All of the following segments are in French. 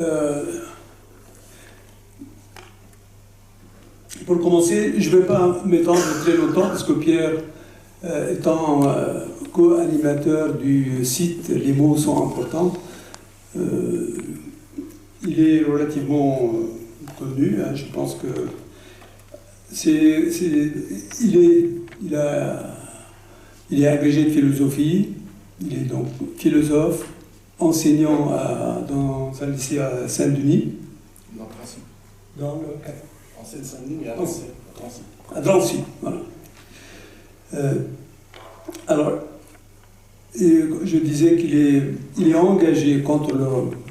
Euh, pour commencer, je ne vais pas m'étendre très longtemps parce que Pierre, étant co-animateur du site Les mots sont importants, il est relativement connu. Hein, je pense que il est agrégé de philosophie, il est donc philosophe, enseignant dans un lycée à Saint-Denis. Dans Drancy. Dans le... En Seine-Saint-Denis, mais à Drancy. À Drancy, voilà. Alors, je disais qu'il est engagé contre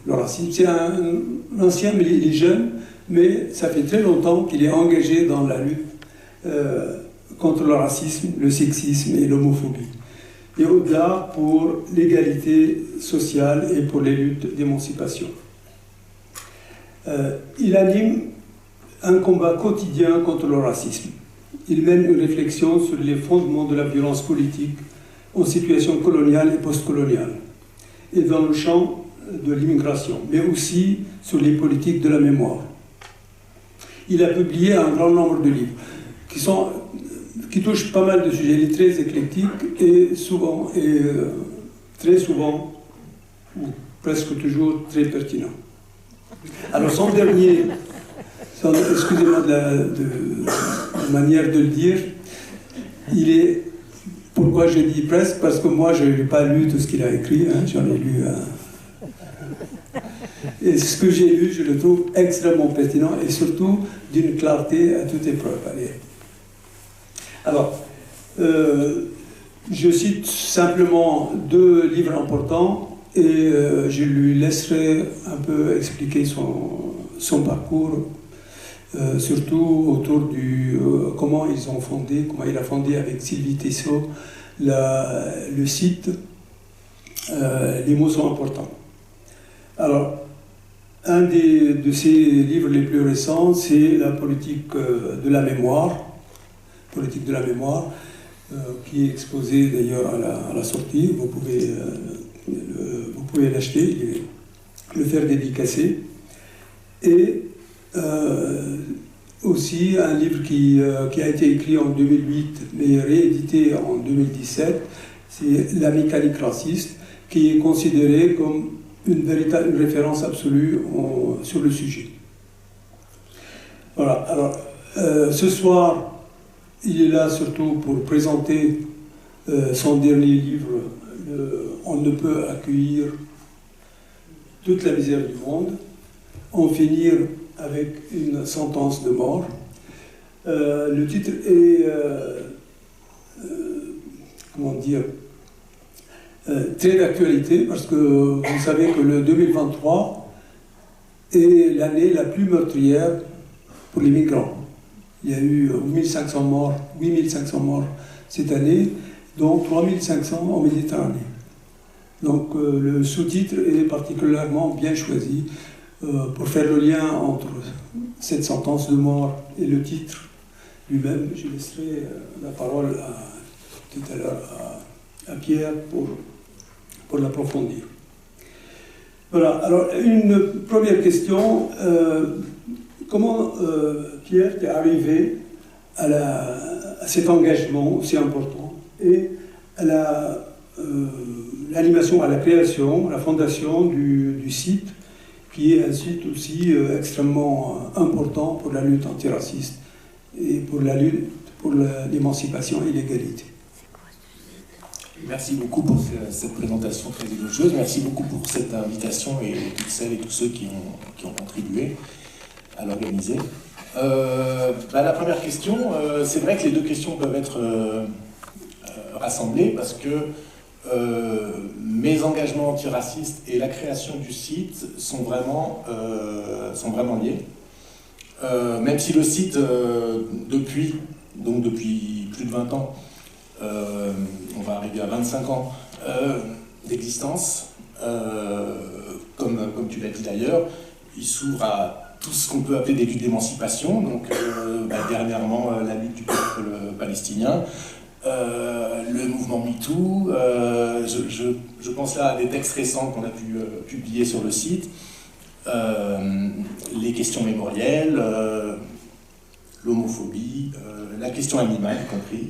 le racisme. C'est un ancien, mais il est jeune, mais ça fait très longtemps qu'il est engagé dans la lutte contre le racisme, le sexisme et l'homophobie. Et au-delà, pour l'égalité sociale et pour les luttes d'émancipation. Il anime un combat quotidien contre le racisme. Il mène une réflexion sur les fondements de la violence politique en situation coloniale et postcoloniale, et dans le champ de l'immigration, mais aussi sur les politiques de la mémoire. Il a publié un grand nombre de livres qui touchent pas mal de sujets. Il est très éclectique et très souvent, ou presque toujours, très pertinent. Alors son dernier, excusez-moi de la manière de le dire, il est, pourquoi je dis presque, parce que moi je n'ai pas lu tout ce qu'il a écrit, hein, j'en ai lu et ce que j'ai lu, je le trouve extrêmement pertinent et surtout d'une clarté à toute épreuve. Allez. Alors, je cite simplement 2 livres importants et je lui laisserai un peu expliquer son parcours, surtout autour du comment il a fondé avec Sylvie Tissot le site Les mots sont importants. Alors, un de ses livres les plus récents, c'est la politique de la mémoire, qui est exposé d'ailleurs à la sortie. Vous pouvez l'acheter, le faire dédicacer. Et aussi un livre qui a été écrit en 2008 mais réédité en 2017, c'est La mécanique raciste, qui est considéré comme une véritable référence absolue sur le sujet. Voilà, alors ce soir, il est là surtout pour présenter son dernier livre, On ne peut accueillir toute la misère du monde, en finir avec une sentence de mort. Le titre est, comment dire, très d'actualité, parce que vous savez que le 2023 est l'année la plus meurtrière pour les migrants. Il y a eu 8 500 morts cette année, dont 3 500 en Méditerranée. Donc le sous-titre est particulièrement bien choisi pour faire le lien entre cette sentence de mort et le titre lui-même. Je laisserai la parole tout à l'heure à Pierre pour l'approfondir. Voilà, alors une première question. Comment, Pierre, t'es arrivé à cet engagement aussi important et à l'animation, à la création, à la fondation du site, qui est un site aussi extrêmement important pour la lutte antiraciste et pour la lutte pour l'émancipation et l'égalité. Merci beaucoup pour cette présentation très élogieuse. Merci beaucoup pour cette invitation et toutes celles et tous ceux qui ont contribué à l'organiser. La première question, c'est vrai que les 2 questions peuvent être rassemblées parce que mes engagements antiracistes et la création du site sont vraiment liés. Même si le site, depuis plus de 20 ans, on va arriver à 25 ans d'existence, comme tu l'as dit d'ailleurs, il s'ouvre à tout ce qu'on peut appeler des luttes d'émancipation, donc dernièrement la lutte du peuple palestinien, le mouvement MeToo, je pense là à des textes récents qu'on a pu publier sur le site, les questions mémorielles, l'homophobie, la question animale y compris.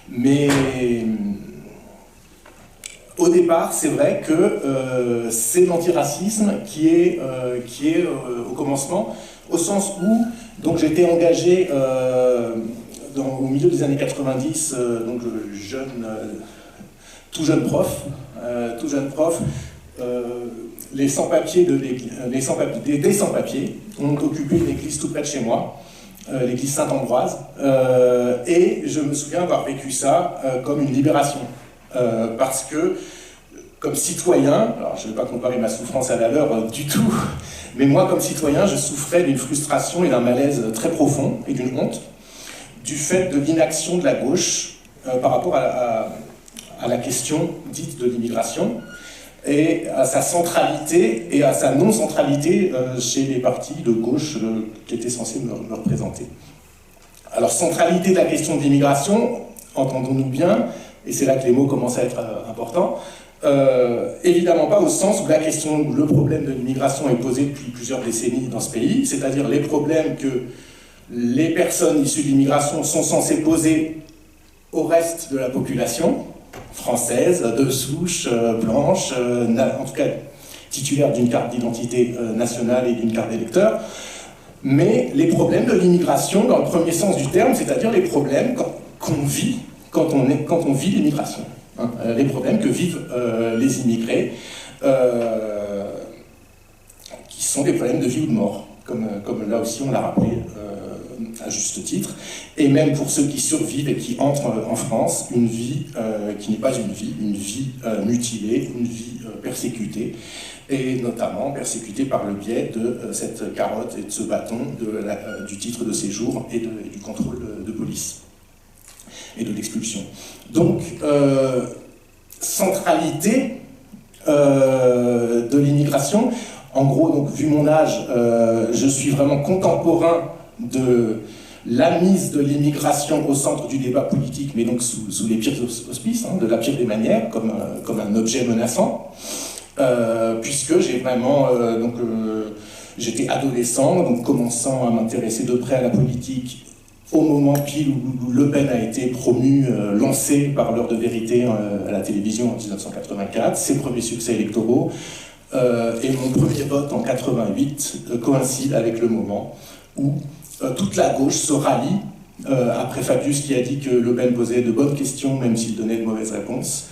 Mais au départ, c'est vrai que c'est l'antiracisme qui est au commencement, au sens où donc j'étais engagé au milieu des années 90, donc tout jeune prof, les sans-papiers des sans-papiers ont occupé une église tout près de chez moi, l'église Saint-Ambroise, et je me souviens avoir vécu ça comme une libération, parce que comme citoyen, alors je ne vais pas comparer ma souffrance à la leur du tout, mais moi comme citoyen, je souffrais d'une frustration et d'un malaise très profond et d'une honte du fait de l'inaction de la gauche par rapport à la question dite de l'immigration et à sa centralité et à sa non-centralité chez les partis de gauche qui étaient censés me représenter. Alors, centralité de la question de l'immigration, entendons-nous bien, et c'est là que les mots commencent à être importants, évidemment pas au sens où le problème de l'immigration est posé depuis plusieurs décennies dans ce pays, c'est-à-dire les problèmes que les personnes issues de l'immigration sont censées poser au reste de la population française, de souche, blanche, en tout cas titulaire d'une carte d'identité nationale et d'une carte d'électeur, mais les problèmes de l'immigration dans le premier sens du terme, c'est-à-dire les problèmes qu'on vit quand on vit l'immigration, hein, les problèmes que vivent les immigrés, qui sont des problèmes de vie ou de mort, comme là aussi on l'a rappelé à juste titre, et même pour ceux qui survivent et qui entrent en France, une vie qui n'est pas une vie mutilée, une vie persécutée, et notamment persécutée par le biais de cette carotte et de ce bâton du titre de séjour et du contrôle de police et de l'expulsion. Donc, centralité de l'immigration. En gros, donc, vu mon âge, je suis vraiment contemporain de la mise de l'immigration au centre du débat politique, mais donc sous les pires auspices, hein, de la pire des manières, comme un objet menaçant, puisque j'ai vraiment... j'étais adolescent, donc commençant à m'intéresser de près à la politique au moment pile où Le Pen a été promu, lancé par l'heure de vérité à la télévision en 1984, ses premiers succès électoraux, et mon premier vote en 88 coïncide avec le moment où toute la gauche se rallie, après Fabius qui a dit que Le Pen posait de bonnes questions même s'il donnait de mauvaises réponses,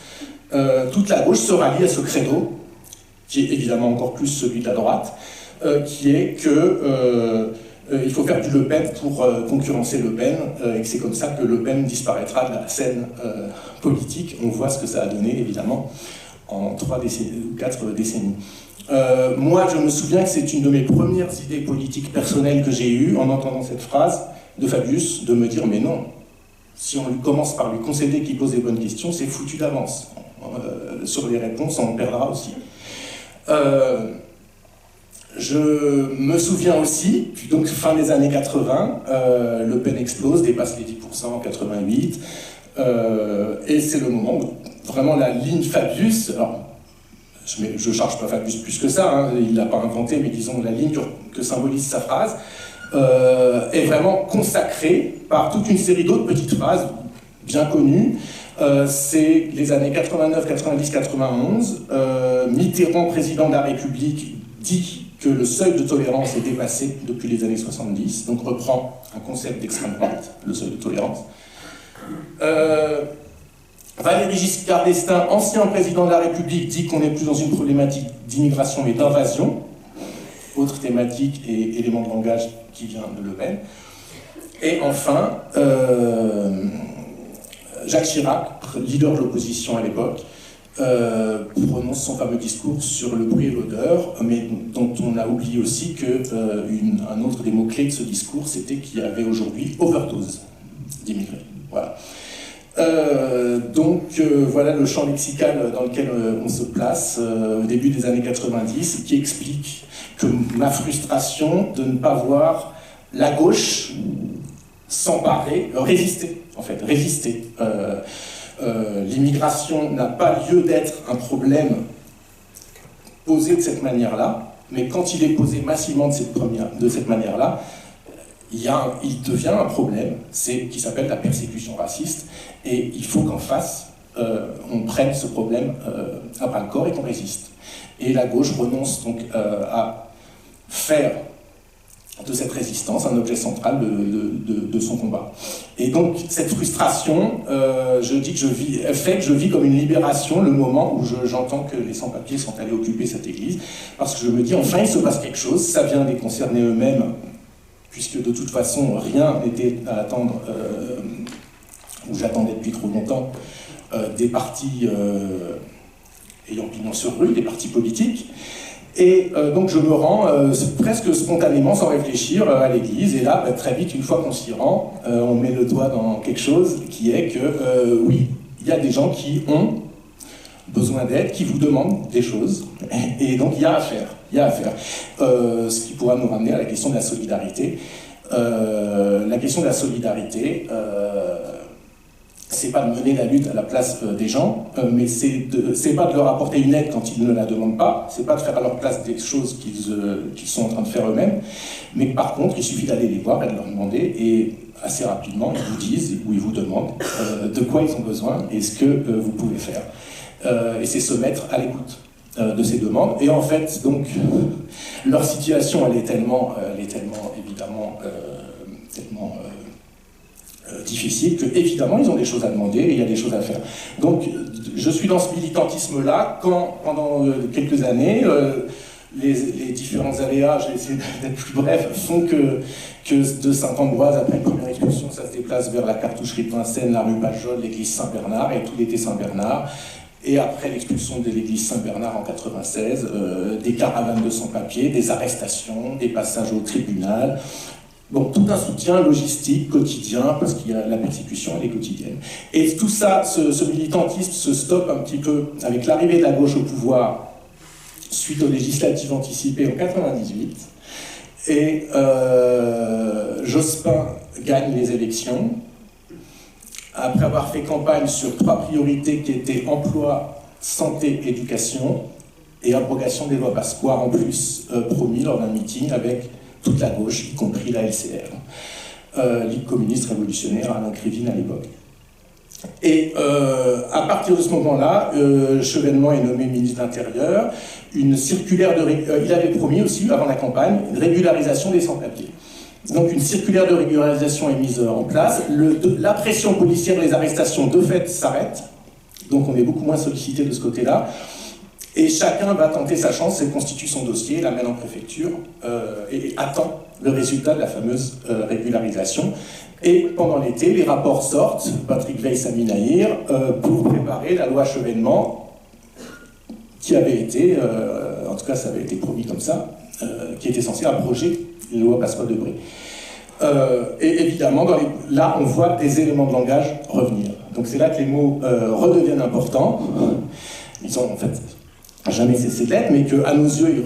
toute la gauche se rallie à ce credo, qui est évidemment encore plus celui de la droite, qui est que il faut faire du Le Pen pour concurrencer Le Pen, et que c'est comme ça que Le Pen disparaîtra de la scène politique. On voit ce que ça a donné, évidemment, en 3 ou 4 décennies. Moi, je me souviens que c'est une de mes premières idées politiques personnelles que j'ai eues en entendant cette phrase de Fabius, de me dire « mais non, si on commence par lui concéder qu'il pose des bonnes questions, c'est foutu d'avance. Sur les réponses, on perdra aussi. » Je me souviens aussi, puis donc fin des années 80, Le Pen explose, dépasse les 10% en 88, et c'est le moment où vraiment la ligne Fabius, alors je ne charge pas Fabius plus que ça, hein, il ne l'a pas inventé, mais disons la ligne que symbolise sa phrase, est vraiment consacrée par toute une série d'autres petites phrases bien connues. C'est les années 89, 90, 91, Mitterrand, président de la République, dit que le seuil de tolérance est dépassé depuis les années 70, donc reprend un concept d'extrême droite, le seuil de tolérance. Valéry Giscard d'Estaing, ancien président de la République, dit qu'on n'est plus dans une problématique d'immigration mais d'invasion, autre thématique et élément de langage qui vient de Le Pen. Et enfin, Jacques Chirac, leader de l'opposition à l'époque, prononce son fameux discours sur le bruit et l'odeur, mais dont on a oublié aussi qu'un autre des mots-clés de ce discours, c'était qu'il y avait aujourd'hui overdose d'immigrés. Voilà. Voilà le champ lexical dans lequel on se place au début des années 90, qui explique que ma frustration de ne pas voir la gauche s'emparer, résister. L'immigration n'a pas lieu d'être un problème posé de cette manière-là, mais quand il est posé massivement de cette manière-là, il devient un problème, qui s'appelle la persécution raciste, et il faut qu'en face, on prenne ce problème à bras-le-corps et qu'on résiste. Et la gauche renonce donc à faire de cette résistance un objet central de son combat. Et donc cette frustration, fait que je vis comme une libération le moment où j'entends que les sans-papiers sont allés occuper cette église, parce que je me dis enfin il se passe quelque chose, ça vient les concerner eux-mêmes, puisque de toute façon rien n'était à attendre, ou j'attendais depuis trop longtemps, des partis ayant pignon sur rue, des partis politiques. Et donc je me rends presque spontanément, sans réfléchir, à l'église, et là, très vite, une fois qu'on s'y rend, on met le doigt dans quelque chose qui est que, oui, il y a des gens qui ont besoin d'aide, qui vous demandent des choses, et donc il y a à faire. Ce qui pourra nous ramener à la question de la solidarité. La question de la solidarité, c'est pas de mener la lutte à la place des gens, mais c'est pas de leur apporter une aide quand ils ne la demandent pas, c'est pas de faire à leur place des choses qu'ils sont en train de faire eux-mêmes, mais par contre, il suffit d'aller les voir et de leur demander, et assez rapidement, ils vous disent, ou ils vous demandent de quoi ils ont besoin et ce que vous pouvez faire. Et c'est se mettre à l'écoute de ces demandes. Et en fait, donc, leur situation, elle est tellement évidemment, difficile que, évidemment, ils ont des choses à demander et il y a des choses à faire. Donc, je suis dans ce militantisme-là quand, pendant quelques années, les différents aléas, j'ai essayé d'être plus bref, font que de Saint-Ambroise, après une première expulsion, ça se déplace vers la cartoucherie de Vincennes, la rue Pajol, l'église Saint-Bernard, et tout l'été Saint-Bernard. Et après l'expulsion de l'église Saint-Bernard en 1996, des caravanes de sans-papiers, des arrestations, des passages au tribunal. Donc tout un soutien logistique quotidien, parce qu'il y a la persécution, elle est quotidienne. Et tout ça, ce militantisme se stoppe un petit peu avec l'arrivée de la gauche au pouvoir suite aux législatives anticipées en 1998. Et Jospin gagne les élections, après avoir fait campagne sur 3 priorités qui étaient emploi, santé, éducation, et abrogation des lois Pasqua en plus, promis lors d'un meeting avec toute la gauche, y compris la LCR, Ligue communiste révolutionnaire, Alain Krivine à l'époque. Et à partir de ce moment-là, Chevènement est nommé ministre de l'Intérieur. Une circulaire il avait promis aussi, avant la campagne, une régularisation des sans-papiers. Donc une circulaire de régularisation est mise en place. La pression policière, les arrestations, de fait, s'arrêtent. Donc on est beaucoup moins sollicité de ce côté-là. Et chacun va tenter sa chance et constitue son dossier, l'amène en préfecture et attend le résultat de la fameuse régularisation. Et pendant l'été, les rapports sortent, Patrick Veil-Sami Nahir, pour préparer la loi Chevènement, qui avait été, en tout cas ça avait été promis comme ça, qui était censé abroger la loi Pasqua-Debré. Et évidemment, là on voit des éléments de langage revenir. Donc c'est là que les mots redeviennent importants. Ils ont en fait jamais cessé d'être, mais qu'à nos yeux,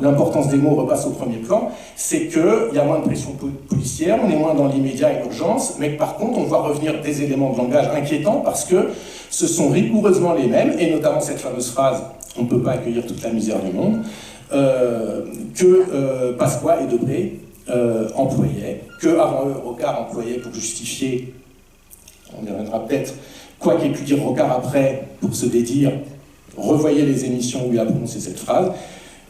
l'importance des mots repasse au premier plan, c'est qu'il y a moins de pression policière, on est moins dans l'immédiat et l'urgence, mais que par contre, on voit revenir des éléments de langage inquiétants parce que ce sont rigoureusement les mêmes, et notamment cette fameuse phrase « on ne peut pas accueillir toute la misère du monde », que Pasqua et Debré employaient, que avant eux, Rocard employait pour justifier, on y reviendra peut-être, quoi qu'ait pu dire Rocard après, pour se dédire. Revoyez les émissions où il a prononcé cette phrase.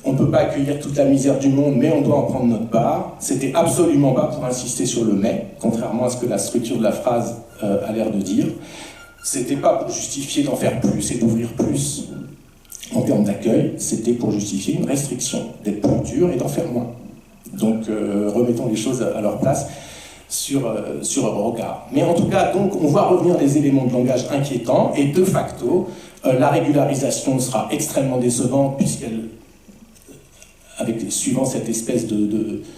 On ne peut pas accueillir toute la misère du monde, mais on doit en prendre notre part. C'était absolument pas pour insister sur le « mais », contrairement à ce que la structure de la phrase a l'air de dire. C'était pas pour justifier d'en faire plus et d'ouvrir plus en termes d'accueil, c'était pour justifier une restriction, d'être plus dur et d'en faire moins. Donc remettons les choses à leur place sur Rocard. Mais en tout cas, donc, on voit revenir des éléments de langage inquiétants, et de facto, la régularisation sera extrêmement décevante, puisqu'elle, suivant cette espèce de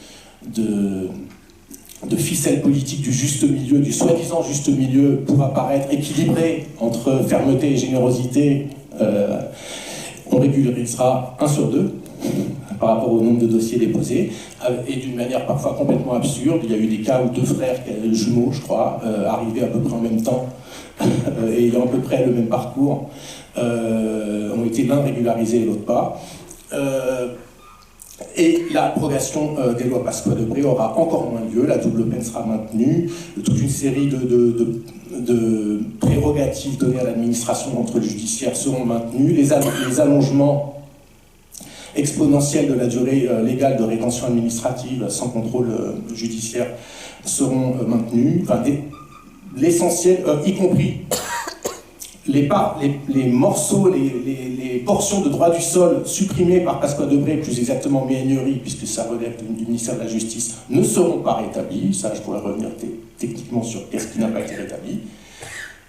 ficelle politique du juste milieu, du soi-disant juste milieu, pour apparaître équilibré entre fermeté et générosité, on régularisera 1 sur 2 par rapport au nombre de dossiers déposés, et d'une manière parfois complètement absurde. Il y a eu des cas où 2 frères jumeaux, je crois, arrivés à peu près en même temps, et ayant à peu près le même parcours, ont été l'un régularisé et l'autre pas. Et l'abrogation des lois Pasqua-Debré aura encore moins lieu, la double peine sera maintenue, toute une série de prérogatives données à l'administration contre le judiciaire seront maintenues, les allongements exponentiels de la durée légale de rétention administrative sans contrôle judiciaire seront maintenus, enfin, l'essentiel, y compris les morceaux, les portions de droit du sol supprimées par Pasqua-Debré, plus exactement Méhaignerie, puisque ça relève du ministère de la Justice, ne seront pas rétablies. Ça, je pourrais revenir techniquement sur qu'est-ce qui n'a pas été rétabli.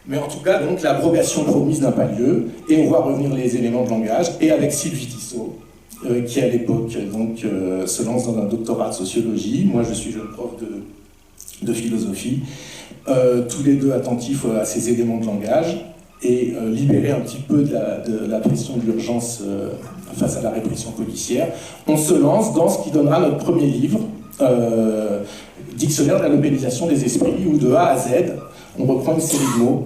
Mais en tout cas, donc, l'abrogation promise n'a pas lieu, et on voit revenir les éléments de langage, et avec Sylvie Tissot, qui à l'époque se lance dans un doctorat de sociologie. Moi, je suis jeune prof de philosophie, tous les deux attentifs à ces éléments de langage, et libérés un petit peu de la pression de l'urgence face à la répression policière. On se lance dans ce qui donnera notre premier livre, Dictionnaire de la localisation des esprits, où de A à Z, on reprend une série de mots,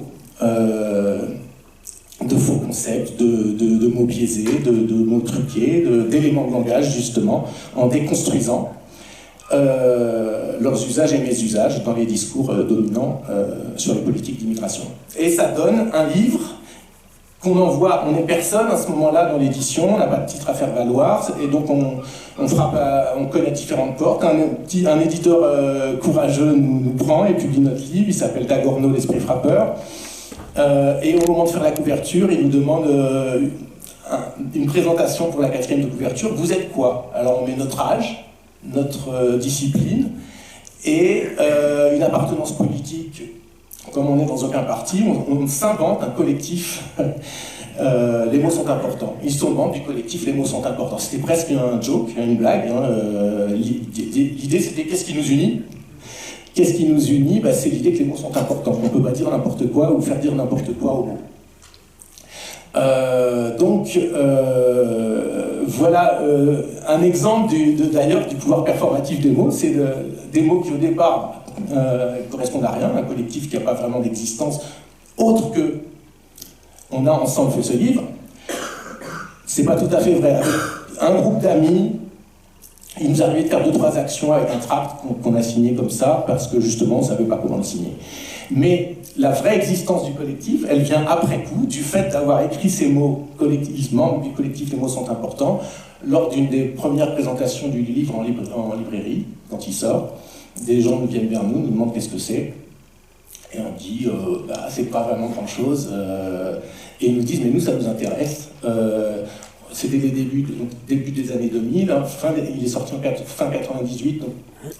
de faux concepts, de mots biaisés, de mots truqués, d'éléments de langage, justement, en déconstruisant leurs usages et mésusages dans les discours dominants sur les politiques d'immigration. Et ça donne un livre qu'on envoie, on n'est personne à ce moment-là dans l'édition, on n'a pas de titre à faire valoir, et donc on connaît différentes portes. Un éditeur courageux nous prend et publie notre livre, il s'appelle Dagorno, l'esprit frappeur, et au moment de faire la couverture, il nous demande une présentation pour la 4e de couverture. Vous êtes quoi? Alors on met notre âge, notre discipline, et une appartenance politique. Comme on n'est dans aucun parti, on s'invente un collectif. Les mots sont importants. Ils sont membres du collectif, les mots sont importants. C'était presque un joke, une blague. L'idée, c'était qu'est-ce qui nous unit? Qu'est-ce qui nous unit? C'est l'idée que les mots sont importants. On ne peut pas dire n'importe quoi ou faire dire n'importe quoi aux mots. Voilà un exemple d'ailleurs du pouvoir performatif des mots. C'est des mots qui au départ correspondent à rien, un collectif qui n'a pas vraiment d'existence autre que on a ensemble fait ce livre. C'est pas tout à fait vrai. Avec un groupe d'amis, il nous arrivait de faire 2-3 actions avec un tract qu'on a signé comme ça parce que justement on ne savait pas comment le signer. Mais la vraie existence du collectif, elle vient après coup, du fait d'avoir écrit ces mots collectivement, du collectif, les mots sont importants, lors d'une des premières présentations du livre en librairie, quand il sort. Des gens viennent vers nous demandent qu'est-ce que c'est, et on dit c'est pas vraiment grand-chose, et ils nous disent mais nous ça nous intéresse. C'était les début des années 2000, hein, il est sorti fin 98, donc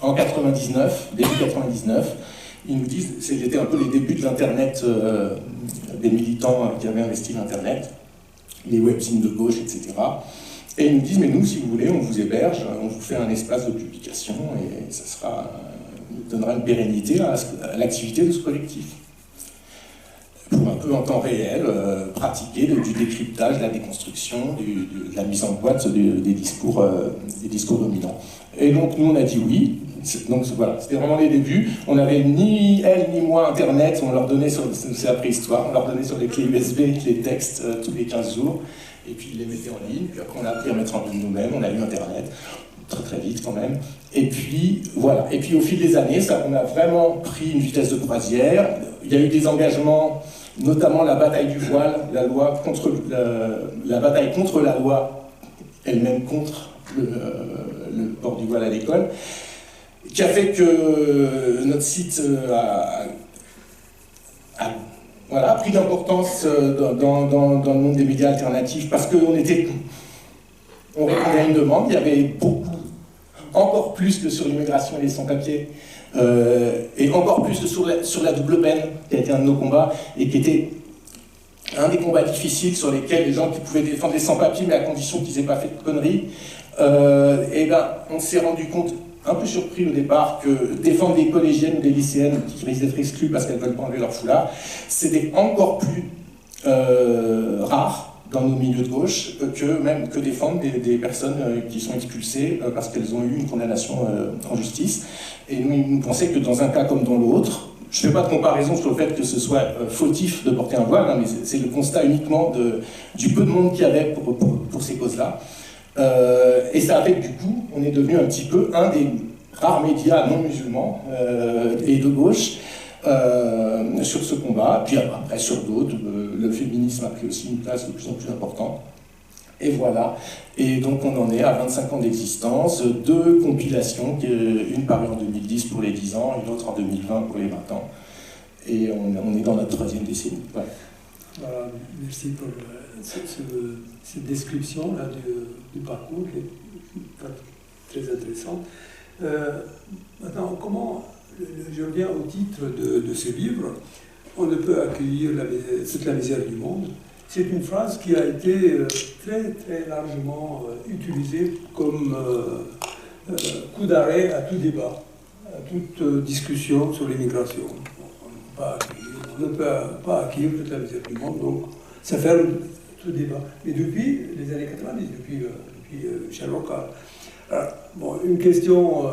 en 99, début 99. Ils nous disent, c'était un peu les débuts de l'Internet, des militants qui avaient investi l'Internet, les webzines de gauche, etc. Et ils nous disent, mais nous, si vous voulez, on vous héberge, on vous fait un espace de publication, et ça donnera une pérennité à l'activité de ce collectif. Pour un peu en temps réel, pratiquer du décryptage, de la déconstruction, de la mise en boîte des discours dominants. Et donc, nous, on a dit oui. Donc voilà, c'était vraiment les débuts. On n'avait ni elle ni moi Internet, on leur donnait c'est la préhistoire, on leur donnait sur les clés USB les textes tous les 15 jours, et puis ils les mettaient en ligne, puis après on a appris à mettre en ligne nous-mêmes, on a eu Internet, très très vite quand même. Et puis voilà, et puis au fil des années, on a vraiment pris une vitesse de croisière. Il y a eu des engagements, notamment la bataille du voile, la bataille contre la loi elle-même, contre le port du voile à l'école, qui a fait que notre site a pris d'importance dans le monde des médias alternatifs, parce qu'on répondait à une demande. Il y avait beaucoup, encore plus que sur l'immigration et les sans-papiers, et encore plus que sur la double peine, qui a été un de nos combats, et qui était un des combats difficiles sur lesquels les gens qui pouvaient défendre les sans-papiers, mais à condition qu'ils n'aient pas fait de conneries, on s'est rendu compte, un peu surpris au départ, que défendre des collégiennes ou des lycéennes qui risquent d'être exclues parce qu'elles ne veulent pas enlever leur foulard, c'était encore plus rare dans nos milieux de gauche que défendre des personnes qui sont expulsées parce qu'elles ont eu une condamnation en justice. Et nous pensons que dans un cas comme dans l'autre, je ne fais pas de comparaison sur le fait que ce soit fautif de porter un voile, hein, mais c'est le constat uniquement du peu de monde qu'il y avait pour ces causes-là. Et ça a fait que du coup, on est devenu un petit peu un des rares médias non musulmans et de gauche sur ce combat. Puis après, sur d'autres, le féminisme a pris aussi une place de plus en plus importante. Et voilà. Et donc on en est à 25 ans d'existence, 2 compilations, une parue en 2010 pour les 10 ans, une autre en 2020 pour les 20 ans. Et on est dans notre 3e décennie. Ouais. Voilà, merci pour cette description là, du parcours qui est très intéressante. Maintenant, comment, je reviens au titre de ce livre, on ne peut accueillir toute la misère du monde. C'est une phrase qui a été très très largement utilisée comme coup d'arrêt à tout débat, à toute discussion sur l'immigration. On ne peut pas accueillir toute la misère du monde, donc ça ferme tout débat. Mais depuis les années 90, depuis Michel Rocard. Alors, bon, une question,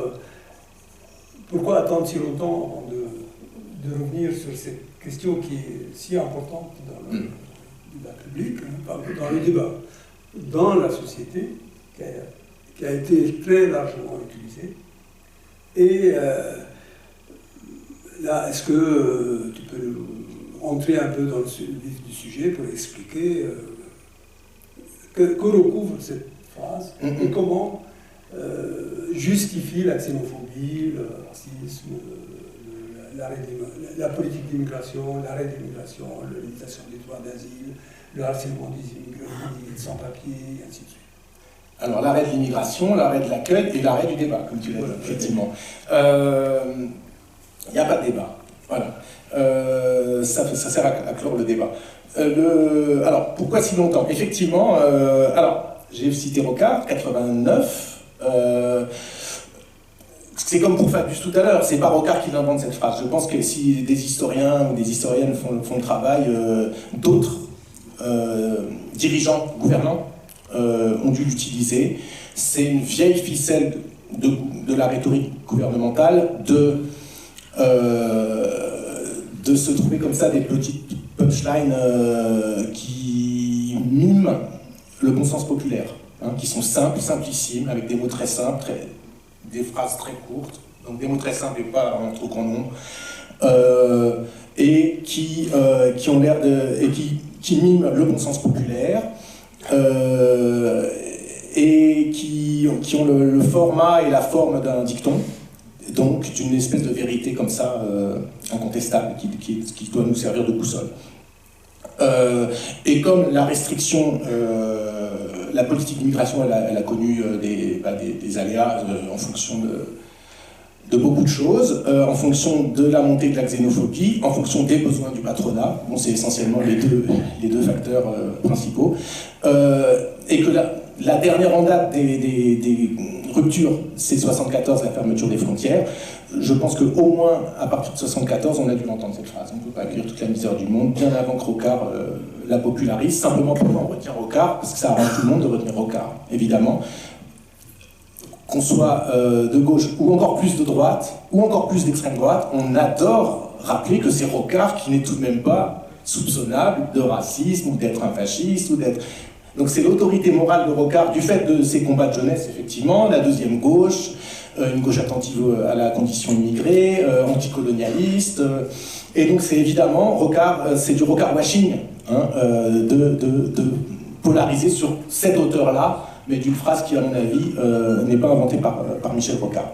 pourquoi attendre si longtemps avant de revenir sur cette question qui est si importante dans le débat public, dans le débat, dans la société, qui a été très largement utilisée. Et là, est-ce que tu peux entrer un peu dans le vif du sujet pour expliquer que recouvre cette phrase et comment justifie la xénophobie, le racisme, la politique d'immigration, l'arrêt de l'immigration, la limitation des droits d'asile, le harcèlement des immigrés sans-papiers, et ainsi de suite. Alors l'arrêt de l'immigration, l'arrêt de l'accueil et l'arrêt du débat, comme tu l'as dit, effectivement. Il n'y a pas de débat. Voilà. Ça sert à clore le débat. Alors, pourquoi si longtemps? Effectivement, alors, j'ai cité Rocard, 89. C'est comme pour Fabius tout à l'heure, c'est pas Rocard qui invente cette phrase. Je pense que si des historiens ou des historiennes font le travail, d'autres dirigeants, gouvernants, ont dû l'utiliser. C'est une vieille ficelle de la rhétorique gouvernementale de se trouver comme ça des petites punchlines qui miment le bon sens populaire, hein, qui sont simples, simplissimes, avec des mots très simples, des phrases très courtes, donc des mots très simples et pas en trop grand nombre, et qui ont l'air de... et qui miment le bon sens populaire, et qui ont le format et la forme d'un dicton, donc d'une espèce de vérité comme ça, incontestable, qui doit nous servir de boussole. Et comme la restriction, la politique d'immigration, elle a connu des aléas en fonction de beaucoup de choses, en fonction de la montée de la xénophobie, en fonction des besoins du patronat, bon, c'est essentiellement les deux facteurs principaux, et que la dernière en date des ruptures, c'est 74, la fermeture des frontières. Je pense qu'au moins, à partir de 74, on a dû l'entendre cette phrase. On ne peut pas accueillir toute la misère du monde, bien avant que Rocard la popularise. Simplement, pourquoi on retient Rocard? Parce que ça arrange tout le monde de retenir Rocard, évidemment. Qu'on soit de gauche, ou encore plus de droite, ou encore plus d'extrême droite, on adore rappeler que c'est Rocard qui n'est tout de même pas soupçonnable de racisme, ou d'être un fasciste, ou d'être... Donc c'est l'autorité morale de Rocard, du fait de ses combats de jeunesse, effectivement, la deuxième gauche, une gauche attentive à la condition immigrée, anticolonialiste, et donc c'est évidemment Rocard, c'est du Rocard washing, hein, de polariser sur cet auteur-là, mais d'une phrase qui, à mon avis, n'est pas inventée par Michel Rocard.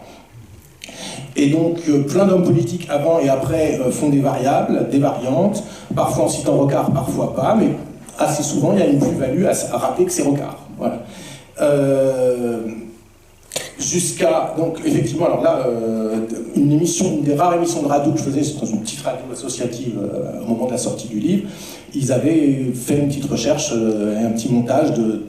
Et donc, plein d'hommes politiques avant et après font des variables, des variantes, parfois en citant Rocard, parfois pas, mais assez souvent, il y a une plus-value à rappeler que c'est Rocard. Voilà. Jusqu'à, donc, effectivement, alors là, une des rares émissions de radio que je faisais dans une petite radio associative au moment de la sortie du livre, ils avaient fait une petite recherche et un petit montage de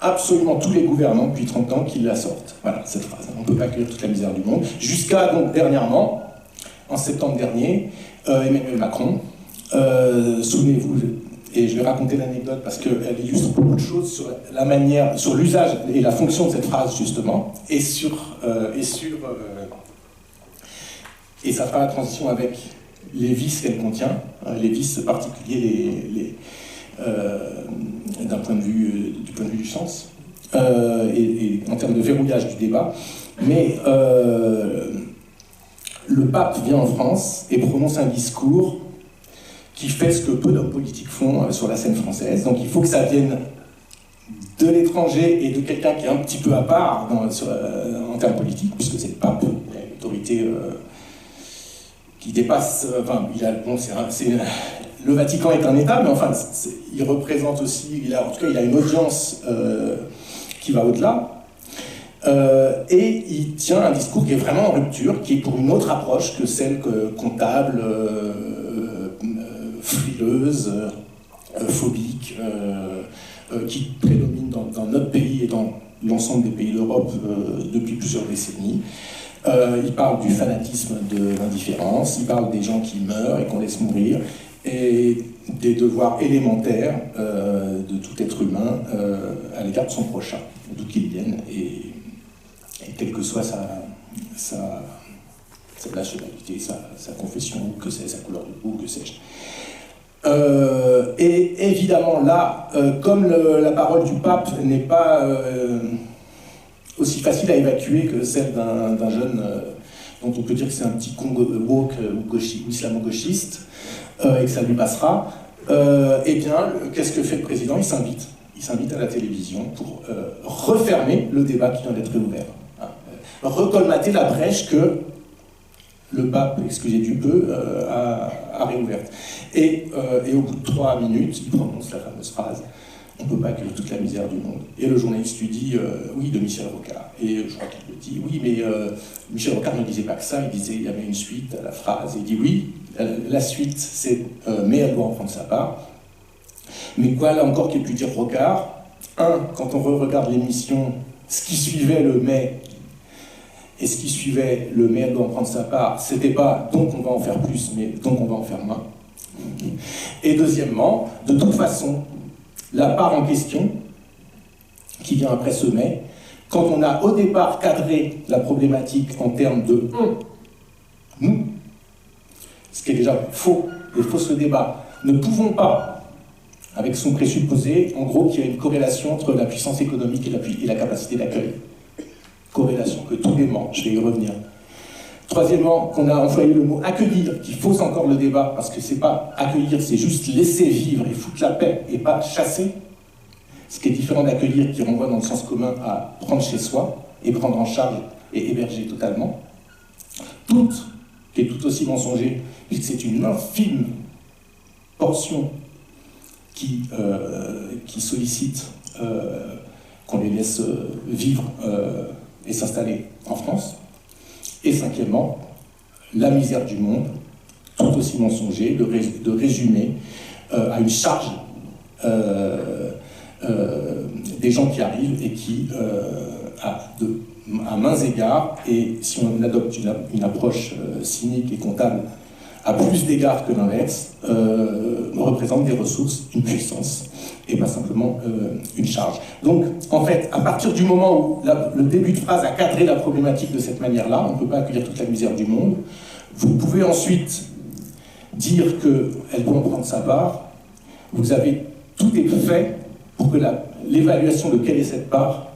absolument tous les gouvernants depuis 30 ans qui la sortent. Voilà, cette phrase. On ne peut pas accueillir toute la misère du monde. Jusqu'à, donc, dernièrement, en septembre dernier, Emmanuel Macron, souvenez-vous, et je vais raconter l'anecdote parce qu'elle illustre beaucoup de choses sur la manière, sur l'usage et la fonction de cette phrase, justement, et ça fera la transition avec les vices qu'elle contient, les vices particuliers, d'un point de vue du sens. et en termes de verrouillage du débat. Mais le pape vient en France et prononce un discours qui fait ce que peu d'hommes politiques font sur la scène française. Donc il faut que ça vienne de l'étranger et de quelqu'un qui est un petit peu à part en termes politiques, puisque c'est le pape, il a une autorité qui dépasse... le Vatican est un État, mais enfin, il représente aussi... en tout cas, il a une audience qui va au-delà. Et il tient un discours qui est vraiment en rupture, qui est pour une autre approche que celle comptable, frileuse, phobique, qui prédomine dans notre pays et dans l'ensemble des pays d'Europe depuis plusieurs décennies. Il parle du fanatisme de l'indifférence, il parle des gens qui meurent et qu'on laisse mourir, et des devoirs élémentaires de tout être humain à l'égard de son prochain, d'où qu'il vienne, et quelle que soit sa nationalité, sa confession, ou que c'est sa couleur de peau, que sais-je. Et évidemment, là, comme la parole du pape n'est pas aussi facile à évacuer que celle d'un jeune dont on peut dire que c'est un petit con woke ou islamo-gauchiste, et que ça lui passera, eh bien, qu'est-ce que fait le président? Il s'invite à la télévision pour refermer le débat qui vient d'être réouvert. Recolmater la brèche que le pape, excusez du peu, a réouverte. Et au bout de 3 minutes, il prononce la fameuse phrase « On ne peut pas accueillir toute la misère du monde ». Et le journaliste lui dit « Oui, de Michel Rocard ». Et je crois qu'il le dit « Oui, mais Michel Rocard ne disait pas que ça, il disait il y avait une suite à la phrase ». Il dit « Oui, la suite, c'est mais elle doit en prendre sa part ». Mais quoi, là encore, qu'il ait pu dire Rocard? Quand on regarde l'émission, ce qui suivait le mais, et ce qui suivait le mais elle doit en prendre sa part, c'était pas donc on va en faire plus, mais donc on va en faire moins. Et deuxièmement, de toute façon, la part en question, qui vient après ce mais, quand on a au départ cadré la problématique en termes de nous, ce qui est déjà faux, et fausse le débat, ne pouvons pas, avec son présupposé, en gros, qu'il y a une corrélation entre la puissance économique et la capacité d'accueil. Corrélation que tout dément, je vais y revenir. Troisièmement, qu'on a employé le mot accueillir, qui fausse encore le débat, parce que c'est pas accueillir, c'est juste laisser vivre et foutre la paix, et pas chasser. Ce qui est différent d'accueillir, qui renvoie dans le sens commun à prendre chez soi, et prendre en charge et héberger totalement. Qui est tout aussi mensonger, puisque c'est une infime portion qui sollicite qu'on les laisse vivre et s'installer en France. Et cinquièmement, la misère du monde, tout aussi mensonger, de résumer à une charge des gens qui arrivent et qui, à mains égards, et si on adopte une approche cynique et comptable, à plus d'égards que l'inverse, représentent des ressources, une puissance, et pas simplement une charge. Donc, en fait, à partir du moment où le début de phrase a cadré la problématique de cette manière-là, on ne peut pas accueillir toute la misère du monde, vous pouvez ensuite dire qu'elle doit en prendre sa part, tout est fait pour que l'évaluation de quelle est cette part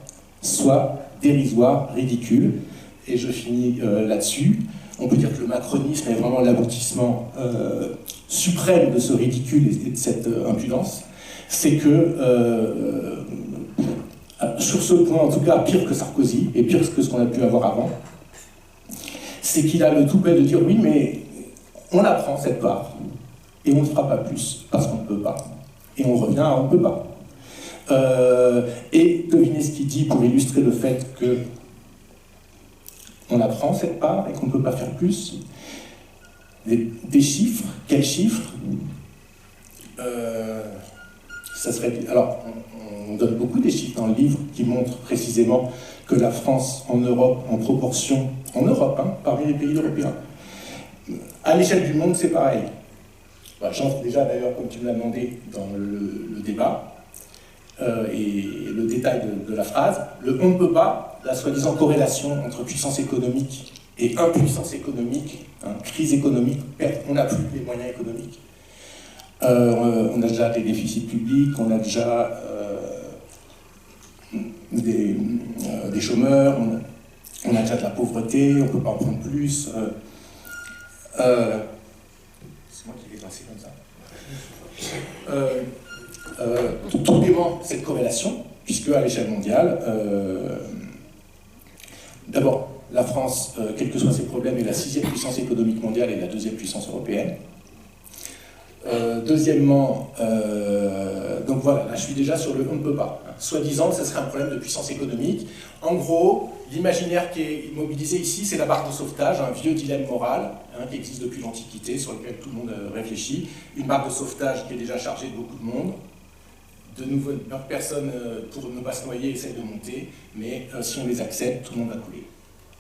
soit dérisoire, ridicule, et je finis là-dessus. On peut dire que le macronisme est vraiment l'aboutissement suprême de ce ridicule et de cette impudence. C'est que, sur ce point, en tout cas, pire que Sarkozy, et pire que ce qu'on a pu avoir avant, c'est qu'il a le toupet de dire oui, mais on apprend cette part, et on ne fera pas plus, parce qu'on ne peut pas. Et on revient à on ne peut pas. Et devinez ce qu'il dit pour illustrer le fait que on apprend cette part et qu'on ne peut pas faire plus. Des chiffres. Quels chiffres? Ça serait... Alors, on donne beaucoup des chiffres dans le livre qui montrent précisément que la France, en Europe, en proportion, en Europe, parmi les pays européens, à l'échelle du monde, c'est pareil. Bah, j'entre déjà, d'ailleurs, comme tu me l'as demandé, dans le débat, et le détail de la phrase. Le « on ne peut pas », la soi-disant corrélation entre puissance économique et impuissance économique, crise économique, on n'a plus les moyens économiques. On a déjà des déficits publics, on a déjà des chômeurs, on a déjà de la pauvreté, on ne peut pas en prendre plus. C'est moi qui l'ai placé comme ça. Tout dément cette corrélation, puisque à l'échelle mondiale, d'abord, la France, quels que soient ses problèmes, est la 6e puissance économique mondiale et la 2e puissance européenne. Deuxièmement, donc voilà, là je suis déjà sur le on ne peut pas. Soi-disant, ce serait un problème de puissance économique. En gros, l'imaginaire qui est mobilisé ici, c'est la barque de sauvetage, un vieux dilemme moral qui existe depuis l'Antiquité, sur lequel tout le monde réfléchit. Une barque de sauvetage qui est déjà chargée de beaucoup de monde. De nouveau, personne, pour ne pas se noyer, essaie de monter, mais si on les accepte, tout le monde va couler.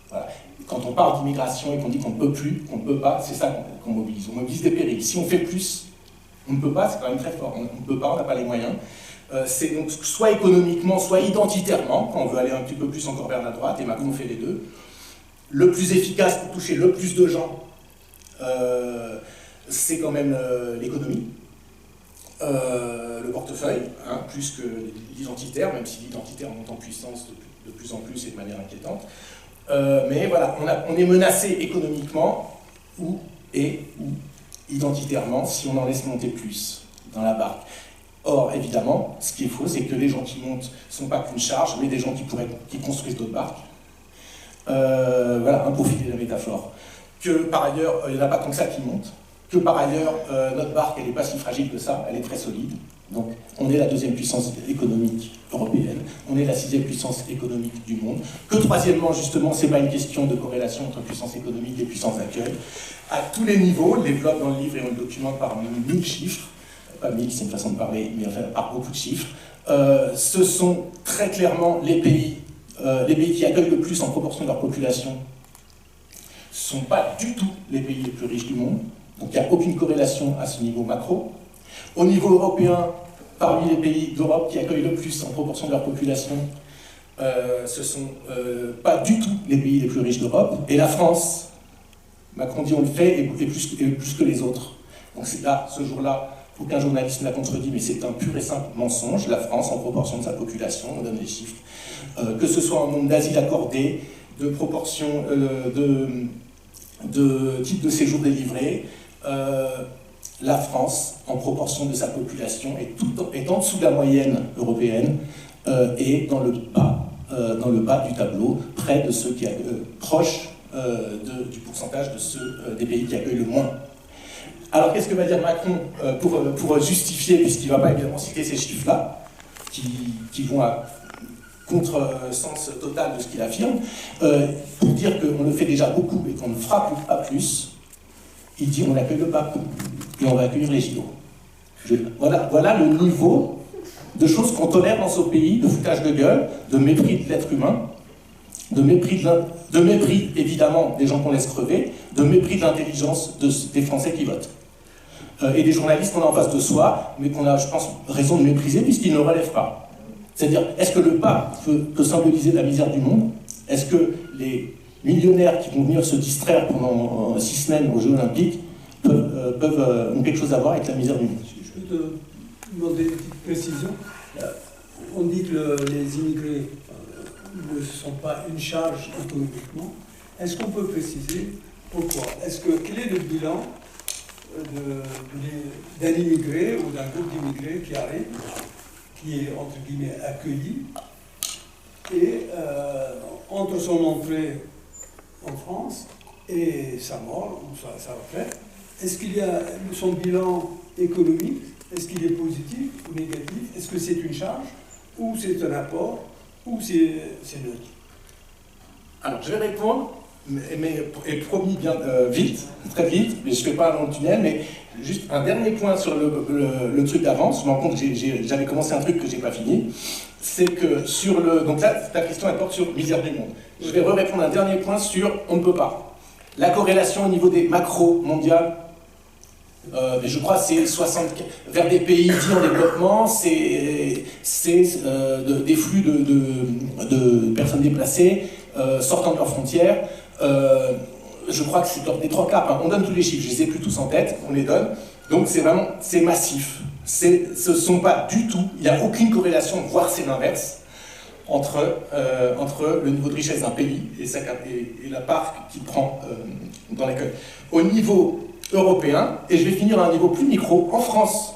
Voilà. Quand on parle d'immigration et qu'on dit qu'on ne peut plus, qu'on ne peut pas, c'est ça qu'on mobilise. On mobilise des périls. Si on fait plus, on ne peut pas, c'est quand même très fort. On ne peut pas, on n'a pas les moyens. C'est donc soit économiquement, soit identitairement, quand on veut aller un petit peu plus encore vers la droite, et Macron fait les deux. Le plus efficace pour toucher le plus de gens, c'est quand même l'économie. Le portefeuille, plus que l'identitaire, même si l'identitaire monte en puissance de plus en plus et de manière inquiétante. Mais voilà, on est menacé économiquement ou identitairement si on en laisse monter plus dans la barque. Or, évidemment, ce qui est faux, c'est que les gens qui montent ne sont pas qu'une charge, mais des gens qui construisent d'autres barques. Voilà, un profil de la métaphore. Que par ailleurs, il n'y en a pas tant que ça qui montent. Que par ailleurs, notre barque, elle n'est pas si fragile que ça, elle est très solide. Donc, on est la 2e puissance économique européenne, on est la 6e puissance économique du monde. Que troisièmement, justement, ce n'est pas une question de corrélation entre puissance économique et puissance d'accueil. À tous les niveaux, on le développe dans le livre et on le documente par 1000 chiffres. Pas 1000, c'est une façon de parler, mais enfin par beaucoup de chiffres. Ce sont très clairement les pays qui accueillent le plus en proportion de leur population. Ce ne sont pas du tout les pays les plus riches du monde. Donc il n'y a aucune corrélation à ce niveau macro. Au niveau européen, parmi les pays d'Europe qui accueillent le plus en proportion de leur population, ce ne sont pas du tout les pays les plus riches d'Europe. Et la France, Macron dit on le fait, et plus que les autres. Donc c'est là, ce jour-là, aucun journaliste ne l'a contredit, mais c'est un pur et simple mensonge. La France, en proportion de sa population, on donne les chiffres, que ce soit en nombre d'asiles accordés, de proportion de type de séjour délivré, la France, en proportion de sa population, est en dessous de la moyenne européenne et dans le bas du tableau, près de ceux qui proche du pourcentage de ceux des pays qui accueillent le moins. Alors qu'est-ce que va dire Macron pour justifier, puisqu'il ne va pas évidemment citer ces chiffres-là, qui vont à contre-sens total de ce qu'il affirme, pour dire qu'on le fait déjà beaucoup et qu'on ne fera pas plus, il dit on accueille le pape et on va accueillir les JO. Voilà le niveau de choses qu'on tolère dans ce pays, de foutage de gueule, de mépris de l'être humain, de mépris évidemment des gens qu'on laisse crever, de mépris de l'intelligence des Français qui votent. Et des journalistes qu'on a en face de soi, mais qu'on a, je pense, raison de mépriser puisqu'ils ne relèvent pas. C'est-à-dire, est-ce que le pape peut symboliser la misère du monde? Est-ce que les millionnaires qui vont venir se distraire pendant 6 semaines aux Jeux Olympiques ont quelque chose à voir avec la misère du monde? Je peux te demander une petite précision. On dit que les immigrés ne sont pas une charge économiquement. Est-ce qu'on peut préciser pourquoi? Quel est le bilan d'un immigré ou d'un groupe d'immigrés qui arrive, qui est entre guillemets accueilli, et entre son entrée en France et sa mort ou sa retraite, est-ce qu'il y a son bilan économique, est-ce qu'il est positif ou négatif, est-ce que c'est une charge ou c'est un apport ou c'est neutre? Alors je vais répondre, et promis bien vite, très vite, mais je ne fais pas un long tunnel, mais juste un dernier point sur le truc d'avant. Je me rends compte que j'avais commencé un truc que je n'ai pas fini. C'est que sur le... Donc là, ta question elle porte sur misère du monde. Je vais répondre un dernier point sur on ne peut pas. La corrélation au niveau des macros mondiales, je crois que c'est 60 vers des pays dits en développement, c'est des flux de personnes déplacées sortant de leurs frontières. Je crois que c'est des 3 quarts. Hein. On donne tous les chiffres, je les ai plus tous en tête, on les donne. Donc c'est massif. Ce ne sont pas du tout, il n'y a aucune corrélation, voire c'est l'inverse, entre le niveau de richesse d'un pays et la part qu'il prend dans l'accueil. Au niveau européen, et je vais finir à un niveau plus micro, en France,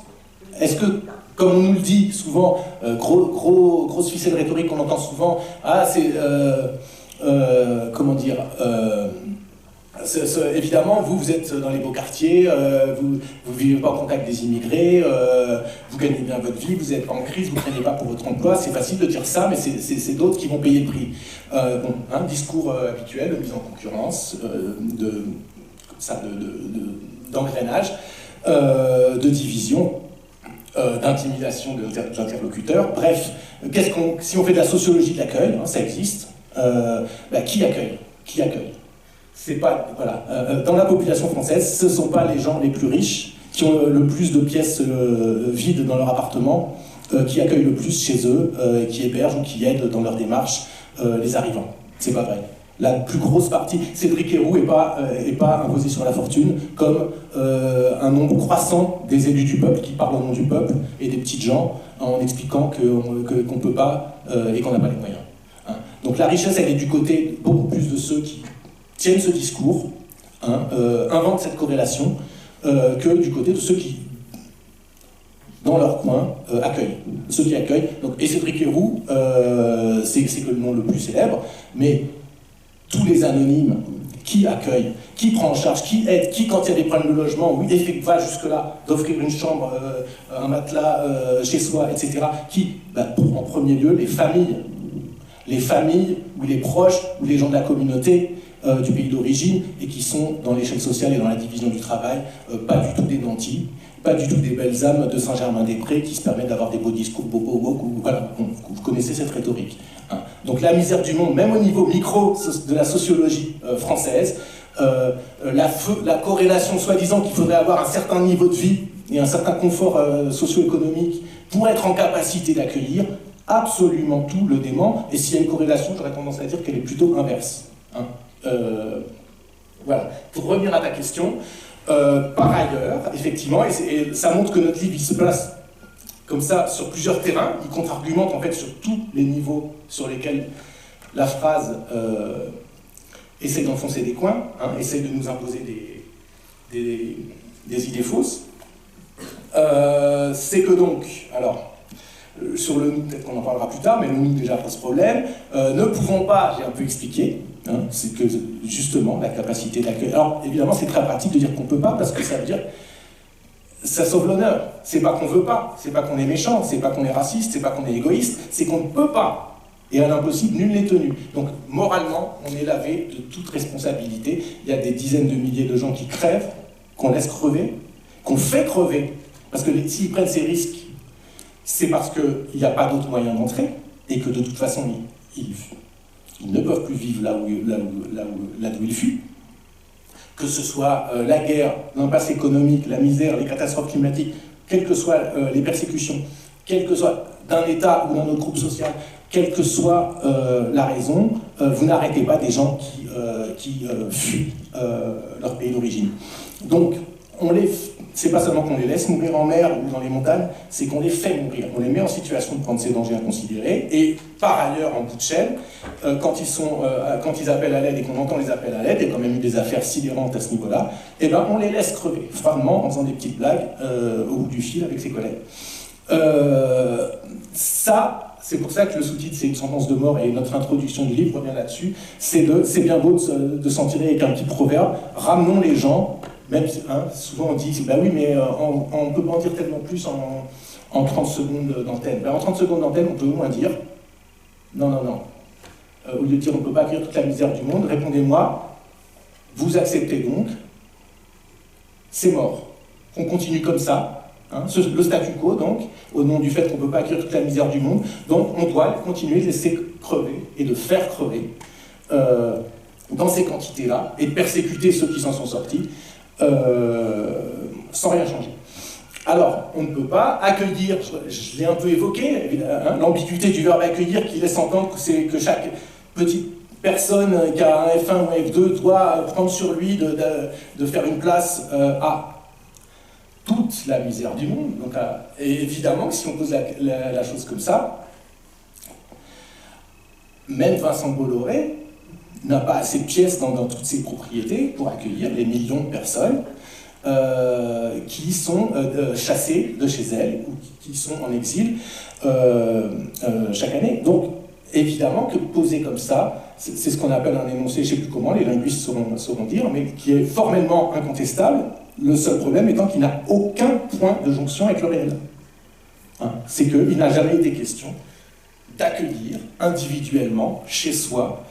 est-ce que, comme on nous le dit souvent, grosse ficelle rhétorique qu'on entend souvent, ah c'est, comment dire, évidemment, vous êtes dans les beaux quartiers, vous ne vivez pas en contact des immigrés, vous gagnez bien votre vie, vous n'êtes pas en crise, vous ne craignez pas pour votre emploi. C'est facile de dire ça, mais c'est d'autres qui vont payer le prix. Bon, discours habituel de mise en concurrence, d'engrenage, de division, d'intimidation de l'interlocuteur. Bref, si on fait de la sociologie de l'accueil, ça existe, qui accueille? Qui accueille? C'est pas, voilà. Dans la population française, ce ne sont pas les gens les plus riches qui ont le plus de pièces vides dans leur appartement, qui accueillent le plus chez eux, et qui hébergent ou qui aident dans leur démarche les arrivants. C'est pas vrai. La plus grosse partie, Cédric Herrou n'est pas imposé sur la fortune, comme un nombre croissant des élus du peuple qui parlent au nom du peuple et des petites gens en expliquant qu'on ne peut pas et qu'on n'a pas les moyens. Donc la richesse, elle est du côté beaucoup plus de ceux qui tiennent ce discours, inventent cette corrélation, que du côté de ceux qui, dans leur coin, accueillent. Ceux qui accueillent. Donc, et Cédric Herrou, c'est que le nom le plus célèbre, mais tous les anonymes qui accueillent, qui prend en charge, qui aide, qui, quand il y a des problèmes de logement, oui, va jusque-là, d'offrir une chambre, un matelas chez soi, etc., qui, en premier lieu, les familles, ou les proches, ou les gens de la communauté, du pays d'origine et qui sont dans l'échelle sociale et dans la division du travail pas du tout des nantis, pas du tout des belles âmes de Saint-Germain-des-Prés qui se permettent d'avoir des beaux discours, voilà, vous connaissez cette rhétorique. Donc la misère du monde, même au niveau micro de la sociologie française, la corrélation soi-disant qu'il faudrait avoir un certain niveau de vie et un certain confort socio-économique pour être en capacité d'accueillir, absolument tout le dément, et s'il y a une corrélation, j'aurais tendance à dire qu'elle est plutôt inverse. Voilà. Pour revenir à ta question, par ailleurs, effectivement, et ça montre que notre livre il se place comme ça sur plusieurs terrains, il contre-argumente en fait sur tous les niveaux sur lesquels la phrase essaie d'enfoncer des coins, essaie de nous imposer des idées fausses. C'est que donc, alors, sur le nous, peut-être qu'on en parlera plus tard, mais le nous déjà pose problème, ne pouvons pas, j'ai un peu expliqué, c'est que justement la capacité d'accueil. Alors évidemment c'est très pratique de dire qu'on ne peut pas parce que ça veut dire ça sauve l'honneur. C'est pas qu'on veut pas, c'est pas qu'on est méchant, c'est pas qu'on est raciste, c'est pas qu'on est égoïste, c'est qu'on ne peut pas. Et à l'impossible, nul n'est tenu. Donc moralement, on est lavé de toute responsabilité. Il y a des dizaines de milliers de gens qui crèvent, qu'on laisse crever, qu'on fait crever, parce que s'ils prennent ces risques, c'est parce qu'il n'y a pas d'autre moyen d'entrer et que de toute façon ils ne peuvent plus vivre là d'où ils fuient, que ce soit la guerre, l'impasse économique, la misère, les catastrophes climatiques, quelles que soient les persécutions, quel que soit d'un État ou d'un autre groupe social, quelle que soit la raison, vous n'arrêtez pas des gens qui fuient leur pays d'origine. Donc, c'est pas seulement qu'on les laisse mourir en mer ou dans les montagnes, c'est qu'on les fait mourir. On les met en situation de prendre ces dangers inconsidérés. Et par ailleurs, en bout de chaîne, quand ils appellent à l'aide et qu'on entend les appels à l'aide, il y a quand même eu des affaires sidérantes à ce niveau-là, et ben on les laisse crever, froidement, en faisant des petites blagues au bout du fil avec ses collègues. C'est pour ça que le sous-titre c'est une sentence de mort et notre introduction du livre revient là-dessus. C'est bien beau de s'en tirer avec un petit proverbe. Ramenons les gens. Même, souvent on dit, bah oui, mais on ne peut pas en dire tellement plus en 30 secondes d'antenne. Ben, en 30 secondes d'antenne, on peut au moins dire, non. Au lieu de dire on ne peut pas accueillir toute la misère du monde, répondez-moi, vous acceptez donc, c'est mort. On continue comme ça, le statu quo donc, au nom du fait qu'on ne peut pas accueillir toute la misère du monde, donc on doit continuer de laisser crever et de faire crever dans ces quantités-là et de persécuter ceux qui s'en sont sortis. Sans rien changer. Alors, on ne peut pas accueillir, je l'ai un peu évoqué, l'ambiguïté du verbe accueillir qui laisse entendre que chaque petite personne qui a un F1 ou un F2 doit prendre sur lui de faire une place à toute la misère du monde. Donc, et évidemment, si on pose la chose comme ça, même Vincent Bolloré n'a pas assez de pièces dans toutes ses propriétés pour accueillir les millions de personnes qui sont chassées de chez elles ou qui sont en exil chaque année. Donc, évidemment que posé comme ça, c'est ce qu'on appelle un énoncé, je ne sais plus comment, les linguistes sauront dire, mais qui est formellement incontestable, le seul problème étant qu'il n'a aucun point de jonction avec le réel. Hein, c'est qu'il n'a jamais été question d'accueillir individuellement, chez soi,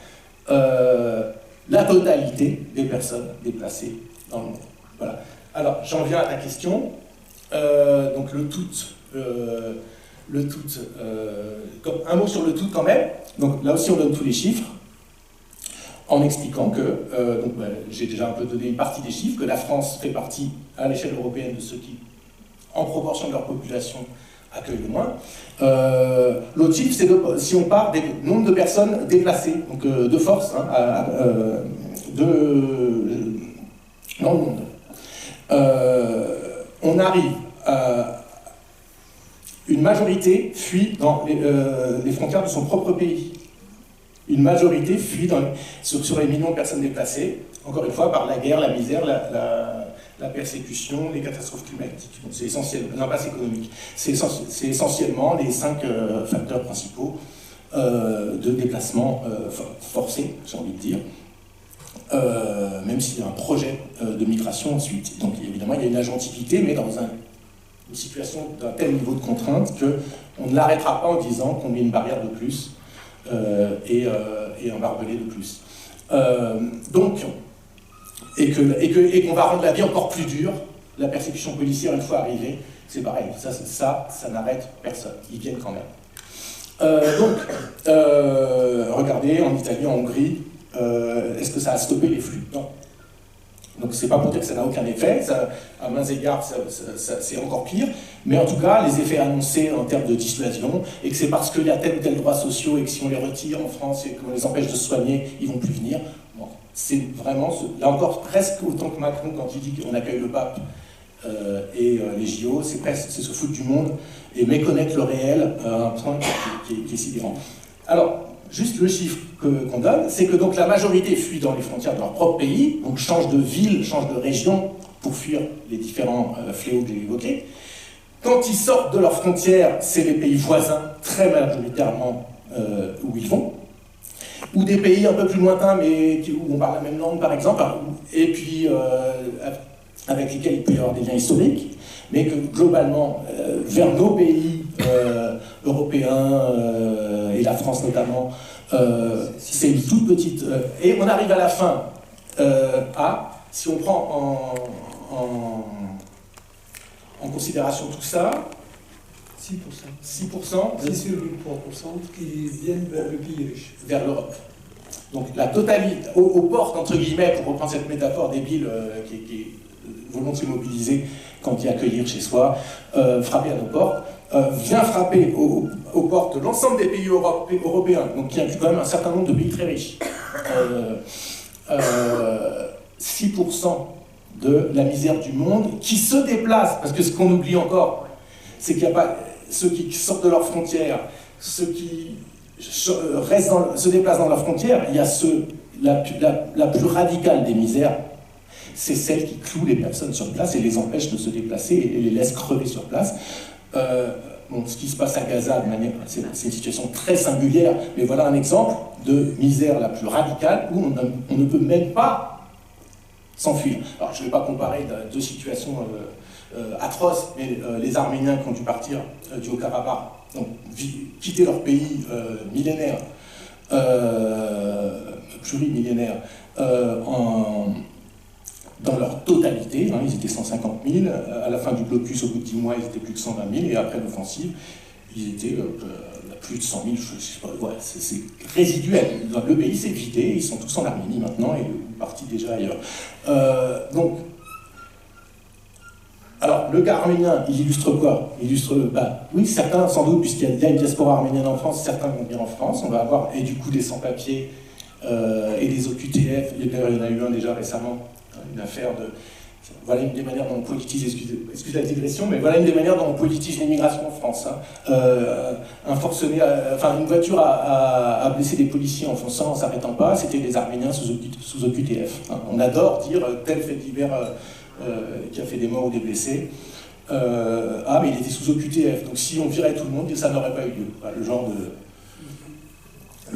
la totalité des personnes déplacées dans le monde. Voilà. Alors, j'en viens à ta question. Donc, un mot sur le tout quand même. Donc, là aussi, on donne tous les chiffres, en expliquant que, j'ai déjà un peu donné une partie des chiffres, que la France fait partie, à l'échelle européenne, de ceux qui, en proportion de leur population, accueillent le moins. L'autre chiffre, c'est si on part des nombres de personnes déplacées, donc de force, hein, dans le monde. On arrive à une majorité fuit dans les frontières de son propre pays. Une majorité fuit sur les millions de personnes déplacées, encore une fois, par la guerre, la misère, la persécution, les catastrophes climatiques. C'est essentiel, l'impasse économique. C'est essentiellement les 5 facteurs principaux de déplacement forcé, j'ai envie de dire. Même s'il y a un projet de migration ensuite. Donc évidemment, il y a une agentivité, mais dans une situation d'un tel niveau de contrainte qu'on ne l'arrêtera pas en disant qu'on met une barrière de plus et un barbelé de plus. Et qu'on va rendre la vie encore plus dure. La persécution policière, une fois arrivée, c'est pareil. Ça n'arrête personne. Ils viennent quand même. Regardez, en Italie, en Hongrie, est-ce que ça a stoppé les flux? Non. Donc c'est pas pour dire que ça n'a aucun effet, à mains égards c'est encore pire, mais en tout cas les effets annoncés en termes de dissuasion, et que c'est parce qu'il y a tel ou tel droits sociaux et que si on les retire en France et qu'on les empêche de se soigner, ils vont plus venir. Bon, c'est vraiment, là encore presque autant que Macron quand il dit qu'on accueille le pape et les JO, c'est se foutre du monde et méconnaître le réel à un point qui est sidérant. Alors, juste le chiffre qu'on donne, c'est que donc la majorité fuit dans les frontières de leur propre pays, donc change de ville, change de région pour fuir les différents fléaux que j'ai évoqués. Quand ils sortent de leurs frontières, c'est les pays voisins, très majoritairement, où ils vont, ou des pays un peu plus lointains, mais où on parle la même langue, par exemple, et puis avec lesquels il peut y avoir des liens historiques, mais que globalement, vers nos pays européens, et la France notamment, c'est une toute petite... et on arrive à la fin si on prend en considération tout ça, 6%. 6%. 6,3% qui viennent vers le pays riche. Vers l'Europe. Donc la totalité, aux portes, entre guillemets, pour reprendre cette métaphore débile qui est volontiers mobilisée quand il y a accueillir chez soi, frapper à nos portes, vient frapper aux portes de l'ensemble des pays européens, donc qui inclut quand même un certain nombre de pays très riches. 6% de la misère du monde qui se déplace, parce que ce qu'on oublie encore, c'est qu'il n'y a pas ceux qui sortent de leurs frontières, ceux qui se déplacent dans leurs frontières, il y a la plus radicale des misères, c'est celle qui cloue les personnes sur place et les empêche de se déplacer et les laisse crever sur place. Ce qui se passe à Gaza, c'est une situation très singulière, mais voilà un exemple de misère la plus radicale où on ne peut même pas s'enfuir. Alors je ne vais pas comparer deux situations atroces, mais les Arméniens qui ont dû partir du Haut-Karabakh, donc quitter leur pays millénaire, plurimillénaire, dans leur totalité, ils étaient 150 000, à la fin du blocus, au bout de 10 mois, ils étaient plus de 120 000, et après l'offensive, ils étaient plus de 100 000, je sais pas, ouais, c'est résiduel. Le pays s'est vidé, ils sont tous en Arménie maintenant, et partis déjà ailleurs. Alors, le cas arménien, il illustre quoi? Il illustre, oui, certains, sans doute, puisqu'il y a une diaspora arménienne en France, certains vont venir en France, on va avoir, et du coup, des sans-papiers, et des OQTF, d'ailleurs, il y en a eu un déjà récemment, une affaire Voilà une des manières dont on politise, excusez la digression, mais voilà une des manières dont on politise l'immigration en France. Hein. Une voiture a blessé des policiers en fonçant, en s'arrêtant pas, c'était des Arméniens sous OQTF. Hein. On adore dire tel fait divers qui a fait des morts ou des blessés. Mais il était sous OQTF, donc si on virait tout le monde, ça n'aurait pas eu lieu. Voilà, le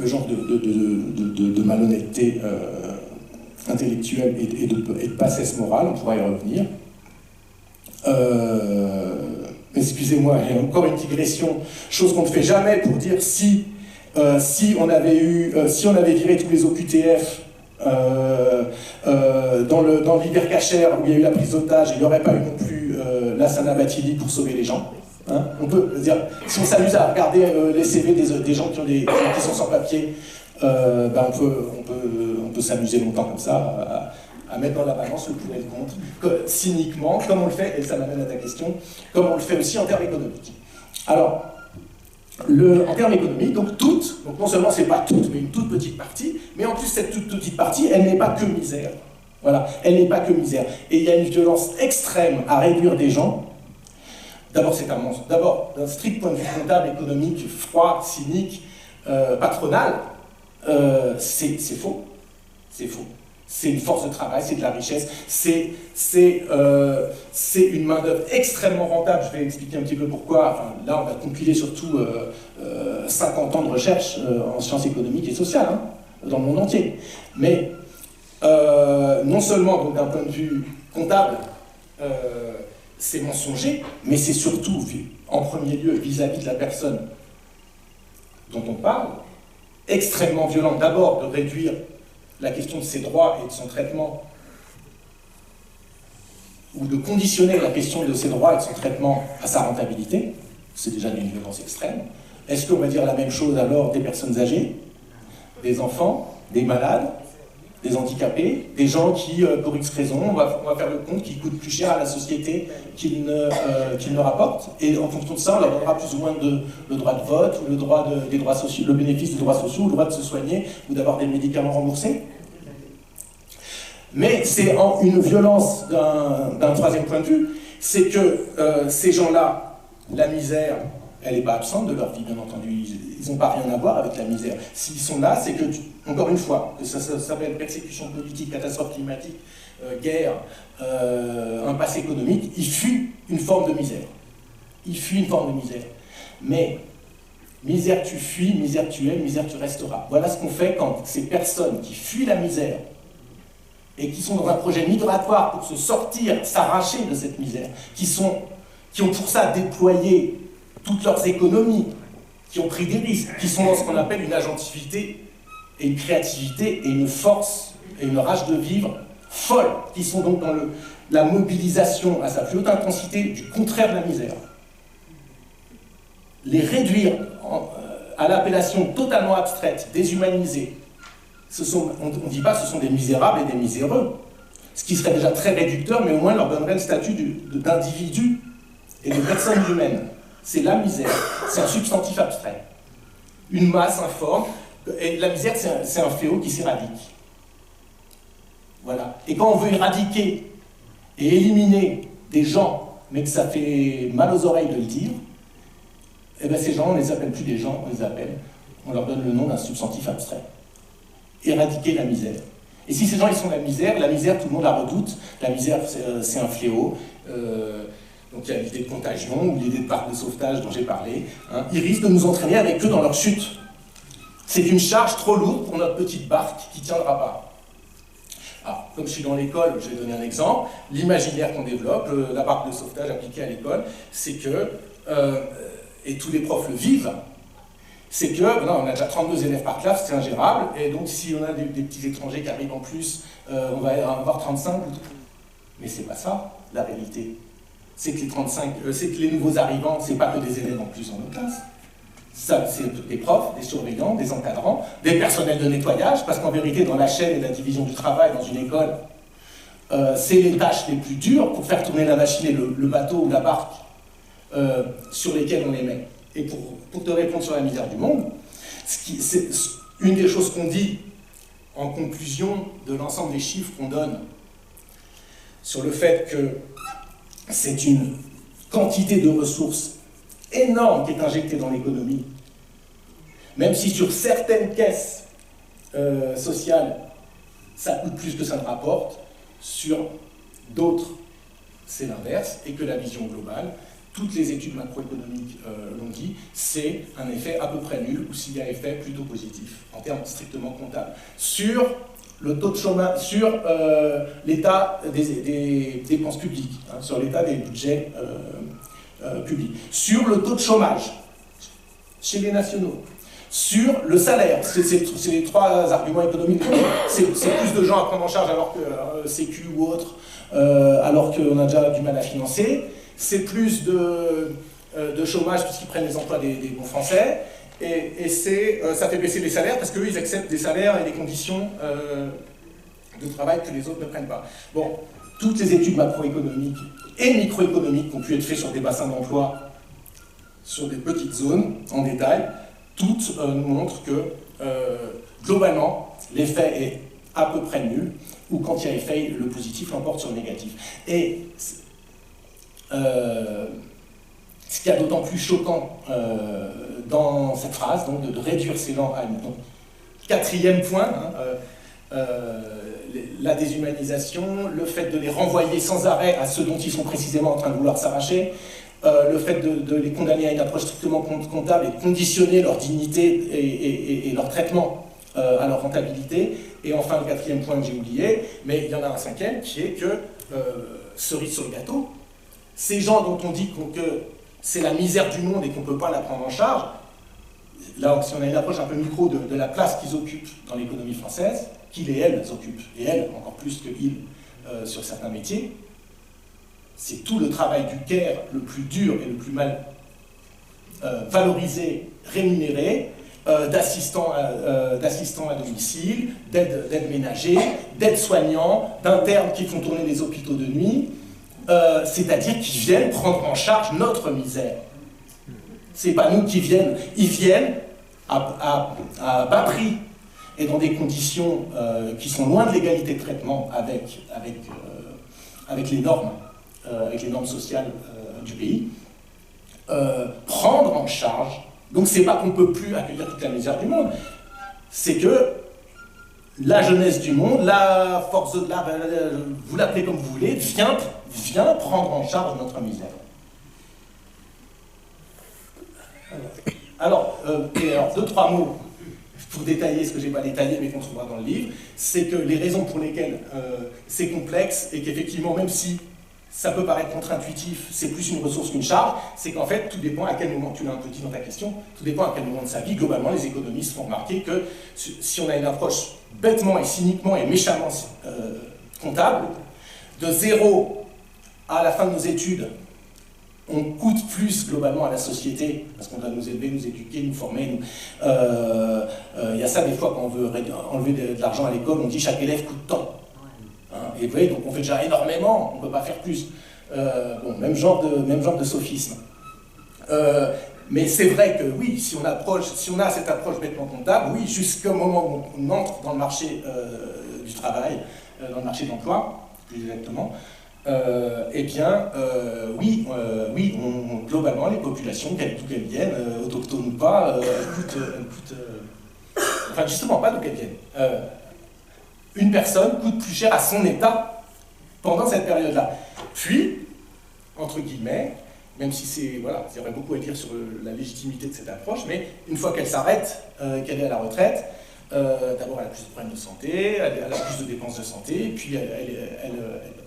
genre de malhonnêteté intellectuelle et de bassesse morale, on pourra y revenir. Excusez-moi, il y a encore une digression, chose qu'on ne fait jamais pour dire si on avait viré tous les OQTF dans l'hypercachère où il y a eu la prise d'otage, il n'y aurait pas eu non plus l'Assana Batili pour sauver les gens. Hein, on peut dire, si on s'amuse à regarder les CV des gens qui sont sans papier, on peut s'amuser longtemps comme ça, à mettre dans la balance le pour et le contre, cyniquement, comme on le fait, et ça m'amène à ta question, comme on le fait aussi en termes économiques. Alors, en termes économiques, donc non seulement c'est pas toute, mais une toute petite partie, mais en plus cette toute petite partie, elle n'est pas que misère. Voilà, elle n'est pas que misère. Et il y a une violence extrême à réduire des gens. D'abord, c'est un monstre. D'abord, d'un strict point de vue comptable, économique, froid, cynique, patronal, c'est faux. C'est faux. C'est une force de travail, c'est de la richesse, c'est une main-d'œuvre extrêmement rentable. Je vais expliquer un petit peu pourquoi. Enfin, là, on a compilé surtout 50 ans de recherche en sciences économiques et sociales, hein, dans le monde entier. Mais non seulement, donc, d'un point de vue comptable, c'est mensonger, mais c'est surtout, en premier lieu, vis-à-vis de la personne dont on parle, extrêmement violent. D'abord, de réduire la question de ses droits et de son traitement, ou de conditionner la question de ses droits et de son traitement à sa rentabilité, c'est déjà une violence extrême. Est-ce qu'on va dire la même chose alors des personnes âgées, des enfants, des malades, des handicapés, des gens qui, pour X raison, on va faire le compte, qui coûtent plus cher à la société qu'ils ne rapportent, et en fonction de ça, on leur donnera plus ou moins le droit de vote, ou des droits sociaux, le bénéfice des droits sociaux, ou le droit de se soigner, ou d'avoir des médicaments remboursés. Mais c'est une violence d'un troisième point de vue, c'est que ces gens-là, la misère, elle n'est pas absente de leur vie, bien entendu. Ils n'ont pas rien à voir avec la misère. S'ils sont là, c'est que, encore une fois, que ça s'appelle persécution politique, catastrophe climatique, guerre, impasse économique, ils fuient une forme de misère. Ils fuient une forme de misère. Mais misère tu fuis, misère tu aimes, misère tu resteras. Voilà ce qu'on fait quand ces personnes qui fuient la misère et qui sont dans un projet migratoire pour se sortir, s'arracher de cette misère, qui ont pour ça déployé toutes leurs économies, qui ont pris des risques, qui sont dans ce qu'on appelle une agentivité et une créativité et une force et une rage de vivre folle, qui sont donc dans la mobilisation à sa plus haute intensité du contraire de la misère. Les réduire à l'appellation totalement abstraite, déshumanisée, on ne dit pas que ce sont des misérables et des miséreux, ce qui serait déjà très réducteur, mais au moins leur donnerait le statut d'individu et de personne humaine. C'est la misère, c'est un substantif abstrait. Une masse informe, et la misère, c'est un fléau qui s'éradique. Voilà. Et quand on veut éradiquer et éliminer des gens, mais que ça fait mal aux oreilles de le dire, eh bien ces gens, on ne les appelle plus des gens, on leur donne le nom d'un substantif abstrait. Éradiquer la misère. Et si ces gens, ils sont la misère, tout le monde la redoute, la misère, c'est un fléau. Donc il y a l'idée de contagion ou l'idée de parc de sauvetage dont j'ai parlé. Hein. Ils risquent de nous entraîner avec eux dans leur chute. C'est une charge trop lourde pour notre petite barque qui ne tiendra pas. Alors, comme je suis dans l'école, je vais donner un exemple. L'imaginaire qu'on développe, la barque de sauvetage appliquée à l'école, c'est que, et tous les profs le vivent, c'est que, non, on a déjà 32 élèves par classe, c'est ingérable, et donc si on a des petits étrangers qui arrivent en plus, on va avoir 35. Mais c'est pas ça, la réalité. C'est que les nouveaux arrivants, c'est pas que des élèves en plus en nos classes. Ça, c'est des profs, des surveillants, des encadrants, des personnels de nettoyage, parce qu'en vérité, dans la chaîne et la division du travail dans une école, c'est les tâches les plus dures pour faire tourner la machine et le bateau ou la barque sur lesquelles on les met. Et pour te répondre sur la misère du monde, c'est une des choses qu'on dit en conclusion de l'ensemble des chiffres qu'on donne sur le fait que c'est une quantité de ressources énorme qui est injectée dans l'économie, même si sur certaines caisses sociales, ça coûte plus que ça ne rapporte, sur d'autres, c'est l'inverse, et que la vision globale, toutes les études macroéconomiques l'ont dit, c'est un effet à peu près nul, ou s'il y a effet plutôt positif, en termes strictement comptables. Sur le taux de chômage, sur l'état des dépenses publiques, hein, sur l'état des budgets publics, sur le taux de chômage chez les nationaux, sur le salaire, c'est les trois arguments économiques, c'est plus de gens à prendre en charge alors que Sécu ou autre, alors qu'on a déjà du mal à financer, c'est plus de chômage puisqu'ils prennent les emplois des bons Français, et ça fait baisser les salaires parce qu'eux ils acceptent des salaires et des conditions de travail que les autres ne prennent pas. Bon, toutes les études macroéconomiques et microéconomiques qui ont pu être faites sur des bassins d'emploi, sur des petites zones, en détail, toutes nous montrent que, globalement, l'effet est à peu près nul, ou quand il y a effet, le positif l'emporte sur le négatif. Et ce qui est d'autant plus choquant dans cette phrase, donc de réduire ces gens à une... Donc, quatrième point, hein, la déshumanisation, le fait de les renvoyer sans arrêt à ceux dont ils sont précisément en train de vouloir s'arracher, le fait de les condamner à une approche strictement comptable et de conditionner leur dignité et leur traitement à leur rentabilité. Et enfin, le quatrième point que j'ai oublié, mais il y en a un cinquième, qui est que, cerise sur le gâteau, ces gens dont on dit que c'est la misère du monde et qu'on ne peut pas la prendre en charge, là, si on a une approche un peu micro de la place qu'ils occupent dans l'économie française, qu'ils et elles occupent, et elles encore plus que ils sur certains métiers, c'est tout le travail du care le plus dur et le plus mal valorisé, rémunéré, d'assistants à domicile, d'aide ménagers, d'aides-soignants, d'internes qui font tourner les hôpitaux de nuit, c'est-à-dire qui viennent prendre en charge notre misère. C'est pas nous qui viennent, ils viennent à bas prix et dans des conditions qui sont loin de l'égalité de traitement avec les normes sociales du pays, prendre en charge. Donc c'est pas qu'on ne peut plus accueillir toute la misère du monde, c'est que la jeunesse du monde, la force de l'art, vous l'appelez comme vous voulez, vient prendre en charge notre misère. Alors, deux, trois mots pour détailler ce que je n'ai pas détaillé mais qu'on trouvera dans le livre, c'est que les raisons pour lesquelles c'est complexe et qu'effectivement, même si ça peut paraître contre-intuitif, c'est plus une ressource qu'une charge, c'est qu'en fait, tout dépend à quel moment, tu l'as un peu dit dans ta question, tout dépend à quel moment de sa vie, globalement, les économistes font remarquer que si on a une approche bêtement et cyniquement et méchamment comptable, de 0 à la fin de nos études, on coûte plus globalement à la société, parce qu'on doit nous élever, nous éduquer, nous former. Il y a ça des fois quand on veut enlever de l'argent à l'école, on dit chaque élève coûte tant. Hein, et vous voyez, donc on fait déjà énormément, on ne peut pas faire plus. Bon, même genre de sophisme. Mais c'est vrai que oui, si on a cette approche bêtement comptable, oui, jusqu'au moment où on entre dans le marché du travail, dans le marché de l'emploi, plus exactement, eh bien, oui, globalement, les populations, d'où qu'elles viennent, autochtones ou pas, enfin, justement, pas d'où qu'elles viennent. Une personne coûte plus cher à son État pendant cette période-là. Puis, entre guillemets, même si il y aurait beaucoup à dire sur la légitimité de cette approche, mais une fois qu'elle s'arrête, qu'elle est à la retraite, d'abord elle a plus de problèmes de santé, elle a plus de dépenses de santé, puis elle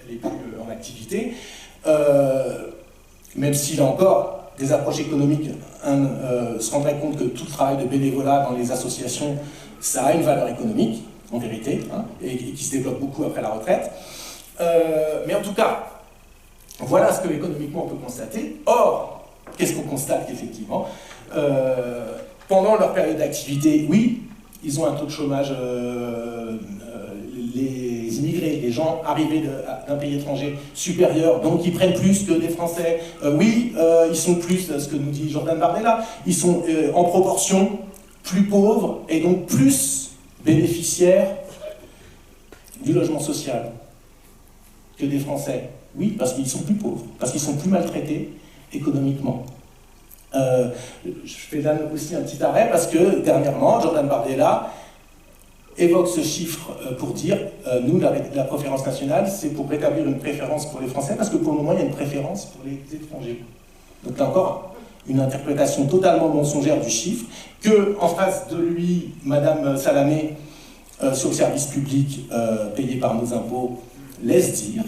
est plus en activité. Même si là encore, des approches économiques se rendraient compte que tout le travail de bénévolat dans les associations, ça a une valeur économique, en vérité, hein, et qui se développe beaucoup après la retraite. Mais en tout cas, voilà ce que économiquement on peut constater. Or, qu'est-ce qu'on constate qu'effectivement, pendant leur période d'activité, oui, ils ont un taux de chômage, les immigrés, les gens arrivés d'un pays étranger supérieur, donc ils prennent plus que des Français. Oui, ils sont plus, ce que nous dit Jordan Bardella, ils sont en proportion plus pauvres et donc plus bénéficiaires du logement social. que des Français? Oui, parce qu'ils sont plus pauvres, parce qu'ils sont plus maltraités économiquement. Je fais là aussi un petit arrêt parce que dernièrement, Jordan Bardella évoque ce chiffre pour dire nous, la préférence nationale, c'est pour rétablir une préférence pour les Français parce que pour le moment, il y a une préférence pour les étrangers. Donc là encore, une interprétation totalement mensongère du chiffre que, en face de lui, Madame Salamé, sur le service public payé par nos impôts, laisse dire,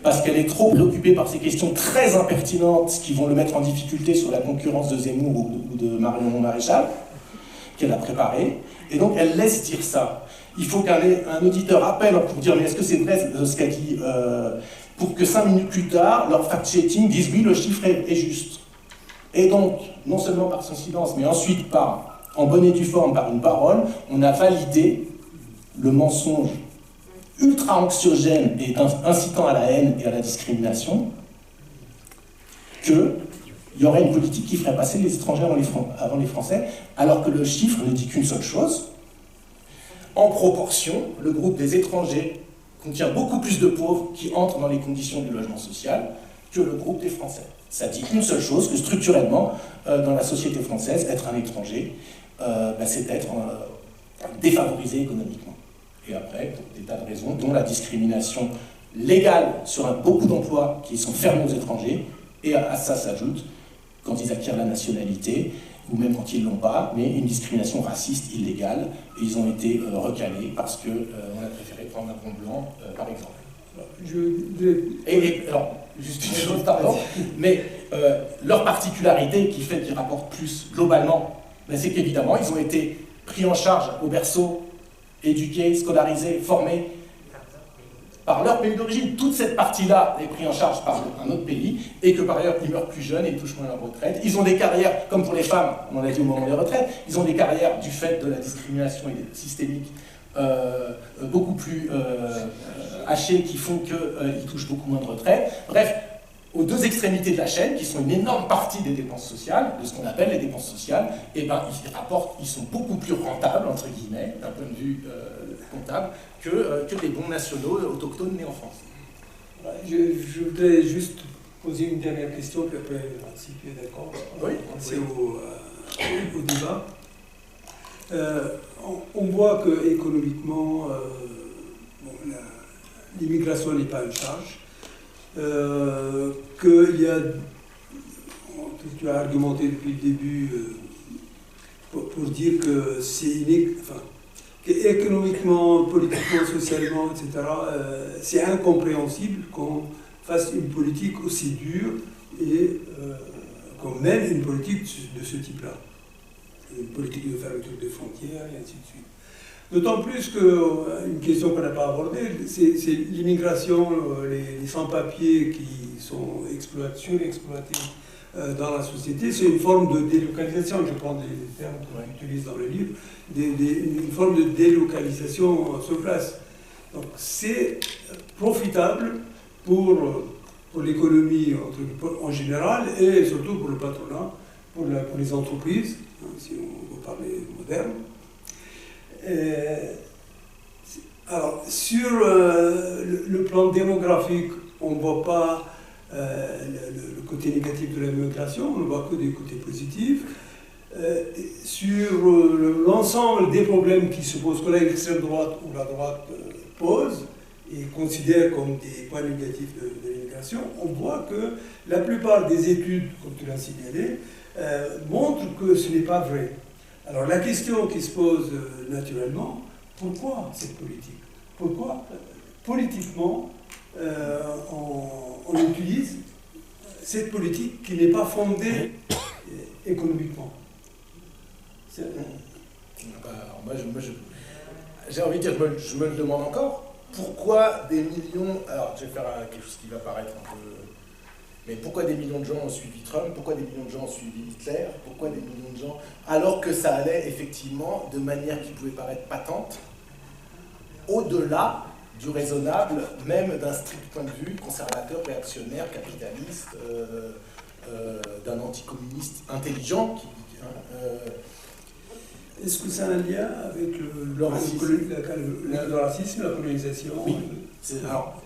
parce qu'elle est trop préoccupée par ces questions très impertinentes qui vont le mettre en difficulté sur la concurrence de Zemmour ou de Marion Maréchal, qu'elle a préparée, et donc elle laisse dire ça. Il faut qu'un auditeur appelle pour dire mais est-ce que c'est vrai ce qu'a dit, pour que 5 minutes plus tard, leur fact-checking dise oui, le chiffre est juste. Et donc, non seulement par son silence, mais ensuite en bonne et due forme, par une parole, on a validé le mensonge ultra anxiogène et incitant à la haine et à la discrimination, qu'il y aurait une politique qui ferait passer les étrangers avant les Français, alors que le chiffre ne dit qu'une seule chose. En proportion, le groupe des étrangers contient beaucoup plus de pauvres qui entrent dans les conditions du logement social que le groupe des Français. Ça dit une seule chose, que structurellement, dans la société française, être un étranger, c'est être défavorisé économiquement. Et après, pour des tas de raisons, dont la discrimination légale sur beaucoup d'emplois qui sont fermés aux étrangers, et à ça s'ajoute, quand ils acquièrent la nationalité, ou même quand ils ne l'ont pas, mais une discrimination raciste illégale, et ils ont été recalés parce qu'on a préféré prendre un bon blanc, par exemple. Alors, juste une chose, pardon, mais leur particularité qui fait qu'ils rapportent plus globalement, c'est qu'évidemment, ils ont été pris en charge au berceau, éduqués, scolarisés, formés par leur pays d'origine. Toute cette partie-là est prise en charge par un autre pays, et que par ailleurs, ils meurent plus jeunes et ils touchent moins leur retraite. Ils ont des carrières, comme pour les femmes, on l'a dit au moment des retraites, ils ont des carrières du fait de la discrimination systémique beaucoup plus hachées qui font qu'ils touchent beaucoup moins de retraite. Bref, aux deux extrémités de la chaîne, qui sont une énorme partie des dépenses sociales, de ce qu'on appelle les dépenses sociales, ils sont beaucoup plus rentables, entre guillemets, d'un point de vue comptable, que des bons nationaux autochtones nés en France. Je voudrais juste poser une dernière question, puis après, si tu es d'accord, oui, c'est au débat. On voit qu'économiquement, l'immigration n'est pas une charge. Qu'il y a, tu as argumenté depuis le début pour dire que c'est qu'économiquement, politiquement, socialement, etc., c'est incompréhensible qu'on fasse une politique aussi dure et qu'on mène une politique de ce type-là. Une politique de fermeture des frontières et ainsi de suite. D'autant plus qu'une question qu'on n'a pas abordée, c'est l'immigration, les sans-papiers qui sont surexploités dans la société. C'est une forme de délocalisation, je prends des termes qu'on utilise dans le livre, une forme de délocalisation sur place. Donc c'est profitable pour l'économie en général et surtout pour le patronat, pour les entreprises, si on veut parler moderne. Alors, sur le plan démographique, on ne voit pas le côté négatif de la migration, on ne voit que des côtés positifs. Sur l'ensemble des problèmes qui se posent, que l'extrême droite ou la droite pose et considère comme des points négatifs de l'immigration, on voit que la plupart des études, comme tu l'as signalé, montrent que ce n'est pas vrai. Alors la question qui se pose naturellement, pourquoi cette politique? Pourquoi politiquement on utilise cette politique qui n'est pas fondée économiquement? J'ai envie de dire, je me le demande encore, pourquoi des millions, alors je vais faire quelque chose qui va paraître un peu... Mais pourquoi des millions de gens ont suivi Trump? Pourquoi des millions de gens ont suivi Hitler? Pourquoi des millions de gens... Alors que ça allait effectivement, de manière qui pouvait paraître patente, au-delà du raisonnable, même d'un strict point de vue conservateur, réactionnaire, capitaliste, d'un anticommuniste intelligent. Est-ce que ça a un lien avec le racisme, la colonisation? Oui. Alors,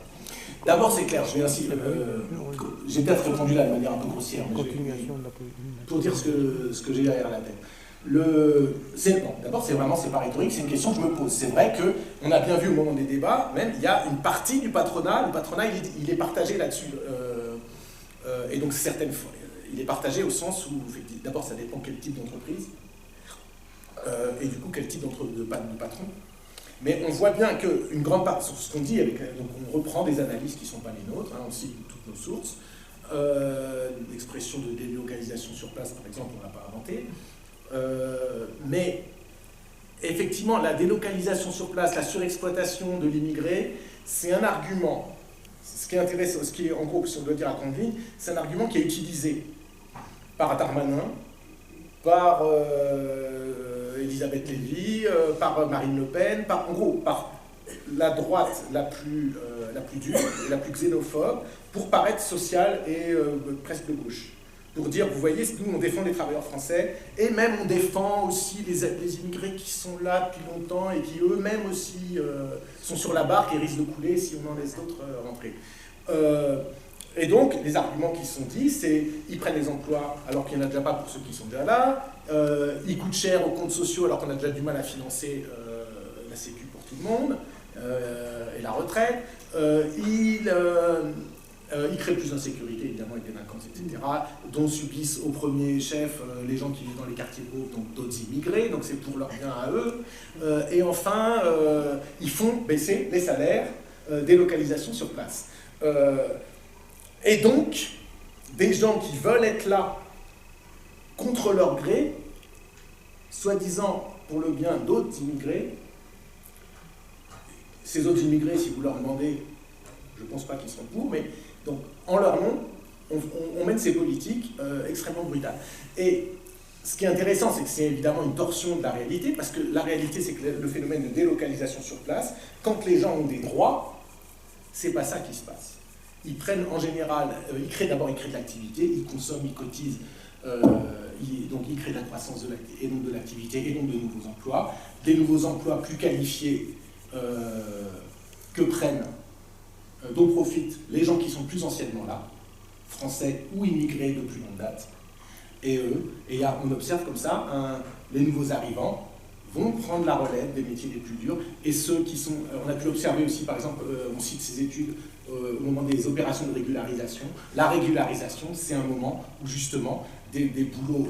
D'abord, c'est clair, j'ai peut-être répondu là de manière un peu grossière, mais pour dire ce que j'ai derrière la tête. D'abord, c'est pas rhétorique, c'est une question que je me pose. C'est vrai qu'on a bien vu au moment des débats, même, il y a une partie du patronat, le patronat, il est partagé là-dessus. Et donc, il est partagé au sens où, d'abord, ça dépend quel type d'entreprise, et du coup, quel type de patron. Mais on voit bien qu'une grande part, sur ce qu'on dit, donc on reprend des analyses qui ne sont pas les nôtres, on cite toutes nos sources, l'expression de délocalisation sur place, par exemple, on ne l'a pas inventée. Mais effectivement, la délocalisation sur place, la surexploitation de l'immigré, c'est un argument. Ce qui est intéressant, en gros, si on doit dire à grande ligne, c'est un argument qui est utilisé par Darmanin, par Elisabeth Lévy, par Marine Le Pen, en gros, par la droite la plus dure, la plus xénophobe, pour paraître sociale et presque de gauche. Pour dire, vous voyez, nous on défend les travailleurs français, et même on défend aussi les immigrés qui sont là depuis longtemps et qui eux-mêmes aussi sont sur la barque et risquent de couler si on en laisse d'autres rentrer. Et donc, les arguments qui sont dits, c'est ils prennent les emplois alors qu'il n'y en a déjà pas pour ceux qui sont déjà là, ils coûtent cher aux comptes sociaux alors qu'on a déjà du mal à financer la Sécu pour tout le monde, et la retraite, ils créent plus d'insécurité, évidemment, avec des délinquance, etc., dont subissent au premier chef les gens qui vivent dans les quartiers pauvres, donc d'autres immigrés, donc c'est pour leur bien à eux. Et enfin, ils font baisser les salaires, délocalisation sur place. Et donc, des gens qui veulent être là contre leur gré, soi-disant pour le bien d'autres immigrés, ces autres immigrés, si vous leur demandez, je ne pense pas qu'ils seront pour, mais donc en leur nom, on mène ces politiques extrêmement brutales. Et ce qui est intéressant, c'est que c'est évidemment une torsion de la réalité, parce que la réalité, c'est que le phénomène de délocalisation sur place, quand les gens ont des droits, c'est pas ça qui se passe. Ils prennent en général, ils créent de l'activité, ils consomment, ils cotisent, donc ils créent de la croissance et donc de l'activité et donc de nouveaux emplois, des nouveaux emplois plus qualifiés que prennent, dont profitent les gens qui sont plus anciennement là, français ou immigrés de plus longue date, et on observe comme ça, les nouveaux arrivants vont prendre la relève des métiers les plus durs, et ceux qui sont, on a pu observer aussi, par exemple, on cite ces études au moment des opérations de régularisation. La régularisation, c'est un moment où justement des boulots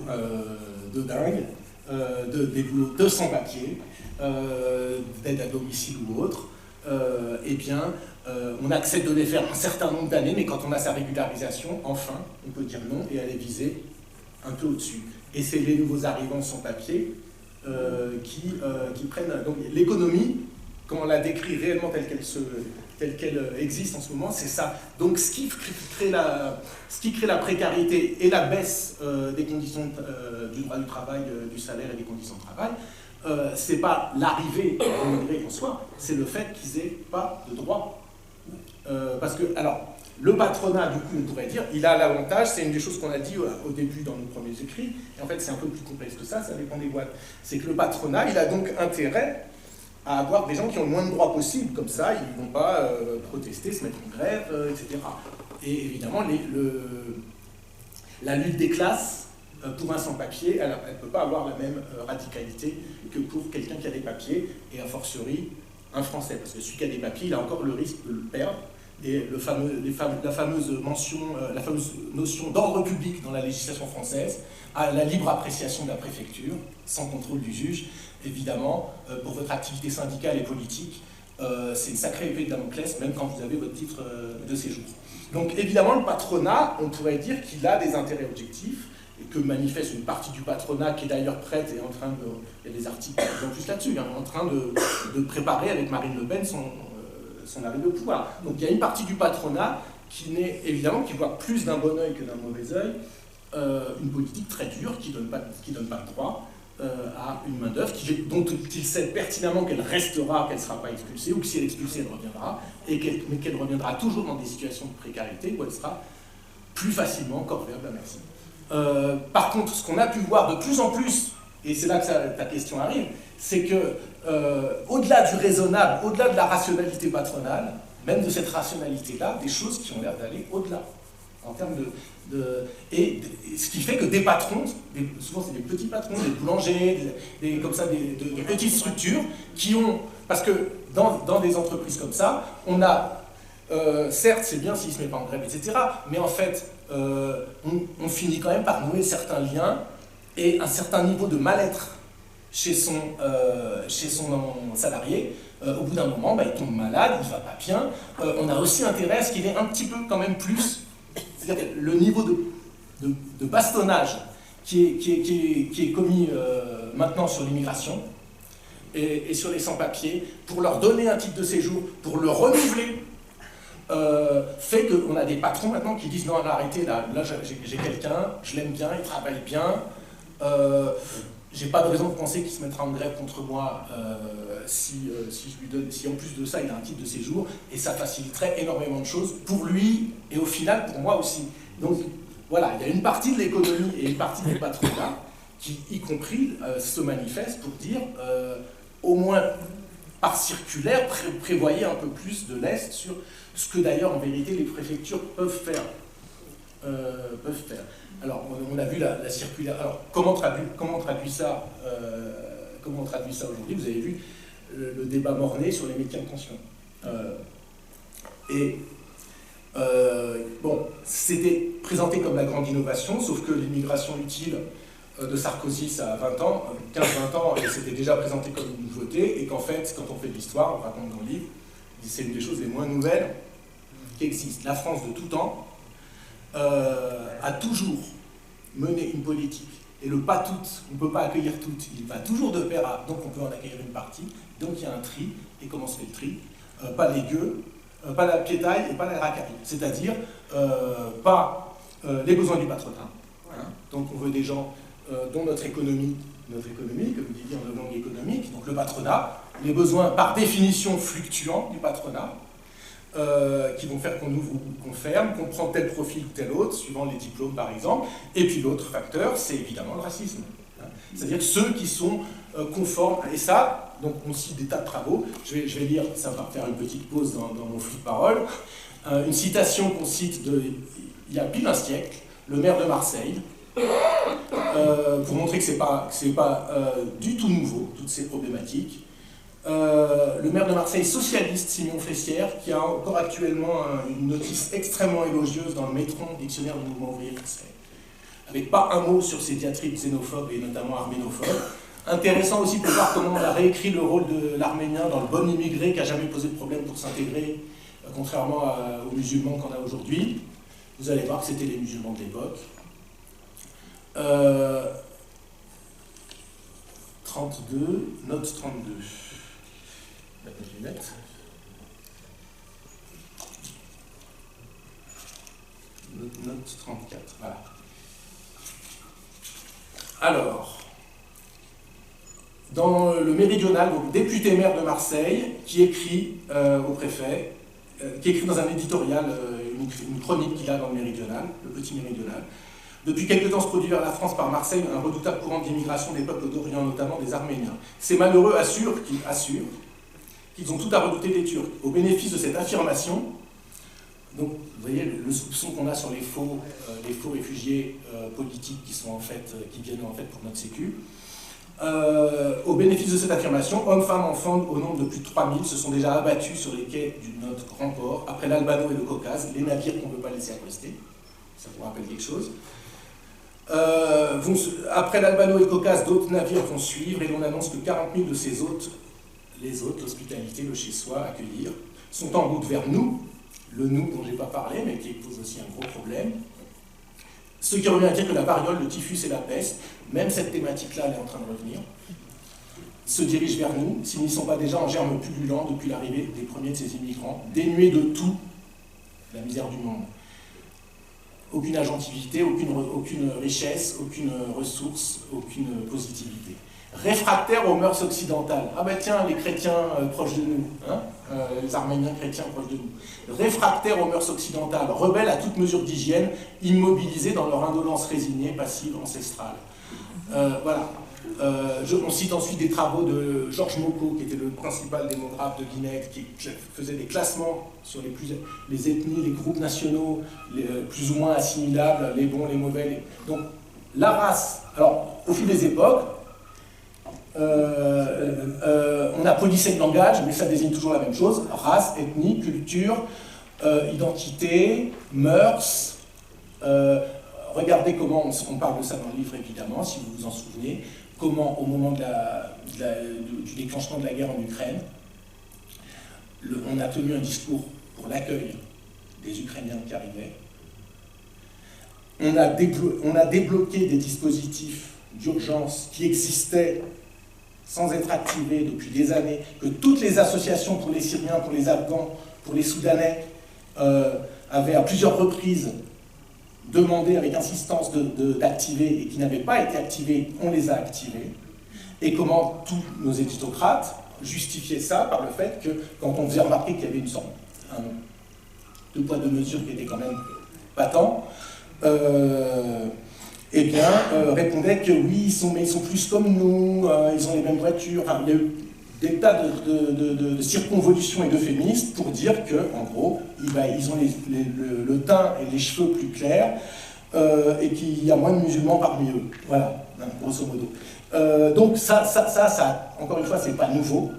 de dingue, des boulots de sans-papiers, d'aide à domicile ou autre, on accepte de les faire un certain nombre d'années, mais quand on a sa régularisation, enfin, on peut dire non et aller viser un peu au-dessus. Et c'est les nouveaux arrivants sans papier qui prennent... Donc l'économie, comme on la décrit réellement telle qu'elle existe en ce moment, c'est ça. Donc ce qui crée la précarité et la baisse des conditions du droit du travail, du salaire et des conditions de travail, c'est pas l'arrivée des immigrés en soi, c'est le fait qu'ils n'aient pas de droit. Parce que, alors, le patronat, du coup, on pourrait dire, il a l'avantage, c'est une des choses qu'on a dit au début dans nos premiers écrits, et en fait c'est un peu plus complexe que ça dépend des boîtes. C'est que le patronat, il a donc intérêt à avoir des gens qui ont le moins de droits possible, comme ça, ils ne vont pas protester, se mettre en grève, etc. Et évidemment, la lutte des classes, pour un sans-papier, elle ne peut pas avoir la même radicalité que pour quelqu'un qui a des papiers, et a fortiori un Français, parce que celui qui a des papiers, il a encore le risque de le perdre. Et la fameuse notion d'ordre public dans la législation française, à la libre appréciation de la préfecture, sans contrôle du juge, évidemment, pour votre activité syndicale et politique, c'est une sacrée épée de Damoclès, même quand vous avez votre titre de séjour. Donc évidemment, le patronat, on pourrait dire qu'il a des intérêts objectifs, et que manifeste une partie du patronat qui est d'ailleurs prête et en train de... Il y a des articles qui en plus là-dessus, en train de préparer avec Marine Le Pen son arrivée au pouvoir. Donc il y a une partie du patronat qui voit plus d'un bon œil que d'un mauvais œil une politique très dure qui donne pas de droit à une main-d'œuvre dont il sait pertinemment qu'elle restera, qu'elle ne sera pas expulsée, ou que si elle est expulsée, elle reviendra, mais qu'elle reviendra toujours dans des situations de précarité où elle sera plus facilement corvéable à merci. Par contre, ce qu'on a pu voir de plus en plus, et c'est là que ta question arrive, c'est que au-delà du raisonnable, au-delà de la rationalité patronale, même de cette rationalité-là, des choses qui ont l'air d'aller au-delà, en termes et ce qui fait que des patrons, souvent c'est des petits patrons, des boulangers, comme ça, de petites structures, qui ont, parce que dans des entreprises comme ça, on a, certes c'est bien s'il ne se met pas en grève, etc., mais en fait, on finit quand même par nouer certains liens et un certain niveau de mal-être chez son salarié. Au bout d'un moment, il tombe malade, il ne va pas bien. On a aussi intérêt à ce qu'il ait un petit peu quand même plus, c'est-à-dire le niveau de bastonnage qui est commis maintenant sur l'immigration et sur les sans-papiers, pour leur donner un titre de séjour, pour le renouveler, fait qu'on a des patrons maintenant qui disent non, arrêtez, là j'ai quelqu'un, je l'aime bien, il travaille bien, j'ai pas de raison de penser qu'il se mettra en grève contre moi si en plus de ça il a un titre de séjour, et ça faciliterait énormément de choses pour lui et au final pour moi aussi. Donc voilà, il y a une partie de l'économie et une partie des patrons-là qui, y compris, se manifestent pour dire au moins par circulaire, prévoyez un peu plus de lest sur ce que d'ailleurs en vérité les préfectures peuvent faire. Alors, on a vu la circulaire. Alors, comment on traduit ça aujourd'hui? Vous avez vu le débat morné sur les métiers en tension. Bon, c'était présenté comme la grande innovation, sauf que l'immigration utile de Sarkozy, ça a 20 ans, 15-20 ans, et c'était déjà présenté comme une nouveauté, et qu'en fait, quand on fait de l'histoire, on raconte dans le livre, c'est une des choses les moins nouvelles qui existent. La France de tout temps a toujours mené une politique, et le pas toutes, on ne peut pas accueillir toutes, il va toujours de pair à, donc on peut en accueillir une partie, donc il y a un tri, et comment se fait le tri? Pas les gueux, pas la piétaille et pas la racaille, c'est-à-dire pas les besoins du patronat, hein. Donc on veut des gens dont notre économie, comme vous disiez en langue économique, donc le patronat, les besoins par définition fluctuants du patronat, qui vont faire qu'on ouvre ou qu'on ferme, qu'on prend tel profil ou tel autre, suivant les diplômes par exemple. Et puis l'autre facteur, c'est évidemment le racisme. C'est-à-dire ceux qui sont conformes, et ça, donc on cite des tas de travaux, je vais lire, ça va faire une petite pause dans mon flux de parole, une citation qu'on cite il y a pile un siècle, le maire de Marseille, pour montrer que c'est pas du tout nouveau, toutes ces problématiques. Le maire de Marseille, socialiste, Simon Flessière, qui a encore actuellement une notice extrêmement élogieuse dans le Métron, dictionnaire du mouvement ouvrier français, avec pas un mot sur ces diatribes xénophobes et notamment arménophobes. Intéressant aussi pour voir comment on a réécrit le rôle de l'arménien dans le bon immigré qui n'a jamais posé de problème pour s'intégrer, contrairement aux musulmans qu'on a aujourd'hui. Vous allez voir que c'était les musulmans de l'époque. 32, note 32. Je vais mettre. Note 34, voilà. Alors, dans le Méridional, donc député maire de Marseille, qui écrit au préfet, qui écrit dans un éditorial, une chronique qu'il a dans le Méridional, le petit Méridional. Depuis quelque temps se produit vers la France par Marseille un redoutable courant d'immigration des peuples d'Orient, notamment des Arméniens. Ces malheureux assurent qu'ils ont tout à redouter des Turcs. Au bénéfice de cette affirmation, donc vous voyez le soupçon qu'on a sur les faux réfugiés politiques qui viennent en fait pour notre sécu. Au bénéfice de cette affirmation, hommes, femmes, enfants, au nombre de plus de 3000, se sont déjà abattus sur les quais de notre grand port, après l'Albano et le Caucase, les navires qu'on ne peut pas laisser accoster. Ça vous rappelle quelque chose. Après l'Albano et le Caucase, d'autres navires vont suivre, et l'on annonce que 40 000 de ces hôtes, les hôtes, l'hospitalité, le chez-soi, accueillir, sont en route vers nous, le nous dont je n'ai pas parlé, mais qui pose aussi un gros problème. Ce qui revient à dire que la variole, le typhus et la peste, même cette thématique-là, elle est en train de revenir, se dirigent vers nous, s'ils n'y sont pas déjà en germe pullulant depuis l'arrivée des premiers de ces immigrants, dénués de tout, la misère du monde. Aucune agentivité, aucune richesse, aucune ressource, aucune positivité. Réfractaires aux mœurs occidentales. Ah ben tiens, les chrétiens proches de nous, hein, les arméniens chrétiens proches de nous. Réfractaires aux mœurs occidentales, rebelles à toute mesure d'hygiène, immobilisés dans leur indolence résignée, passive, ancestrale. Voilà. On cite ensuite des travaux de Georges Mocco, qui était le principal démographe de Guinée, qui faisait des classements sur les ethnies, les groupes nationaux, plus ou moins assimilables, les bons, les mauvais. Donc la race, alors au fil des époques, on a policé le langage, mais ça désigne toujours la même chose: race, ethnie, culture, identité, mœurs. Regardez comment on parle de ça dans le livre, évidemment, si vous vous en souvenez. Comment, au moment du déclenchement de la guerre en Ukraine, on a tenu un discours pour l'accueil des Ukrainiens qui arrivaient. On a débloqué des dispositifs d'urgence qui existaient sans être activés depuis des années, que toutes les associations pour les Syriens, pour les Afghans, pour les Soudanais avaient à plusieurs reprises demandé avec insistance d'activer et qui n'avaient pas été activés, on les a activés. Et comment tous nos éditocrates justifiaient ça par le fait que, quand on faisait remarquer qu'il y avait une sorte de poids de mesure qui était quand même patent, eh bien, répondaient que oui, mais ils sont plus comme nous, ils ont les mêmes voitures. Enfin, il y a eu des tas de circonvolutions et d'euphémismes pour dire que, en gros, ils ont le teint et les cheveux plus clairs et qu'il y a moins de musulmans parmi eux. Voilà, grosso modo. Donc ça, encore une fois, c'est pas nouveau.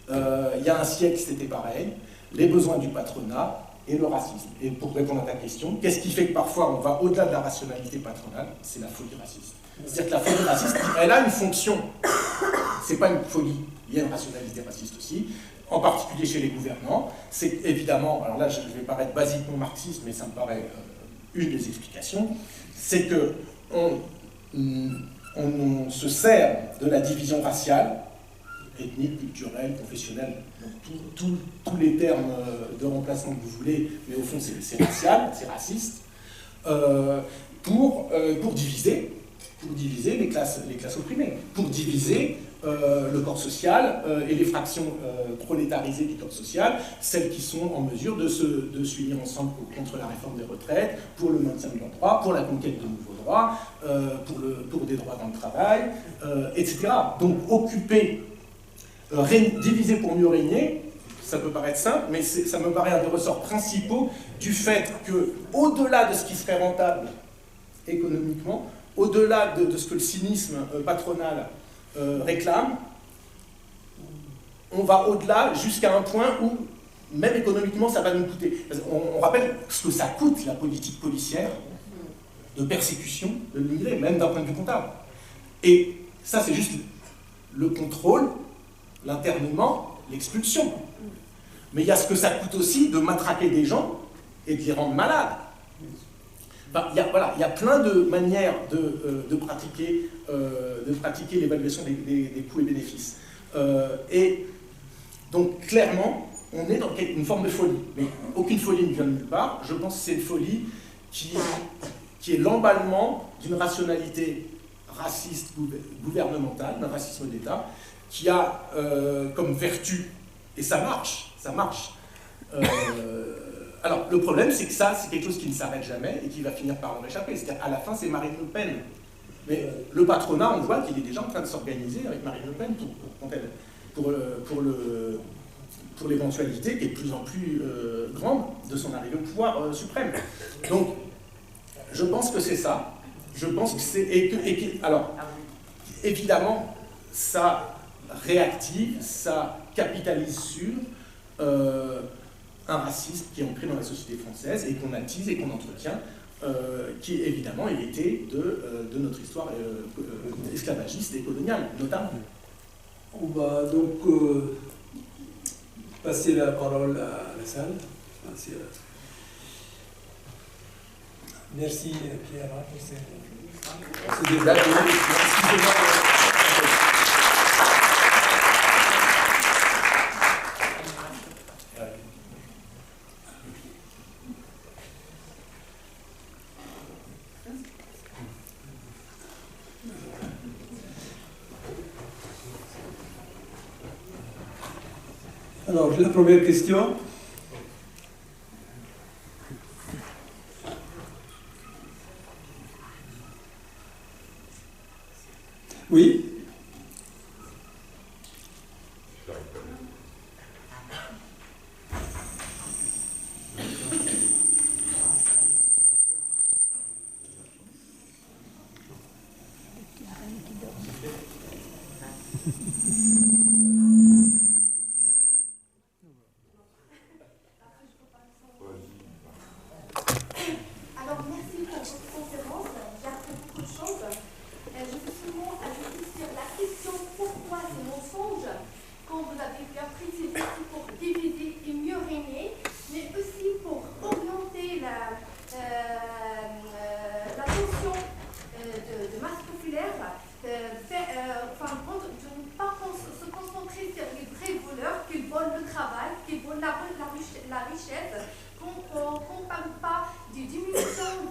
Il y a un siècle, c'était pareil. Les besoins du patronat et le racisme. Et pour répondre à ta question, qu'est-ce qui fait que parfois on va au-delà de la rationalité patronale? C'est la folie raciste. C'est-à-dire que la folie raciste, elle a une fonction. C'est pas une folie. Il y a une rationalité raciste aussi, en particulier chez les gouvernants. C'est évidemment, alors là je vais paraître basiquement marxiste, mais ça me paraît une des explications, c'est que on se sert de la division raciale, ethnique, culturelle, professionnelle, donc tous les termes de remplacement que vous voulez, mais au fond c'est racial, c'est raciste, pour diviser les classes opprimées, pour diviser le corps social et les fractions prolétarisées du corps social, celles qui sont en mesure de s'unir ensemble contre la réforme des retraites, pour le maintien de leurs droits, pour la conquête de nouveaux droits, pour des droits dans le travail, etc. Donc diviser pour mieux régner, ça peut paraître simple, mais ça me paraît un des ressorts principaux du fait que, au-delà de ce qui serait rentable économiquement, au-delà de ce que le cynisme patronal réclame, on va au-delà jusqu'à un point où, même économiquement, ça va nous coûter. On rappelle ce que ça coûte, la politique policière, de persécution de l'immigré, même d'un point de vue comptable. Et ça, c'est juste le contrôle, l'internement, l'expulsion. Mais il y a ce que ça coûte aussi de matraquer des gens et de les rendre malades. Enfin, il y a plein de manières de pratiquer l'évaluation des coûts et bénéfices. Et donc, clairement, on est dans une forme de folie. Mais aucune folie ne vient de nulle part. Je pense que c'est une folie qui est l'emballement d'une rationalité raciste gouvernementale, d'un racisme d'État, qui a comme vertu, et ça marche. Alors, le problème, c'est que ça, c'est quelque chose qui ne s'arrête jamais et qui va finir par en échapper. C'est-à-dire, à la fin, c'est Marine Le Pen. Mais le patronat, on voit qu'il est déjà en train de s'organiser avec Marine Le Pen pour l'éventualité qui est de plus en plus grande de son arrivée au pouvoir suprême. Donc, je pense que c'est ça. Je pense que c'est... Alors, évidemment, ça réactive, ça capitalise sur un racisme qui est ancré dans la société française et qu'on attise et qu'on entretient, qui évidemment est hérité de notre histoire esclavagiste et coloniale, notamment. On va donc passer la parole à la salle. Merci Pierre pour ce débat. Alors, la première question. Oui. Alors, merci pour votre conférence. J'ai appris beaucoup de choses. Je veux seulement ajouter sur la question pourquoi ces mensonges, quand vous avez bien précisé, c'est pour diviser et mieux régner, mais aussi pour orienter l'attention de masse populaire, de ne pas se concentrer sur les vrais voleurs qui volent le travail, qui volent la richesse. Qu'on ne parle pas de diminution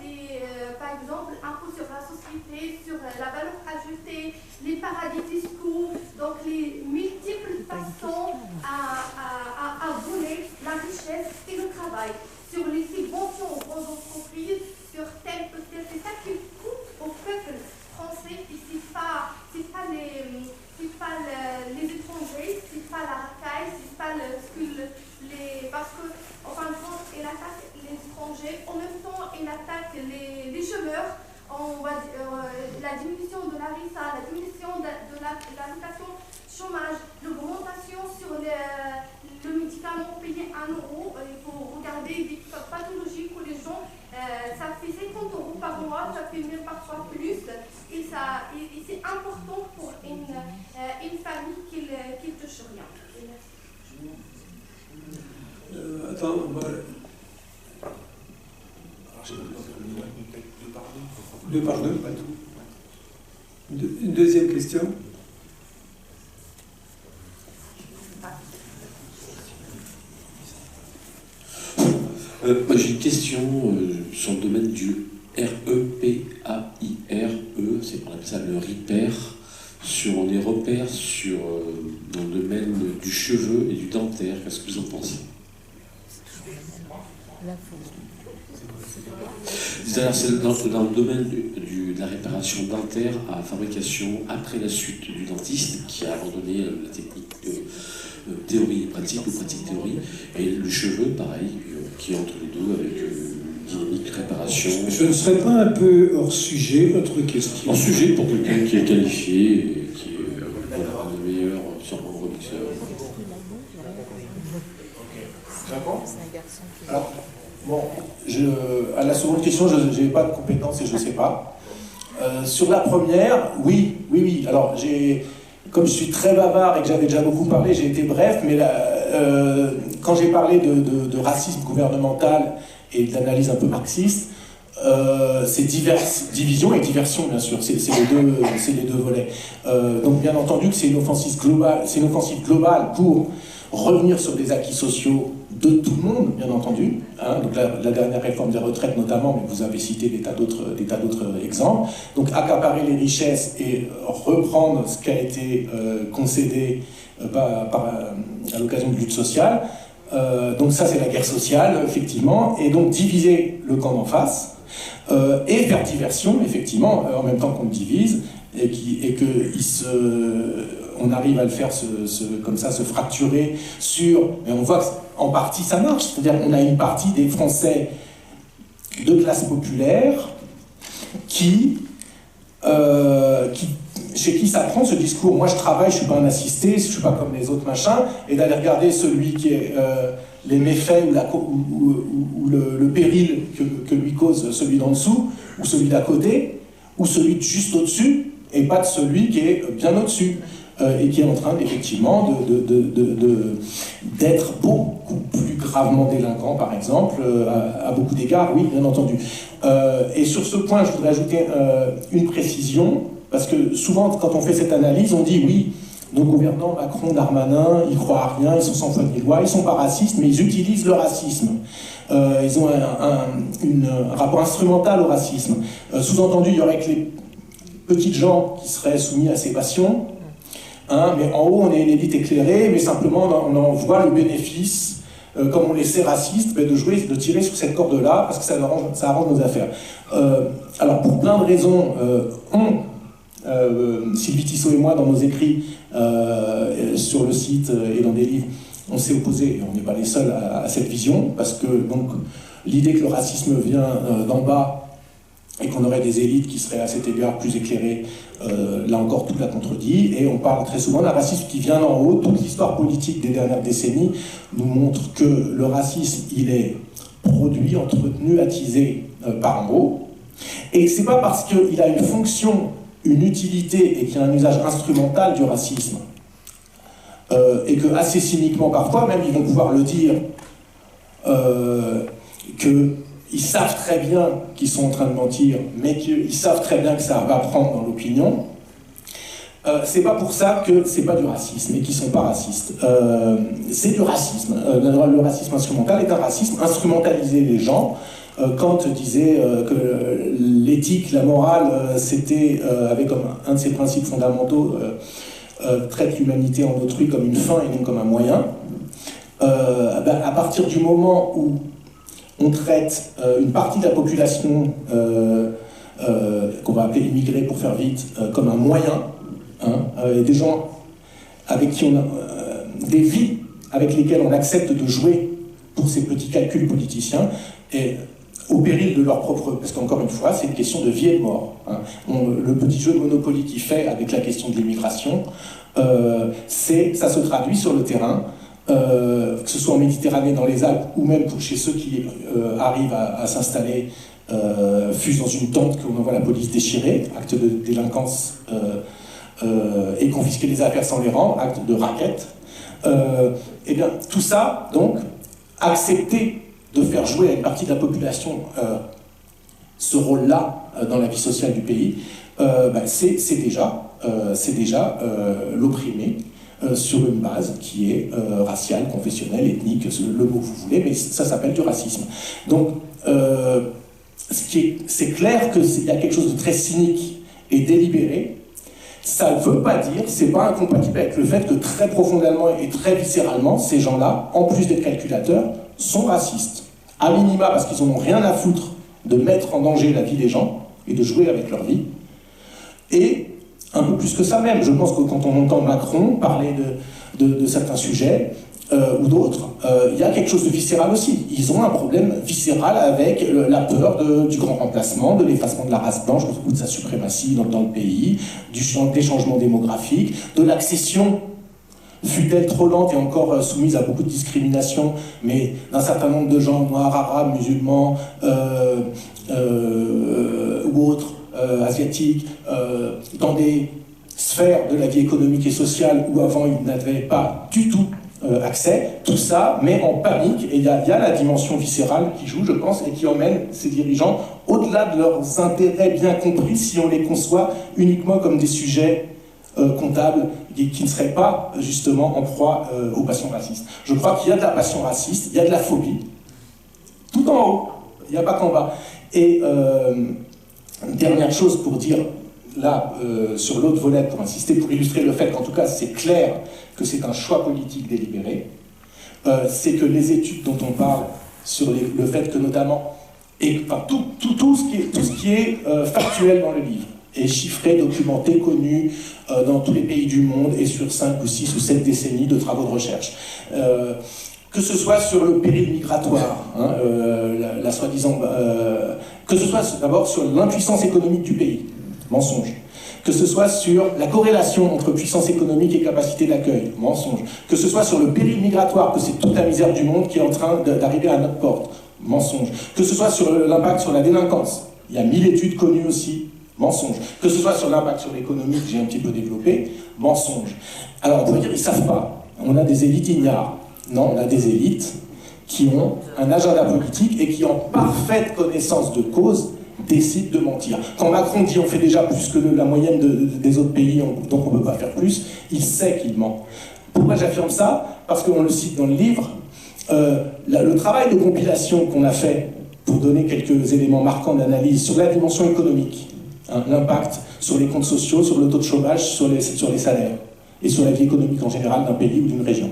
par exemple, impôts sur la société, sur la valeur ajoutée, les paradis fiscaux, donc les multiples façons à voler la richesse et le travail, sur les subventions aux grandes entreprises, sur tel peut-être, c'est ça qui coûte au peuple français, et c'est pas les étrangers, c'est pas la racaille, c'est pas parce que, en fin de compte, il attaque les étrangers, en même temps, il attaque les chômeurs, la diminution de la RISA, la diminution de l'allocation chômage, l'augmentation sur le médicament payé 1 euro, il faut regarder des pathologies pour les gens, ça fait 50 euros par mois, ça fait même parfois plus, et c'est important pour une famille qui ne touche rien. Attends, deux par deux. Une deuxième question. Moi j'ai une question sur le domaine du REPAIRE, on appelle ça le RIPER, sur les repères dans le domaine du cheveu et du dentaire. Qu'est-ce que vous en pensez? C'est dans le domaine de la réparation dentaire à fabrication après la chute du dentiste qui a abandonné la technique théorie et pratique ou pratique-théorie, et le cheveu, pareil, qui est entre les deux avec dynamique, réparation. Ce ne serait pas un peu hors sujet, votre question? Hors sujet pour quelqu'un qui est qualifié et qui est le meilleur sûrement remixeur. Alors, bon, à la seconde question, je n'ai pas de compétences et je ne sais pas. Sur la première, oui. Alors, comme je suis très bavard et que j'avais déjà beaucoup parlé, j'ai été bref, mais quand j'ai parlé de racisme gouvernemental et d'analyse un peu marxiste, c'est division et diversion, bien sûr, c'est les deux volets. Donc, bien entendu que c'est une offensive globale pour revenir sur des acquis sociaux de tout le monde, bien entendu. Donc la dernière réforme des retraites notamment, mais vous avez cité des tas d'autres exemples. Donc accaparer les richesses et reprendre ce qui a été concédé à l'occasion de lutte sociale. Donc ça, c'est la guerre sociale, effectivement. Et donc diviser le camp d'en face et faire diversion, effectivement, en même temps qu'on le divise, et on arrive à le faire comme ça, se fracturer et on voit qu'en partie ça marche, c'est-à-dire qu'on a une partie des Français de classe populaire chez qui ça prend ce discours. Moi je travaille, je suis pas un assisté, je suis pas comme les autres machins, et d'aller regarder celui qui est les méfaits ou le péril que lui cause celui d'en dessous, ou celui d'à côté, ou celui juste au-dessus, et pas de celui qui est bien au-dessus. Et qui est en train effectivement d'être beaucoup plus gravement délinquant, par exemple, à beaucoup d'égards, oui, bien entendu. Et sur ce point, je voudrais ajouter une précision, parce que souvent, quand on fait cette analyse, on dit oui, nos gouvernants, Macron, Darmanin, ils croient à rien, ils sont sans foi ni loi, ils sont pas racistes, mais ils utilisent le racisme. Ils ont un rapport instrumental au racisme. Sous-entendu, il y aurait que les petites gens qui seraient soumis à ces passions. Mais en haut, on est une élite éclairée, mais simplement, on en voit le bénéfice, comme on les sait racistes, de tirer sur cette corde-là, parce que ça arrange nos affaires. Alors, pour plein de raisons, Sylvie Tissot et moi, dans nos écrits sur le site et dans des livres, on s'est opposé, et on n'est pas les seuls à cette vision, parce que donc l'idée que le racisme vient d'en bas et qu'on aurait des élites qui seraient à cet égard plus éclairées, là encore tout la contredit, et on parle très souvent d'un racisme qui vient d'en haut. Toute l'histoire politique des dernières décennies nous montre que le racisme, il est produit, entretenu, attisé par en haut, et c'est pas parce qu'il a une fonction, une utilité, et qu'il y a un usage instrumental du racisme, et que assez cyniquement parfois, même ils vont pouvoir le dire, qu'ils savent très bien qu'ils sont en train de mentir, mais qu'ils savent très bien que ça va prendre dans l'opinion, c'est pas pour ça que c'est pas du racisme et qu'ils sont pas racistes. C'est du racisme. Le racisme instrumental est un racisme. Instrumentaliser les gens. Kant disait que l'éthique, la morale, c'était, avec comme un de ses principes fondamentaux, traite l'humanité en autrui comme une fin et non comme un moyen. À partir du moment où on traite une partie de la population, qu'on va appeler immigrés pour faire vite, comme un moyen, et des gens avec qui on a des vies avec lesquelles on accepte de jouer pour ces petits calculs politiciens, et au péril de leur propre... Parce qu'encore une fois, c'est une question de vie et de mort. Le petit jeu de Monopoly qu'il fait avec la question de l'immigration, ça se traduit sur le terrain, que ce soit en Méditerranée, dans les Alpes, ou même chez ceux qui arrivent à s'installer, fût-ce dans une tente qu'on envoie la police déchirer, acte de délinquance, et confisquer les affaires sans les rendre, acte de racket. Et bien, tout ça, donc, accepter de faire jouer à une partie de la population ce rôle-là dans la vie sociale du pays, c'est déjà l'opprimer sur une base qui est raciale, confessionnelle, ethnique, le mot que vous voulez, mais ça s'appelle du racisme. Donc, c'est clair qu'il y a quelque chose de très cynique et délibéré. Ça ne veut pas dire, c'est pas incompatible avec le fait que très profondément et très viscéralement, ces gens-là, en plus d'être calculateurs, sont racistes. À minima, parce qu'ils n'en ont rien à foutre de mettre en danger la vie des gens et de jouer avec leur vie. Et un peu plus que ça même. Je pense que quand on entend Macron parler de certains sujets, ou d'autres, il y a quelque chose de viscéral aussi. Ils ont un problème viscéral avec la peur du grand remplacement, de l'effacement de la race blanche, ou de sa suprématie dans le pays, des changements démographiques, de l'accession, fut-elle trop lente et encore soumise à beaucoup de discrimination, mais d'un certain nombre de gens noirs, arabes, musulmans, ou autres, asiatiques, dans des sphères de la vie économique et sociale où avant ils n'avaient pas du tout accès, tout ça met en panique, et il y a la dimension viscérale qui joue, je pense, et qui emmène ces dirigeants au-delà de leurs intérêts bien compris, si on les conçoit uniquement comme des sujets comptables qui ne seraient pas justement en proie aux passions racistes. Je crois qu'il y a de la passion raciste, il y a de la phobie, tout en haut, il n'y a pas qu'en bas. Et dernière chose pour dire, là, sur l'autre volet, pour insister, pour illustrer le fait qu'en tout cas c'est clair que c'est un choix politique délibéré, c'est que les études dont on parle sur le fait que notamment, tout ce qui est factuel dans le livre, est chiffré, documenté, connu dans tous les pays du monde et sur 5 ou 6 ou 7 décennies de travaux de recherche. Que ce soit sur le péril migratoire, la soi-disant... que ce soit d'abord sur l'impuissance économique du pays, mensonge. Que ce soit sur la corrélation entre puissance économique et capacité d'accueil, mensonge. Que ce soit sur le péril migratoire, que c'est toute la misère du monde qui est en train d'arriver à notre porte, mensonge. Que ce soit sur l'impact sur la délinquance, il y a 1000 études connues aussi, mensonge. Que ce soit sur l'impact sur l'économie, que j'ai un petit peu développé, mensonge. Alors on peut dire, ils ne savent pas. On a des élites ignares. Non, on a des élites qui ont un agenda politique et qui, en parfaite connaissance de cause, décident de mentir. Quand Macron dit on fait déjà plus que la moyenne des autres pays, donc on ne peut pas faire plus, il sait qu'il ment. Pourquoi j'affirme ça? Parce qu'on le cite dans le livre. Le travail de compilation qu'on a fait pour donner quelques éléments marquants d'analyse sur la dimension économique, l'impact sur les comptes sociaux, sur le taux de chômage, sur les salaires, et sur la vie économique en général d'un pays ou d'une région.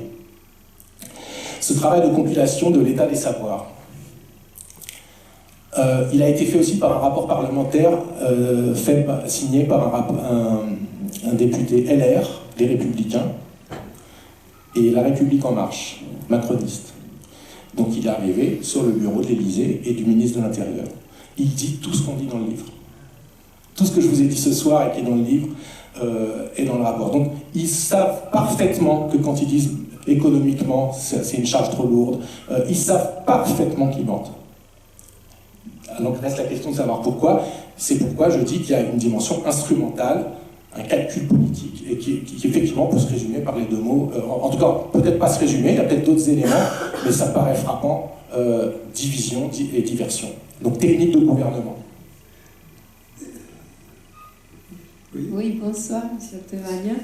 Ce travail de compilation de l'état des savoirs, Il a été fait aussi par un rapport parlementaire signé par un député LR, les Républicains, et La République En Marche, macroniste. Donc il est arrivé sur le bureau de l'Élysée et du ministre de l'Intérieur. Il dit tout ce qu'on dit dans le livre. Tout ce que je vous ai dit ce soir et qui est dans le livre est dans le rapport. Donc ils savent parfaitement que quand ils disent économiquement c'est une charge trop lourde, ils savent parfaitement qu'ils mentent. Donc reste la question de savoir pourquoi. C'est pourquoi je dis qu'il y a une dimension instrumentale, un calcul politique, et qui effectivement peut se résumer par les deux mots. En tout cas, peut-être pas se résumer, il y a peut-être d'autres éléments, mais ça me paraît frappant, division et diversion. Donc technique de gouvernement. Oui, bonsoir, M. Tevanien.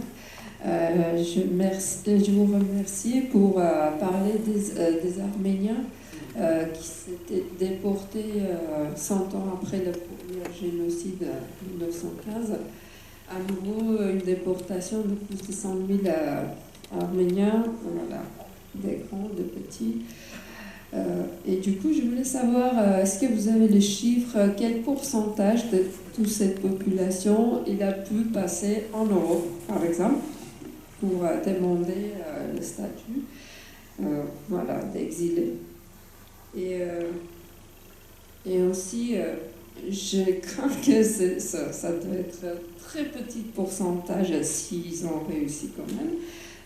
Je vous remercie pour parler des Arméniens qui s'étaient déportés 100 ans après le premier génocide de 1915. À nouveau, une déportation de plus de 100 000 Arméniens, voilà, des grands, des petits. Et du coup, je voulais savoir, est-ce que vous avez les chiffres, quel pourcentage de toute cette population il a pu passer en Europe, par exemple, pour demander le statut voilà, d'exilé. Et aussi, je crains que ça doit être un très petit pourcentage s'ils ont réussi quand même,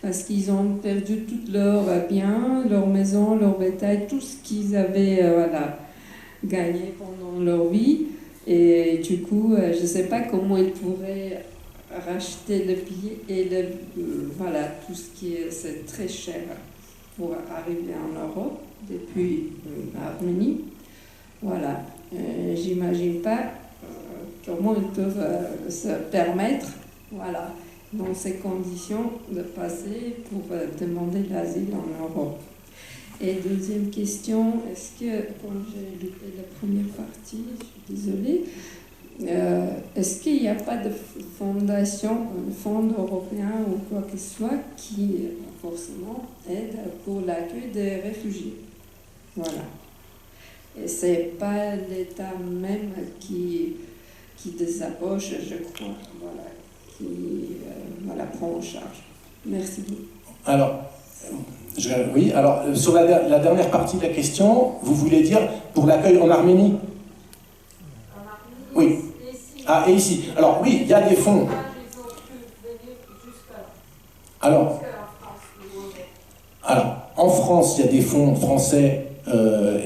parce qu'ils ont perdu tous leurs biens, leurs maisons, leur bétail, tout ce qu'ils avaient voilà, gagné pendant leur vie. Et du coup, je ne sais pas comment ils pourraient racheter le billet et voilà, tout ce qui est c'est très cher pour arriver en Europe depuis l'Arménie. Voilà. J'imagine pas comment ils peuvent se permettre, voilà, dans ces conditions, de passer pour demander l'asile en Europe. Et deuxième question, est-ce que, quand j'ai lu la première partie, je suis désolée, est-ce qu'il n'y a pas de fondation, un fonds européen ou quoi que ce soit qui forcément aide pour l'accueil des réfugiés? Voilà. Et ce n'est pas l'État même qui désapproche, je crois, voilà, qui voilà, prend en charge. Merci beaucoup. Alors, oui, alors sur la dernière partie de la question, vous voulez dire pour l'accueil en Arménie? Oui. Ah, et ici. Alors oui, il y a des fonds. Alors, en France, il y a des fonds français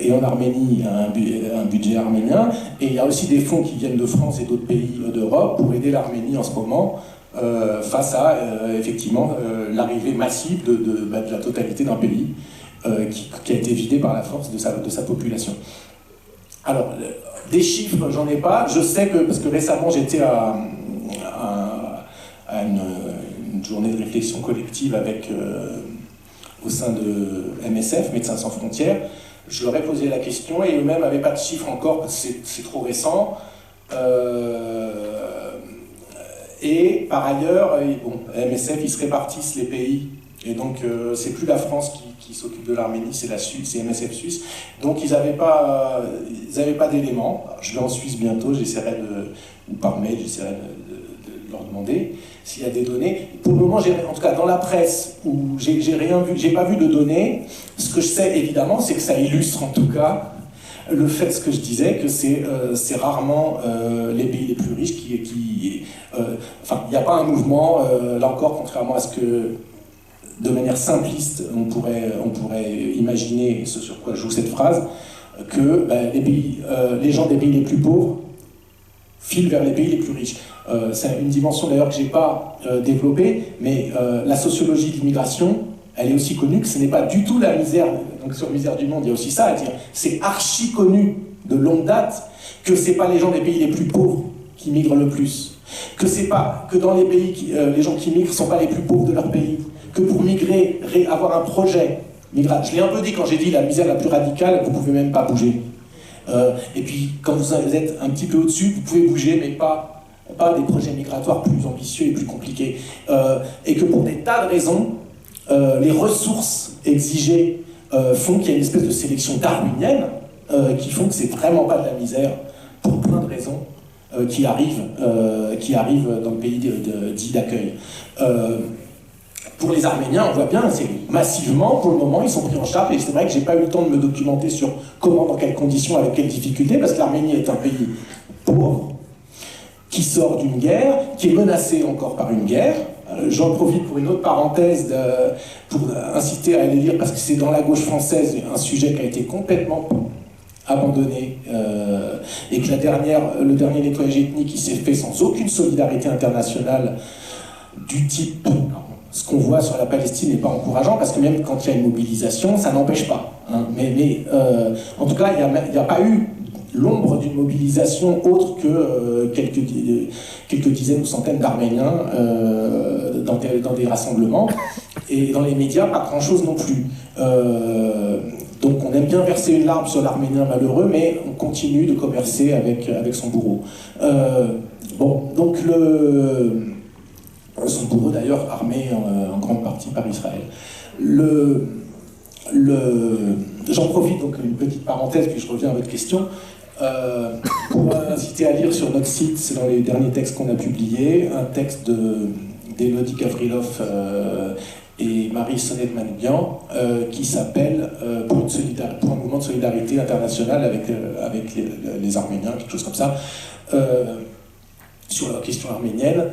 et en Arménie, il y a un budget arménien. Et il y a aussi des fonds qui viennent de France et d'autres pays d'Europe pour aider l'Arménie en ce moment face à, effectivement, l'arrivée massive de la totalité d'un pays qui a été vidé par la force de sa population. Alors, des chiffres, j'en ai pas. Je sais que, parce que récemment, j'étais à une journée de réflexion collective au sein de MSF, Médecins Sans Frontières. Je leur ai posé la question et eux-mêmes n'avaient pas de chiffres encore parce que c'est trop récent. Et par ailleurs, bon, MSF, ils se répartissent les pays. Et donc, c'est plus la France qui s'occupe de l'Arménie, c'est la Suisse, c'est MSF Suisse. Donc, ils n'avaient pas d'éléments. Je vais en Suisse bientôt, ou par mail, j'essaierai de leur demander s'il y a des données. Pour le moment, en tout cas, dans la presse, où j'ai rien vu, j'ai pas vu de données. Ce que je sais, évidemment, c'est que ça illustre, en tout cas, le fait, ce que je disais, que c'est rarement les pays les plus riches enfin, il n'y a pas un mouvement, là encore, contrairement à ce que, de manière simpliste, on pourrait imaginer, ce sur quoi joue cette phrase, que les gens des pays les plus pauvres filent vers les pays les plus riches. C'est une dimension d'ailleurs que je n'ai pas développée, mais la sociologie de l'immigration, elle est aussi connue que ce n'est pas du tout la misère. Donc sur Misère du Monde, il y a aussi ça à dire. C'est archi connu de longue date que ce n'est pas les gens des pays les plus pauvres qui migrent le plus. Que dans les pays, les gens qui migrent ne sont pas les plus pauvres de leur pays. Que pour migrer, avoir un projet migratoire. Je l'ai un peu dit quand j'ai dit la misère la plus radicale, vous ne pouvez même pas bouger. Et puis quand vous êtes un petit peu au-dessus, vous pouvez bouger, mais pas des projets migratoires plus ambitieux et plus compliqués. Et que pour des tas de raisons, les ressources exigées font qu'il y a une espèce de sélection darwinienne qui font que c'est vraiment pas de la misère, pour plein de raisons, qui arrivent dans le pays dit d'accueil. Pour les Arméniens, on voit bien, c'est massivement, pour le moment, ils sont pris en charge, et c'est vrai que j'ai pas eu le temps de me documenter sur comment, dans quelles conditions, avec quelles difficultés, parce que l'Arménie est un pays pauvre, qui sort d'une guerre, qui est menacé encore par une guerre. J'en profite pour une autre parenthèse, pour inciter à aller lire, parce que c'est dans la gauche française un sujet qui a été complètement abandonné, et que le dernier nettoyage ethnique qui s'est fait sans aucune solidarité internationale du type... Ce qu'on voit sur la Palestine n'est pas encourageant, parce que même quand il y a une mobilisation, ça n'empêche pas. Hein. Mais en tout cas, il n'y a pas eu l'ombre d'une mobilisation autre que quelques dizaines ou centaines d'Arméniens dans des rassemblements. Et dans les médias, pas grand-chose non plus. Donc on aime bien verser une larme sur l'Arménien malheureux, mais on continue de commercer avec son bourreau. Donc son bourreau d'ailleurs armé en grande partie par Israël. J'en profite, donc une petite parenthèse, puis je reviens à votre question, pour inciter à lire sur notre site, c'est dans les derniers textes qu'on a publiés, un texte d'Elodie Gavrilov et Marie Sonnet-Manoubian qui s'appelle pour un mouvement de solidarité internationale avec les Arméniens, quelque chose comme ça, sur la question arménienne.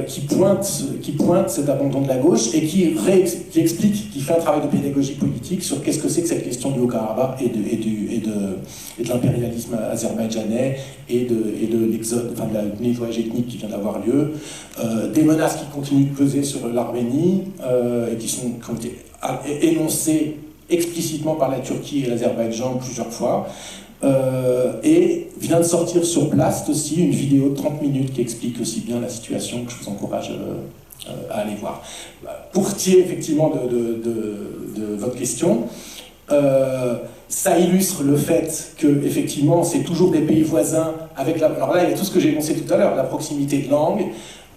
Qui pointe cet abandon de la gauche et qui explique, qui fait un travail de pédagogie politique sur qu'est-ce que c'est que cette question du Haut-Karabakh et de l'impérialisme azerbaïdjanais et de l'exode, enfin de la nettoyage ethnique qui vient d'avoir lieu, des menaces qui continuent de peser sur l'Arménie et qui ont été énoncées explicitement par la Turquie et l'Azerbaïdjan plusieurs fois. Et vient de sortir sur Blast aussi une vidéo de 30 minutes qui explique aussi bien la situation, que je vous encourage à aller voir. Pour ce qui est effectivement de votre question, ça illustre le fait que effectivement c'est toujours des pays voisins avec alors là il y a tout ce que j'ai énoncé tout à l'heure, la proximité de langue,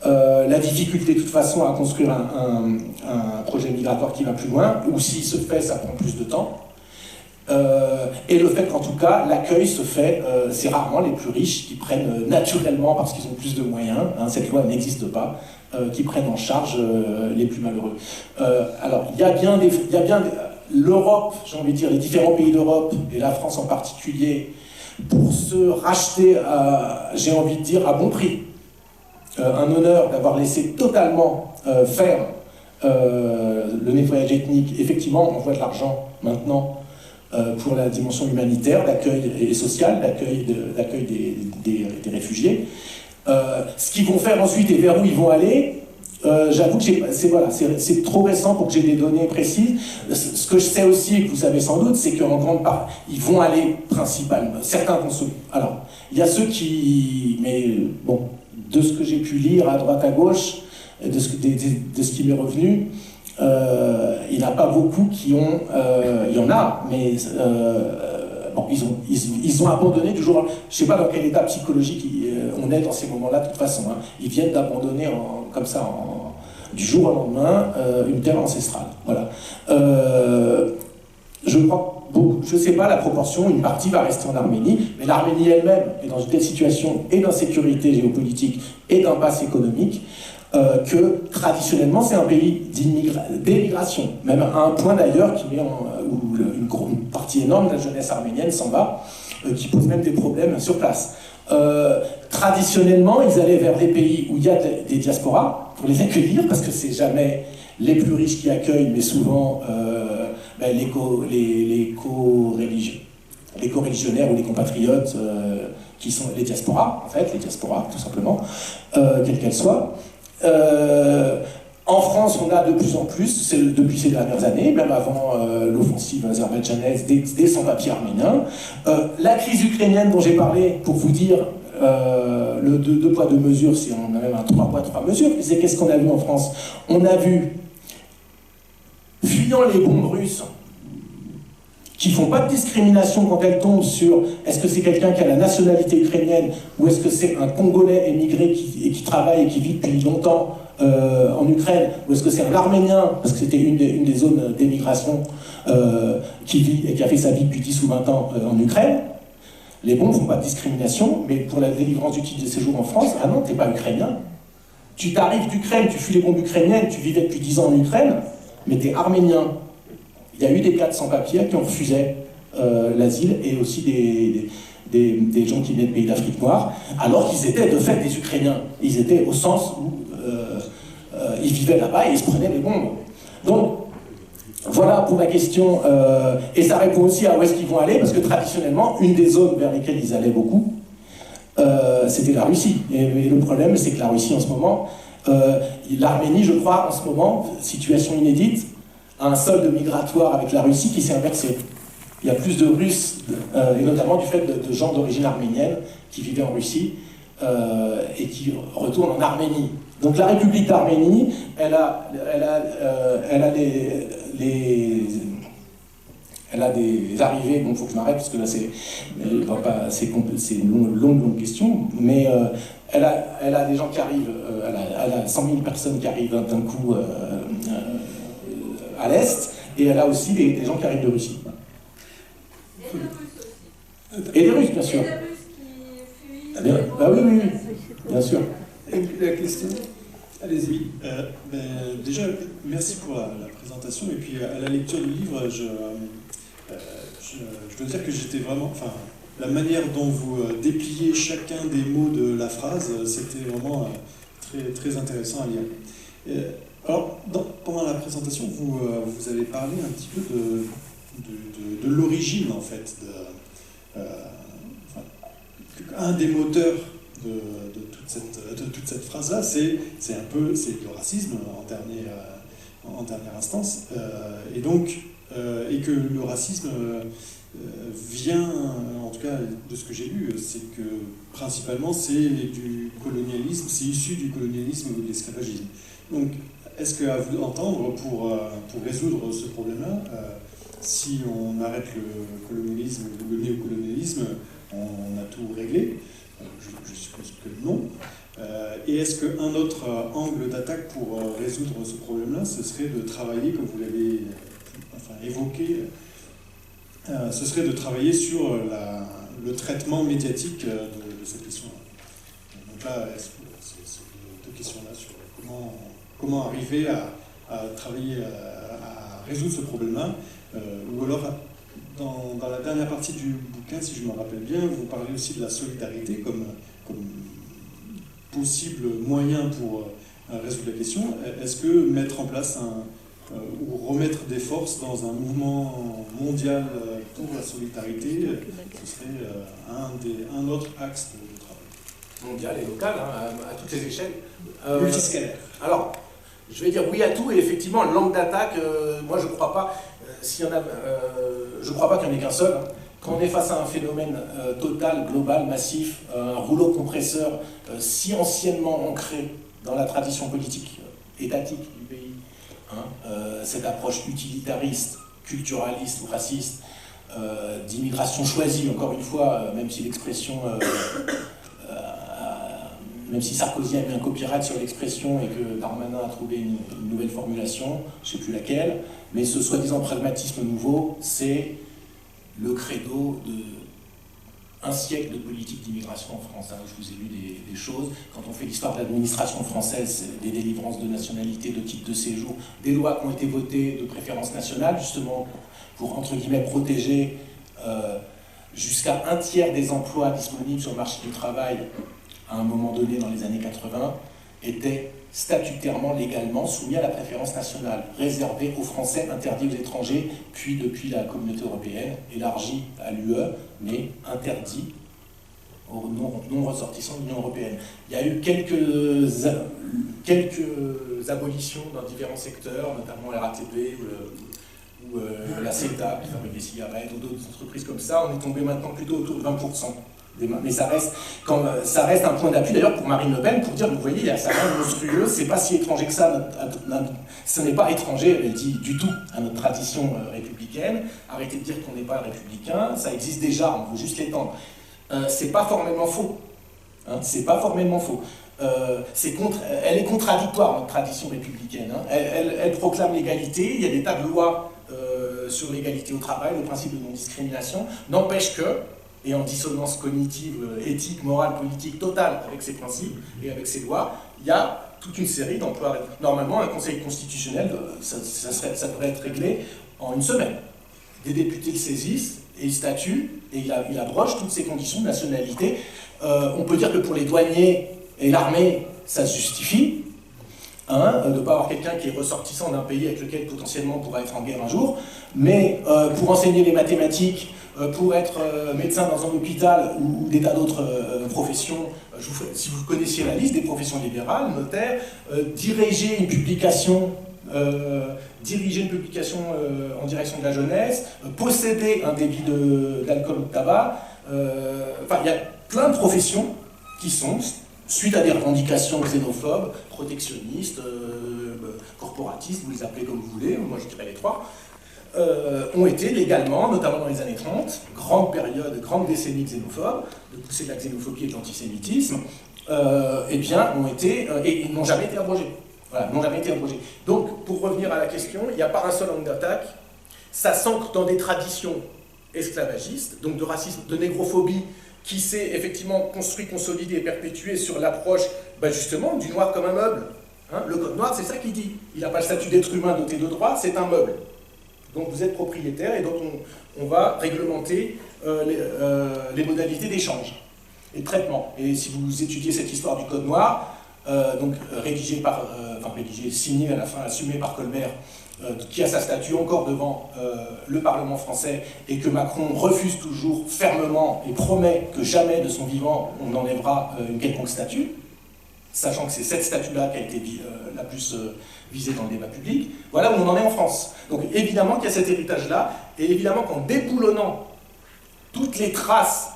la difficulté de toute façon à construire un projet migratoire qui va plus loin, ou s'il se fait ça prend plus de temps. Et le fait qu'en tout cas, l'accueil se fait, c'est rarement les plus riches qui prennent naturellement, parce qu'ils ont plus de moyens, hein, cette loi n'existe pas, qui prennent en charge les plus malheureux. Alors, il y a bien l'Europe, j'ai envie de dire, les différents pays d'Europe, et la France en particulier, pour se racheter, j'ai envie de dire, à bon prix. Un honneur d'avoir laissé totalement faire le nettoyage ethnique. Effectivement, on voit de l'argent maintenant, pour la dimension humanitaire, d'accueil et sociale, d'accueil des réfugiés. Ce qu'ils vont faire ensuite et vers où ils vont aller, j'avoue que c'est trop récent pour que j'ai des données précises. Ce que je sais aussi, et que vous savez sans doute, c'est qu'en grande part, ils vont aller principalement. Certains vont se... Alors, il y a ceux qui... Mais bon, de ce que j'ai pu lire à droite à gauche, de ce qui m'est revenu, il n'y en a pas beaucoup qui ont... il y en a, mais bon, ils ont abandonné du jour... Je ne sais pas dans quel état psychologique on est dans ces moments-là, de toute façon. Hein. Ils viennent d'abandonner comme ça, du jour au lendemain, une terre ancestrale. Voilà. Je ne sais pas la proportion, une partie va rester en Arménie, mais l'Arménie elle-même est dans une telle situation et d'insécurité géopolitique et d'impasse économique que traditionnellement c'est un pays d'émigration, même à un point d'ailleurs où une partie énorme de la jeunesse arménienne s'en va, qui pose même des problèmes sur place. Traditionnellement, ils allaient vers des pays où il y a des diasporas pour les accueillir, parce que c'est jamais les plus riches qui accueillent, mais souvent les co-religionnaires ou les compatriotes qui sont les diasporas, en fait, les diasporas, tout simplement, quelles qu'elles soient. En France, on a de plus en plus, depuis ces dernières années, même avant l'offensive azerbaïdjanaise, des sans-papiers arméniens. La crise ukrainienne dont j'ai parlé, pour vous dire, le 2 poids 2 mesures, on a même un 3 poids 3 mesures. C'est qu'est-ce qu'on a vu en France? On a vu, fuyant les bombes russes, qui ne font pas de discrimination quand elles tombent sur est-ce que c'est quelqu'un qui a la nationalité ukrainienne ou est-ce que c'est un Congolais émigré qui travaille et qui vit depuis longtemps en Ukraine, ou est-ce que c'est un Arménien, parce que c'était une des zones d'émigration qui a fait sa vie depuis 10 ou 20 ans en Ukraine. Les bons ne font pas de discrimination, mais pour la délivrance du titre de séjour en France, ah non, t'es pas ukrainien. Tu t'arrives d'Ukraine, tu fuis les bombes ukrainiennes, tu vivais depuis 10 ans en Ukraine, mais t'es arménien. Il y a eu des cas de sans-papiers qui ont refusé l'asile, et aussi des gens qui venaient de pays d'Afrique noire, alors qu'ils étaient de fait des Ukrainiens. Ils étaient au sens où ils vivaient là-bas et ils se prenaient des bombes. Donc, voilà pour la question, et ça répond aussi à où est-ce qu'ils vont aller, parce que traditionnellement, une des zones vers lesquelles ils allaient beaucoup, c'était la Russie. Et le problème, c'est que la Russie, en ce moment, l'Arménie, je crois, en ce moment, situation inédite, a un solde migratoire avec la Russie qui s'est inversé. Il y a plus de Russes, et notamment du fait de gens d'origine arménienne qui vivaient en Russie et qui retournent en Arménie. Donc la République d'Arménie, elle a des arrivées, bon, il faut que je m'arrête parce que là c'est une longue question, mais elle a des gens qui arrivent, elle a 100 000 personnes qui arrivent d'un coup à l'Est, et elle a aussi des gens qui arrivent de Russie. Et les Russes, bien sûr. Et les Russes qui fuient. Ah bien, bah oui, bien sûr. La question. Allez-y. Déjà, merci pour la présentation. Et puis, à la lecture du livre, je dois dire que j'étais vraiment... Enfin, la manière dont vous dépliez chacun des mots de la phrase, c'était vraiment très, très intéressant à lire. Alors, pendant la présentation, vous avez parlé un petit peu de l'origine, en fait. Un des moteurs de toute cette phrase-là, c'est le racisme en dernière instance, et que le racisme vient, en tout cas de ce que j'ai lu, c'est que principalement c'est du colonialisme, c'est issu du colonialisme ou de l'esclavagisme. Donc, est-ce qu'à vous d'entendre, pour résoudre ce problème-là, si on arrête le colonialisme ou le néocolonialisme, on a tout réglé? Je suppose que non. Et est-ce qu'un autre angle d'attaque pour résoudre ce problème-là, ce serait de travailler, comme vous l'avez évoqué, ce serait de travailler sur le traitement médiatique de cette question-là. Donc là, c'est deux questions-là sur comment arriver à travailler, à résoudre ce problème-là, ou alors dans la dernière partie du bouquin, si je me rappelle bien, vous parlez aussi de la solidarité comme possible moyen pour résoudre la question. Est-ce que mettre en place ou remettre des forces dans un mouvement mondial pour la solidarité, ce serait un autre axe de travail? Mondial et local, à toutes les échelles. Multiscalaire. Alors, je vais dire oui à tout, et effectivement, l'angle d'attaque, moi je ne crois pas, je crois pas qu'il n'y en ait qu'un seul. Quand on est face à un phénomène total, global, massif, un rouleau compresseur si anciennement ancré dans la tradition politique étatique du pays, cette approche utilitariste, culturaliste ou raciste, d'immigration choisie, encore une fois, même si l'expression... même si Sarkozy a mis un copyright sur l'expression et que Darmanin a trouvé une nouvelle formulation, je ne sais plus laquelle, mais ce soi-disant pragmatisme nouveau, c'est le credo d'un siècle de politique d'immigration en France. Je vous ai lu des choses. Quand on fait l'histoire de l'administration française, des délivrances de nationalité, de titres de séjour, des lois qui ont été votées de préférence nationale, justement, pour, entre guillemets, protéger jusqu'à un tiers des emplois disponibles sur le marché du travail à un moment donné dans les années 80, étaient statutairement, légalement soumis à la préférence nationale, réservés aux Français, interdits aux étrangers, puis depuis la communauté européenne, élargie à l'UE, mais interdit aux non-ressortissants de l'Union européenne. Il y a eu quelques abolitions dans différents secteurs, notamment la RATP ou la CETA, qui fabrique des cigarettes, ou d'autres entreprises comme ça. On est tombé maintenant plutôt autour de 20%. Mais ça reste un point d'appui d'ailleurs pour Marine Le Pen pour dire, vous voyez, il y a ça rien de monstrueux, c'est pas si étranger que ça, ce n'est pas étranger, elle dit, du tout à notre tradition républicaine. Arrêtez de dire qu'on n'est pas républicain, ça existe déjà, on veut juste l'étendre. C'est pas formellement faux. C'est pas formellement faux. elle est contradictoire, notre tradition républicaine. Hein. Elle proclame l'égalité, il y a des tas de lois sur l'égalité au travail, le principe de non-discrimination, n'empêche que, et en dissonance cognitive, éthique, morale, politique totale avec ces principes et avec ces lois, il y a toute une série d'emplois. Normalement, un conseil constitutionnel, ça devrait être réglé en une semaine. Des députés le saisissent et ils statuent et il abroge toutes ces conditions de nationalité. On peut dire que pour les douaniers et l'armée, ça se justifie, hein, de ne pas avoir quelqu'un qui est ressortissant d'un pays avec lequel potentiellement on pourra être en guerre un jour, mais pour enseigner les mathématiques, pour être médecin dans un hôpital ou des tas d'autres professions, si vous connaissiez la liste des professions libérales, notaire, diriger une publication en direction de la jeunesse, posséder un débit d'alcool ou de tabac, enfin il y a plein de professions qui sont, suite à des revendications xénophobes, protectionnistes, corporatistes, vous les appelez comme vous voulez, moi je dirais les trois, ont été légalement, notamment dans les années 30, grande période, grande décennie xénophobe, de pousser de la xénophobie et de l'antisémitisme, eh bien, ont été, et n'ont jamais été abrogés. Voilà, n'ont jamais été abrogés. Donc, pour revenir à la question, il n'y a pas un seul angle d'attaque, ça s'ancre dans des traditions esclavagistes, donc de racisme, de négrophobie, qui s'est effectivement construit, consolidé et perpétué sur l'approche, justement, du noir comme un meuble. Hein, le code noir, c'est ça qu'il dit. Il n'a pas le statut d'être humain doté de droits, c'est un meuble. Donc vous êtes propriétaire et donc on va réglementer les modalités d'échange et de traitement. Et si vous étudiez cette histoire du code noir, donc signé à la fin, assumé par Colbert, qui a sa statue encore devant le Parlement français et que Macron refuse toujours fermement et promet que jamais de son vivant on n'enlèvera une quelconque statue, sachant que c'est cette statue-là qui a été la plus visée dans le débat public. Voilà où on en est en France. Donc évidemment qu'il y a cet héritage-là, et évidemment qu'en déboulonnant toutes les traces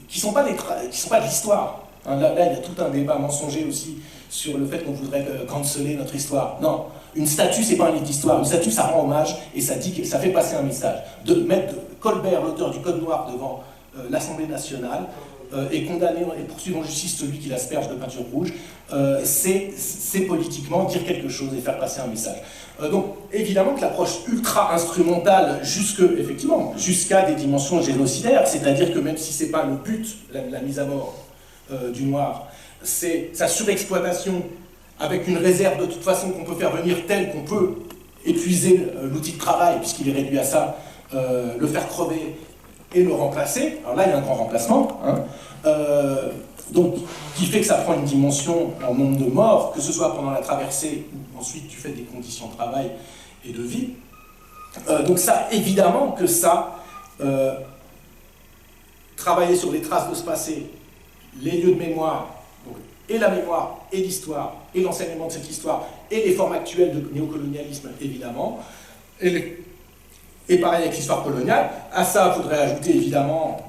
qui ne sont pas de l'histoire, hein, là il y a tout un débat mensonger aussi sur le fait qu'on voudrait canceller notre histoire. Non, une statue c'est pas un livre d'histoire, une statue ça rend hommage et ça dit que ça fait passer un message. De mettre Colbert, l'auteur du Code Noir, devant l'Assemblée nationale, et condamner et poursuivre en justice celui qui l'asperge de peinture rouge, c'est politiquement dire quelque chose et faire passer un message. Donc évidemment que l'approche ultra-instrumentale jusqu'à des dimensions génocidaires, c'est-à-dire que même si c'est pas le but, la mise à mort du noir, c'est sa surexploitation avec une réserve de toute façon qu'on peut faire venir telle qu'on peut épuiser l'outil de travail puisqu'il est réduit à ça, le faire crever et le remplacer. Alors là, il y a un grand remplacement, hein, donc qui fait que ça prend une dimension en nombre de morts, que ce soit pendant la traversée ou ensuite du fait des conditions de travail et de vie. Donc ça, évidemment que ça, travailler sur les traces de ce passé, les lieux de mémoire, donc, et la mémoire, et l'histoire, et l'enseignement de cette histoire, et les formes actuelles de néocolonialisme, évidemment, et pareil avec l'histoire coloniale. À ça, il faudrait ajouter évidemment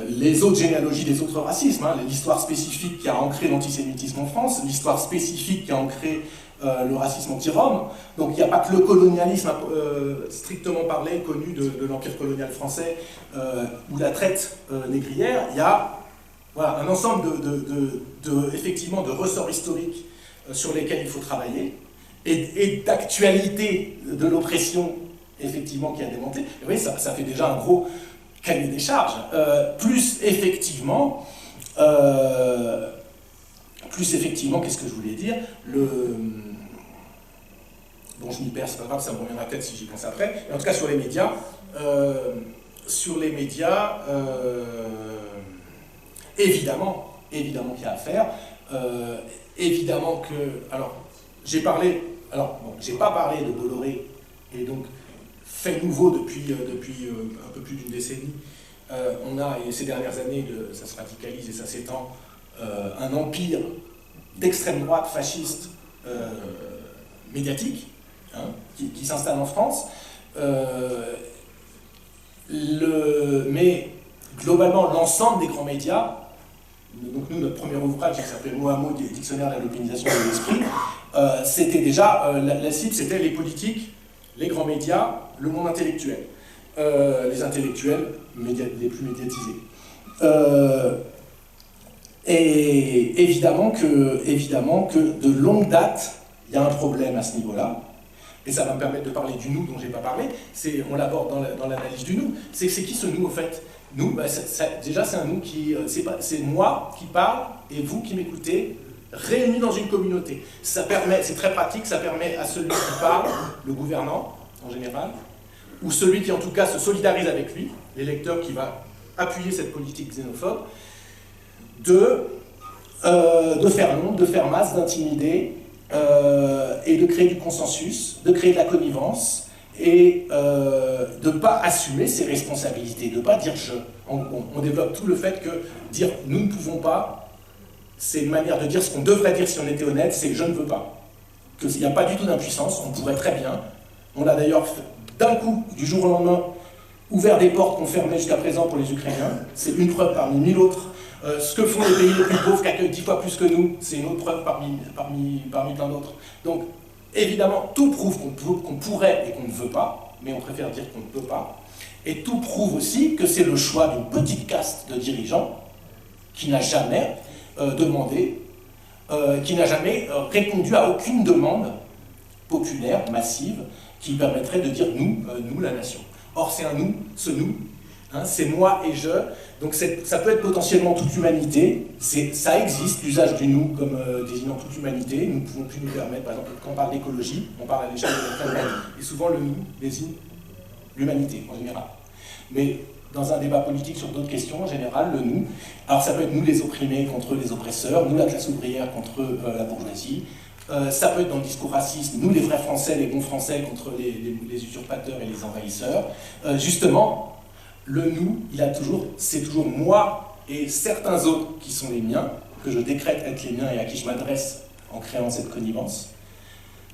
les autres généalogies des autres racismes, hein, l'histoire spécifique qui a ancré l'antisémitisme en France, l'histoire spécifique qui a ancré le racisme anti-Rome. Donc il n'y a pas que le colonialisme strictement parlé, connu de l'empire colonial français, ou la traite négrière. Il y a un ensemble effectivement de ressorts historiques sur lesquels il faut travailler, et d'actualité de l'oppression, effectivement, qui a démonté. Et oui, ça fait déjà un gros cahier des charges. Plus effectivement, qu'est-ce que je voulais dire, bon, je m'y perds, c'est pas grave, ça me reviendra peut-être si j'y pense après. Mais en tout cas, sur les médias, évidemment qu'il y a à faire. Évidemment que... Alors, j'ai pas parlé de Bolloré, et donc, fait nouveau depuis un peu plus d'une décennie. On a, et ces dernières années, ça se radicalise et ça s'étend, un empire d'extrême droite fasciste médiatique, hein, qui s'installe en France. Mais globalement, l'ensemble des grands médias, donc nous, notre premier ouvrage qui s'appelait Mot à mot, dictionnaire de la localisation de l'esprit, c'était déjà, la cible c'était les politiques, les grands médias, le monde intellectuel, les intellectuels les plus médiatisés. Et évidemment que de longue date, il y a un problème à ce niveau-là. Et ça va me permettre de parler du nous dont je n'ai pas parlé. On l'aborde dans l'analyse du nous. C'est qui ce nous, au fait? Nous, déjà, c'est un nous qui... c'est moi qui parle et vous qui m'écoutez, réunis dans une communauté. C'est très pratique, ça permet à celui qui parle, le gouvernant en général, ou celui qui en tout cas se solidarise avec lui, l'électeur qui va appuyer cette politique xénophobe, de faire nombre, de faire masse, d'intimider, et de créer du consensus, de créer de la connivence, et de ne pas assumer ses responsabilités, de ne pas dire je. On développe tout le fait que dire nous ne pouvons pas, c'est une manière de dire ce qu'on devrait dire si on était honnête, c'est je ne veux pas. Qu'il n'y a pas du tout d'impuissance, on pourrait très bien. On a d'ailleurs d'un coup, du jour au lendemain, ouvert des portes qu'on fermait jusqu'à présent pour les Ukrainiens. C'est une preuve parmi 1000 autres. Ce que font les pays les plus pauvres qui accueillent 10 fois plus que nous, c'est une autre preuve parmi plein d'autres. Donc, évidemment, tout prouve qu'on pourrait et qu'on ne veut pas, mais on préfère dire qu'on ne peut pas. Et tout prouve aussi que c'est le choix d'une petite caste de dirigeants qui n'a jamais demandé, qui n'a jamais répondu à aucune demande populaire, massive, qui permettrait de dire nous, la nation. Or, c'est un nous, ce nous, hein, c'est moi et je. Donc ça peut être potentiellement toute l'humanité, ça existe, l'usage du nous comme désignant toute l'humanité. Nous ne pouvons plus nous permettre, par exemple, quand on parle d'écologie, on parle à l'échelle de la planète, et souvent le nous désigne l'humanité en général. Mais dans un débat politique sur d'autres questions, en général, le nous, alors ça peut être nous les opprimés contre les oppresseurs, nous la classe ouvrière contre la bourgeoisie, ça peut être dans le discours raciste, nous les vrais Français, les bons Français contre les usurpateurs et les envahisseurs. Justement, le nous, c'est toujours moi et certains autres qui sont les miens, que je décrète être les miens et à qui je m'adresse en créant cette connivence.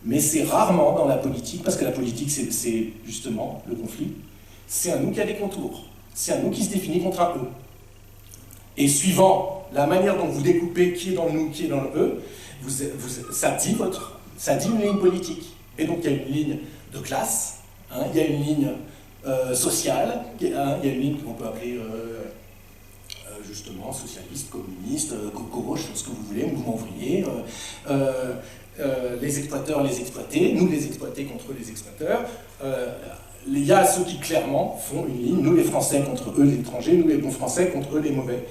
Mais c'est rarement dans la politique, parce que la politique, c'est justement le conflit, c'est un nous qui a des contours. C'est un nous qui se définit contre un eux. Et suivant la manière dont vous découpez qui est dans le nous, qui est dans le eux, ça dit une ligne politique. Et donc il y a une ligne de classe, hein, il y a une ligne sociale, il y a une ligne qu'on peut appeler justement socialiste, communiste, gauche, ce que vous voulez, mouvement ouvrier, les exploiteurs, les exploités, nous les exploités contre les exploiteurs. Il y a ceux qui clairement font une ligne, nous les Français contre eux les étrangers, nous les bons Français contre eux les mauvais.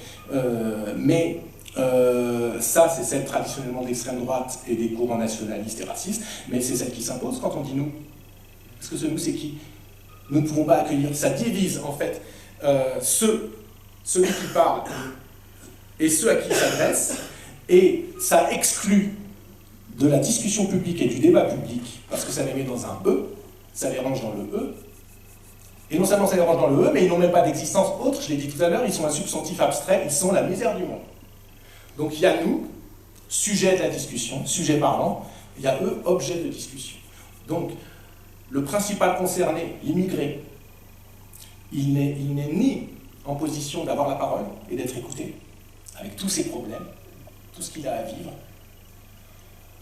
Ça, c'est celle traditionnellement d'extrême droite et des courants nationalistes et racistes, mais c'est celle qui s'impose quand on dit nous. Parce que ce nous, c'est qui? Nous ne pouvons pas accueillir. Ça divise, en fait, celui qui parle et ceux à qui il s'adresse, et ça exclut de la discussion publique et du débat public, parce que ça les met dans un eux, ça les range dans le eux, et non seulement ça les range dans le eux, mais ils n'ont même pas d'existence autre, je l'ai dit tout à l'heure, ils sont un substantif abstrait, ils sont la misère du monde. Donc il y a nous, sujet de la discussion, sujet parlant, il y a eux, objet de discussion. Donc, le principal concerné, l'immigré, il n'est ni en position d'avoir la parole et d'être écouté, avec tous ses problèmes, tout ce qu'il a à vivre,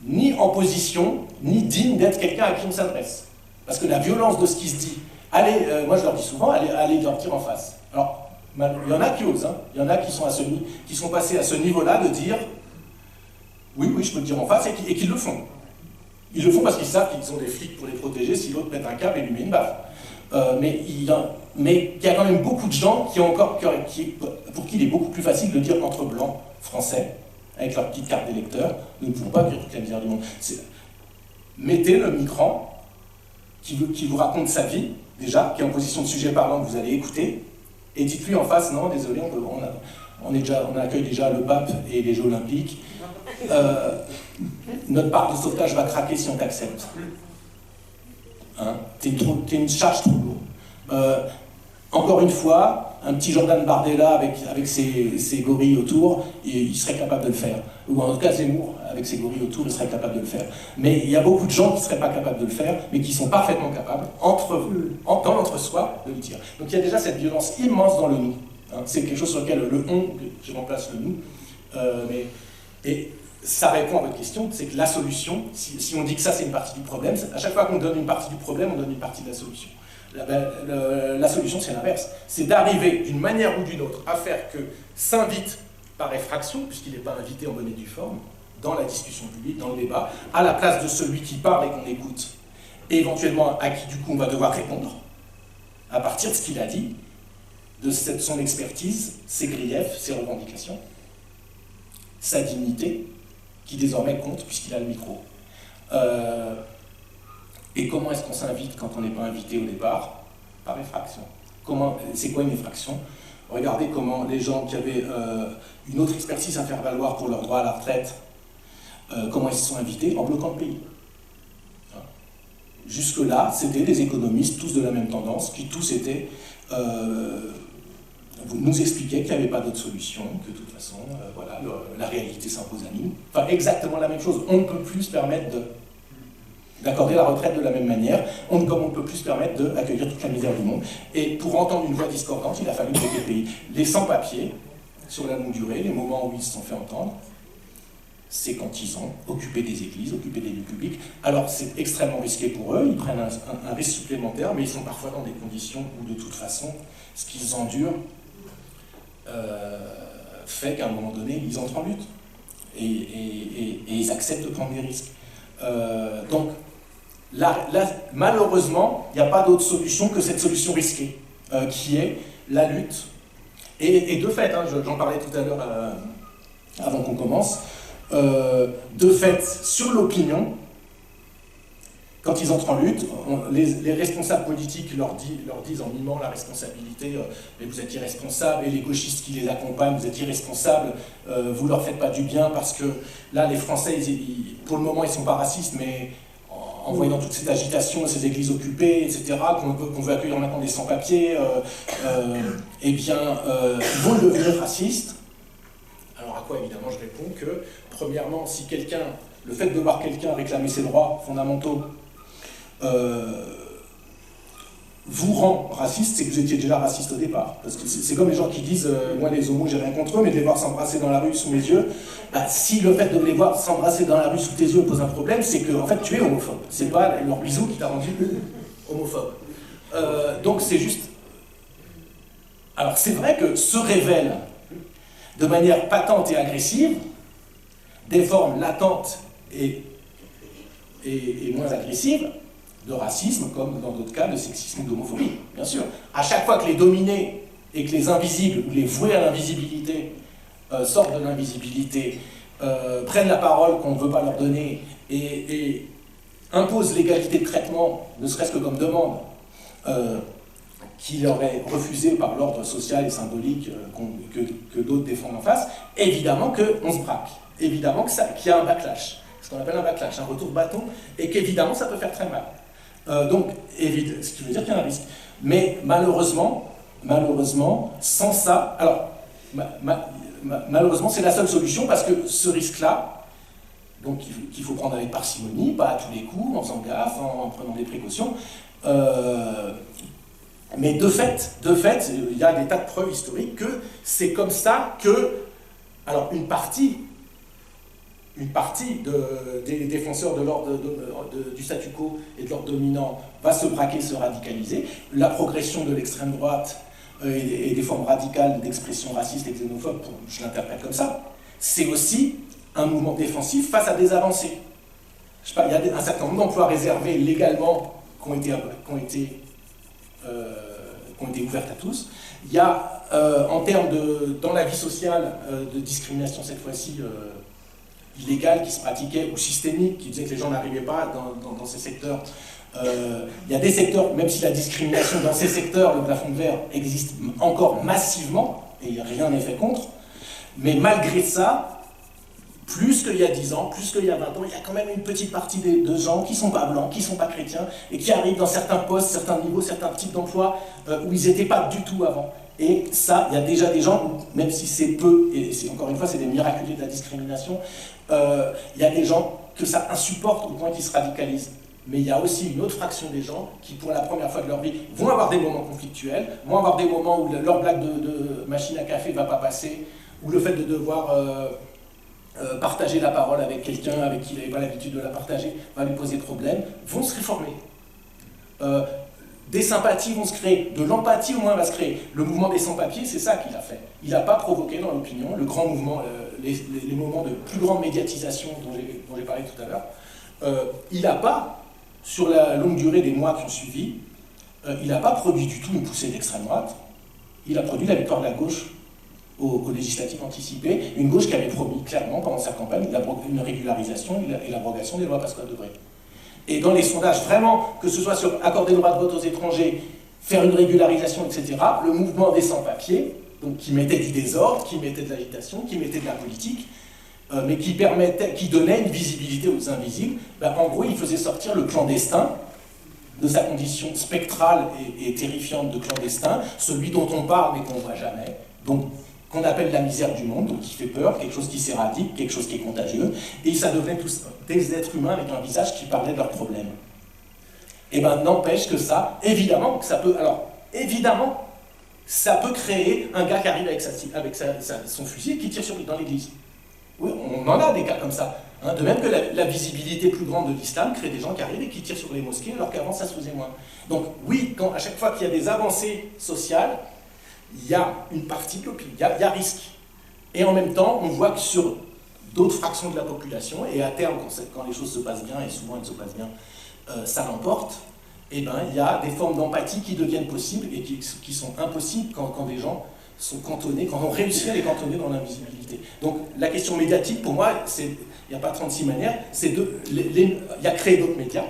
ni en position, ni digne d'être quelqu'un à qui on s'adresse. Parce que la violence de ce qui se dit, moi je leur dis souvent, allez leur dire en face. Alors, il y en a qui osent, hein. Il y en a qui sont passés à ce niveau-là de dire oui, je peux le dire en face, et qui le font. Ils le font parce qu'ils savent qu'ils ont des flics pour les protéger si l'autre pète un câble et lui met une baffe. Mais il y a quand même beaucoup de gens pour qui il est beaucoup plus facile de dire entre blancs français, avec leur petite carte d'électeur, nous ne pouvons pas dire toute la misère du monde. Mettez le migrant qui vous raconte sa vie, déjà, qui est en position de sujet parlant que vous allez écouter, et dites-lui en face, non, désolé, on accueille déjà le pape et les Jeux olympiques, notre parc de sauvetage va craquer si on t'accepte. Hein, t'es une charge trop lourde. Encore une fois, un petit Jordan Bardella avec ses gorilles autour, il serait capable de le faire. Ou en tout cas Zemmour, avec ses gorilles autour, il serait capable de le faire. Mais il y a beaucoup de gens qui ne seraient pas capables de le faire, mais qui sont parfaitement capables, dans l'entre-soi, de le dire. Donc il y a déjà cette violence immense dans le nous. Hein, c'est quelque chose sur lequel le on, je remplace le nous. Et ça répond à votre question, c'est que la solution, si on dit que ça c'est une partie du problème, à chaque fois qu'on donne une partie du problème, on donne une partie de la solution. La solution c'est l'inverse, c'est d'arriver d'une manière ou d'une autre à faire que s'invite par effraction, puisqu'il n'est pas invité en bonne et due forme, dans la discussion publique, dans le débat, à la place de celui qui parle et qu'on écoute, et éventuellement à qui du coup on va devoir répondre, à partir de ce qu'il a dit, de son expertise, ses griefs, ses revendications, sa dignité, qui désormais compte puisqu'il a le micro. Et comment est-ce qu'on s'invite quand on n'est pas invité au départ? Par effraction. C'est quoi une effraction? Regardez comment les gens qui avaient une autre expertise à faire valoir pour leur droit à la retraite, comment ils se sont invités? En bloquant le pays. Jusque-là, c'était des économistes, tous de la même tendance, qui tous étaient... nous expliquaient qu'il n'y avait pas d'autre solution, que de toute façon, voilà, la réalité s'impose à nous. Enfin, exactement la même chose. On ne peut plus se permettre d'accorder la retraite de la même manière, comme on ne peut plus se permettre d'accueillir toute la misère du monde. Et pour entendre une voix discordante, il a fallu bloquer le pays. Les sans-papiers, sur la longue durée, les moments où ils se sont fait entendre, c'est quand ils ont occupé des églises, occupé des lieux publics. Alors c'est extrêmement risqué pour eux, ils prennent un risque supplémentaire, mais ils sont parfois dans des conditions où de toute façon, ce qu'ils endurent fait qu'à un moment donné, ils entrent en lutte. Et ils acceptent de prendre des risques. Donc, là, malheureusement, il n'y a pas d'autre solution que cette solution risquée, qui est la lutte. Et de fait, hein, j'en parlais tout à l'heure avant qu'on commence, de fait, sur l'opinion, quand ils entrent en lutte, les responsables politiques leur disent en mimant la responsabilité, mais vous êtes irresponsables, et les gauchistes qui les accompagnent, vous êtes irresponsables, vous leur faites pas du bien, parce que là, les Français, pour le moment, ils sont pas racistes, mais en voyant toute cette agitation, ces églises occupées, etc., qu'on veut accueillir maintenant des sans-papiers, eh bien, ils vont devenir racistes. Alors à quoi, évidemment, je réponds que, premièrement, si le fait de voir quelqu'un réclamer ses droits fondamentaux vous rend raciste, c'est que vous étiez déjà raciste au départ. Parce que c'est comme les gens qui disent moi les homos j'ai rien contre eux, mais de les voir s'embrasser dans la rue sous mes yeux, bah, si le fait de les voir s'embrasser dans la rue sous tes yeux pose un problème, c'est que en fait tu es homophobe. C'est pas leur bisou qui t'a rendu homophobe. Donc c'est juste... Alors c'est vrai que se révèlent de manière patente et agressive des formes latentes et moins agressives de racisme, comme dans d'autres cas de sexisme ou d'homophobie, bien sûr. À chaque fois que les dominés et que les invisibles, ou les voués à l'invisibilité, sortent de l'invisibilité, prennent la parole qu'on ne veut pas leur donner, et imposent l'égalité de traitement, ne serait-ce que comme demande, qui leur est refusée par l'ordre social et symbolique que d'autres défendent en face, évidemment qu'on se braque, évidemment qu'il y a un backlash, ce qu'on appelle un backlash, un retour de bâton, et qu'évidemment ça peut faire très mal. Donc, ce qui veut dire qu'il y a un risque. Mais malheureusement, sans ça, alors, malheureusement, c'est la seule solution parce que ce risque-là, donc qu'il faut prendre avec parcimonie, pas à tous les coups, en faisant gaffe, en prenant des précautions, mais de fait, il y a des tas de preuves historiques que c'est comme ça que, alors une partie des défenseurs de l'ordre du statu quo et de l'ordre dominant va se braquer, se radicaliser. La progression de l'extrême droite et des formes radicales d'expression raciste et xénophobe, je l'interprète comme ça, c'est aussi un mouvement défensif face à des avancées. Je sais pas, il y a un certain nombre d'emplois réservés légalement qui ont été ouvertes à tous. Il y a, en termes dans la vie sociale, de discrimination cette fois-ci, illégale qui se pratiquait, ou systémique, qui disait que les gens n'arrivaient pas dans ces secteurs. Il y a des secteurs, même si la discrimination dans ces secteurs, le plafond de verre, existe encore massivement, et rien n'est fait contre, mais malgré ça, plus qu'il y a 10 ans, plus qu'il y a 20 ans, il y a quand même une petite partie de gens qui ne sont pas blancs, qui ne sont pas chrétiens, et qui arrivent dans certains postes, certains niveaux, certains types d'emplois où ils n'étaient pas du tout avant. Et ça, il y a déjà des gens, même si c'est peu, et encore une fois, c'est des miraculés de la discrimination, il y a des gens que ça insupporte au point qu'ils se radicalisent. Mais il y a aussi une autre fraction des gens qui, pour la première fois de leur vie, vont avoir des moments conflictuels, vont avoir des moments où leur blague de machine à café ne va pas passer, ou le fait de devoir partager la parole avec quelqu'un avec qui il n'avait pas l'habitude de la partager va lui poser problème, vont se réformer. des sympathies vont se créer, de l'empathie au moins va se créer. Le mouvement des sans-papiers, c'est ça qu'il a fait. Il n'a pas provoqué dans l'opinion le grand mouvement, les moments de plus grande médiatisation dont j'ai parlé tout à l'heure. Il n'a pas, sur la longue durée des mois qui ont suivi, il n'a pas produit du tout une poussée d'extrême droite. Il a produit la victoire de la gauche aux législatives anticipées, une gauche qui avait promis clairement pendant sa campagne une régularisation et l'abrogation des lois Pasqua-Debré. Et dans les sondages, vraiment, que ce soit sur accorder le droit de vote aux étrangers, faire une régularisation, etc., le mouvement des sans-papiers, donc qui mettait du désordre, qui mettait de l'agitation, qui mettait de la politique, mais qui donnait une visibilité aux invisibles, ben, en gros, il faisait sortir le clandestin de sa condition spectrale et terrifiante de clandestin, celui dont on parle mais qu'on ne voit jamais, donc qu'on appelle la misère du monde, donc qui fait peur, quelque chose qui s'éradique, quelque chose qui est contagieux, et ça devenait tous des êtres humains avec un visage qui parlait de leurs problèmes. Et bien, n'empêche que ça, évidemment, que ça peut... Alors, évidemment, ça peut créer un gars qui arrive avec son fusil et qui tire dans l'église. Oui, on en a des cas comme ça. Hein, de même que la visibilité plus grande de l'islam crée des gens qui arrivent et qui tirent sur les mosquées, alors qu'avant, ça se faisait moins. Donc, oui, à chaque fois qu'il y a des avancées sociales, il y a une partie de l'opinion, il y a risque. Et en même temps, on voit que sur d'autres fractions de la population, et à terme, quand les choses se passent bien, et souvent elles se passent bien, ça l'emporte, et ben, il y a des formes d'empathie qui deviennent possibles et qui sont impossibles quand des gens sont cantonnés, quand on réussit à les cantonner dans l'invisibilité. Donc la question médiatique, pour moi, il n'y a pas 36 manières, il y a créé d'autres médias,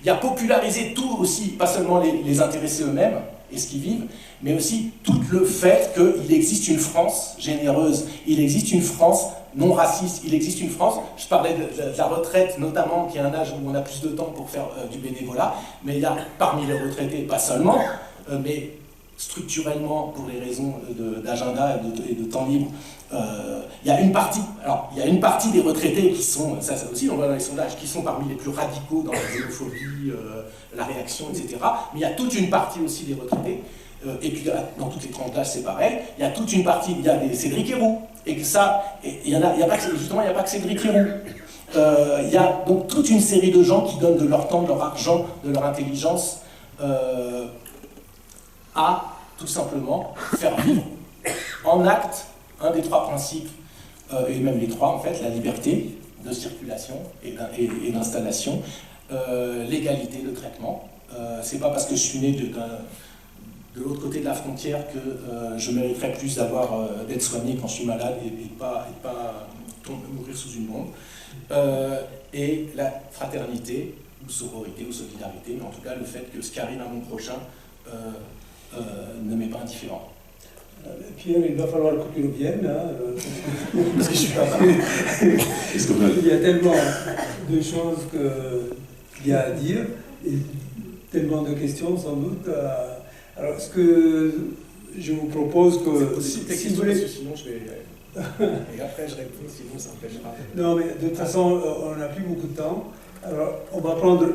il y a popularisé tout aussi, pas seulement les intéressés eux-mêmes et ce qu'ils vivent, mais aussi tout le fait qu'il existe une France généreuse, il existe une France non raciste, il existe une France, je parlais de la retraite notamment, qui est un âge où on a plus de temps pour faire du bénévolat, mais il y a parmi les retraités, pas seulement, mais structurellement, pour les raisons d'agenda et de temps libre, il y a une partie des retraités qui sont, ça aussi on voit dans les sondages, qui sont parmi les plus radicaux dans la xénophobie, la réaction, etc. Mais il y a toute une partie aussi des retraités, et puis dans toutes les tranches d'âge c'est pareil, il y a toute une partie, il y a des Cédric Héroux, et que ça, il y a pas que Cédric Héroux. Il y a donc toute une série de gens qui donnent de leur temps, de leur argent, de leur intelligence, à tout simplement faire vivre en acte un des trois principes, et même les trois en fait, la liberté de circulation et d'installation, l'égalité de traitement. C'est pas parce que je suis né de l'autre côté de la frontière que je mériterais plus d'être soigné quand je suis malade et pas mourir sous une bombe. Et la fraternité, ou sororité, ou solidarité, mais en tout cas le fait que ce qui arrive à mon prochain ne m'est pas indifférent. Pierre, il va falloir que tu reviennes. Parce que je suis pas Il y a tellement de choses qu'il y a à dire, et tellement de questions sans doute. Alors, ce que je vous propose que... C'est possible tes questions, parce que sinon je vais... Et après je réponds, sinon ça empêchera. Non, mais de toute façon, on n'a plus beaucoup de temps. Alors, on va prendre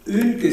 une question.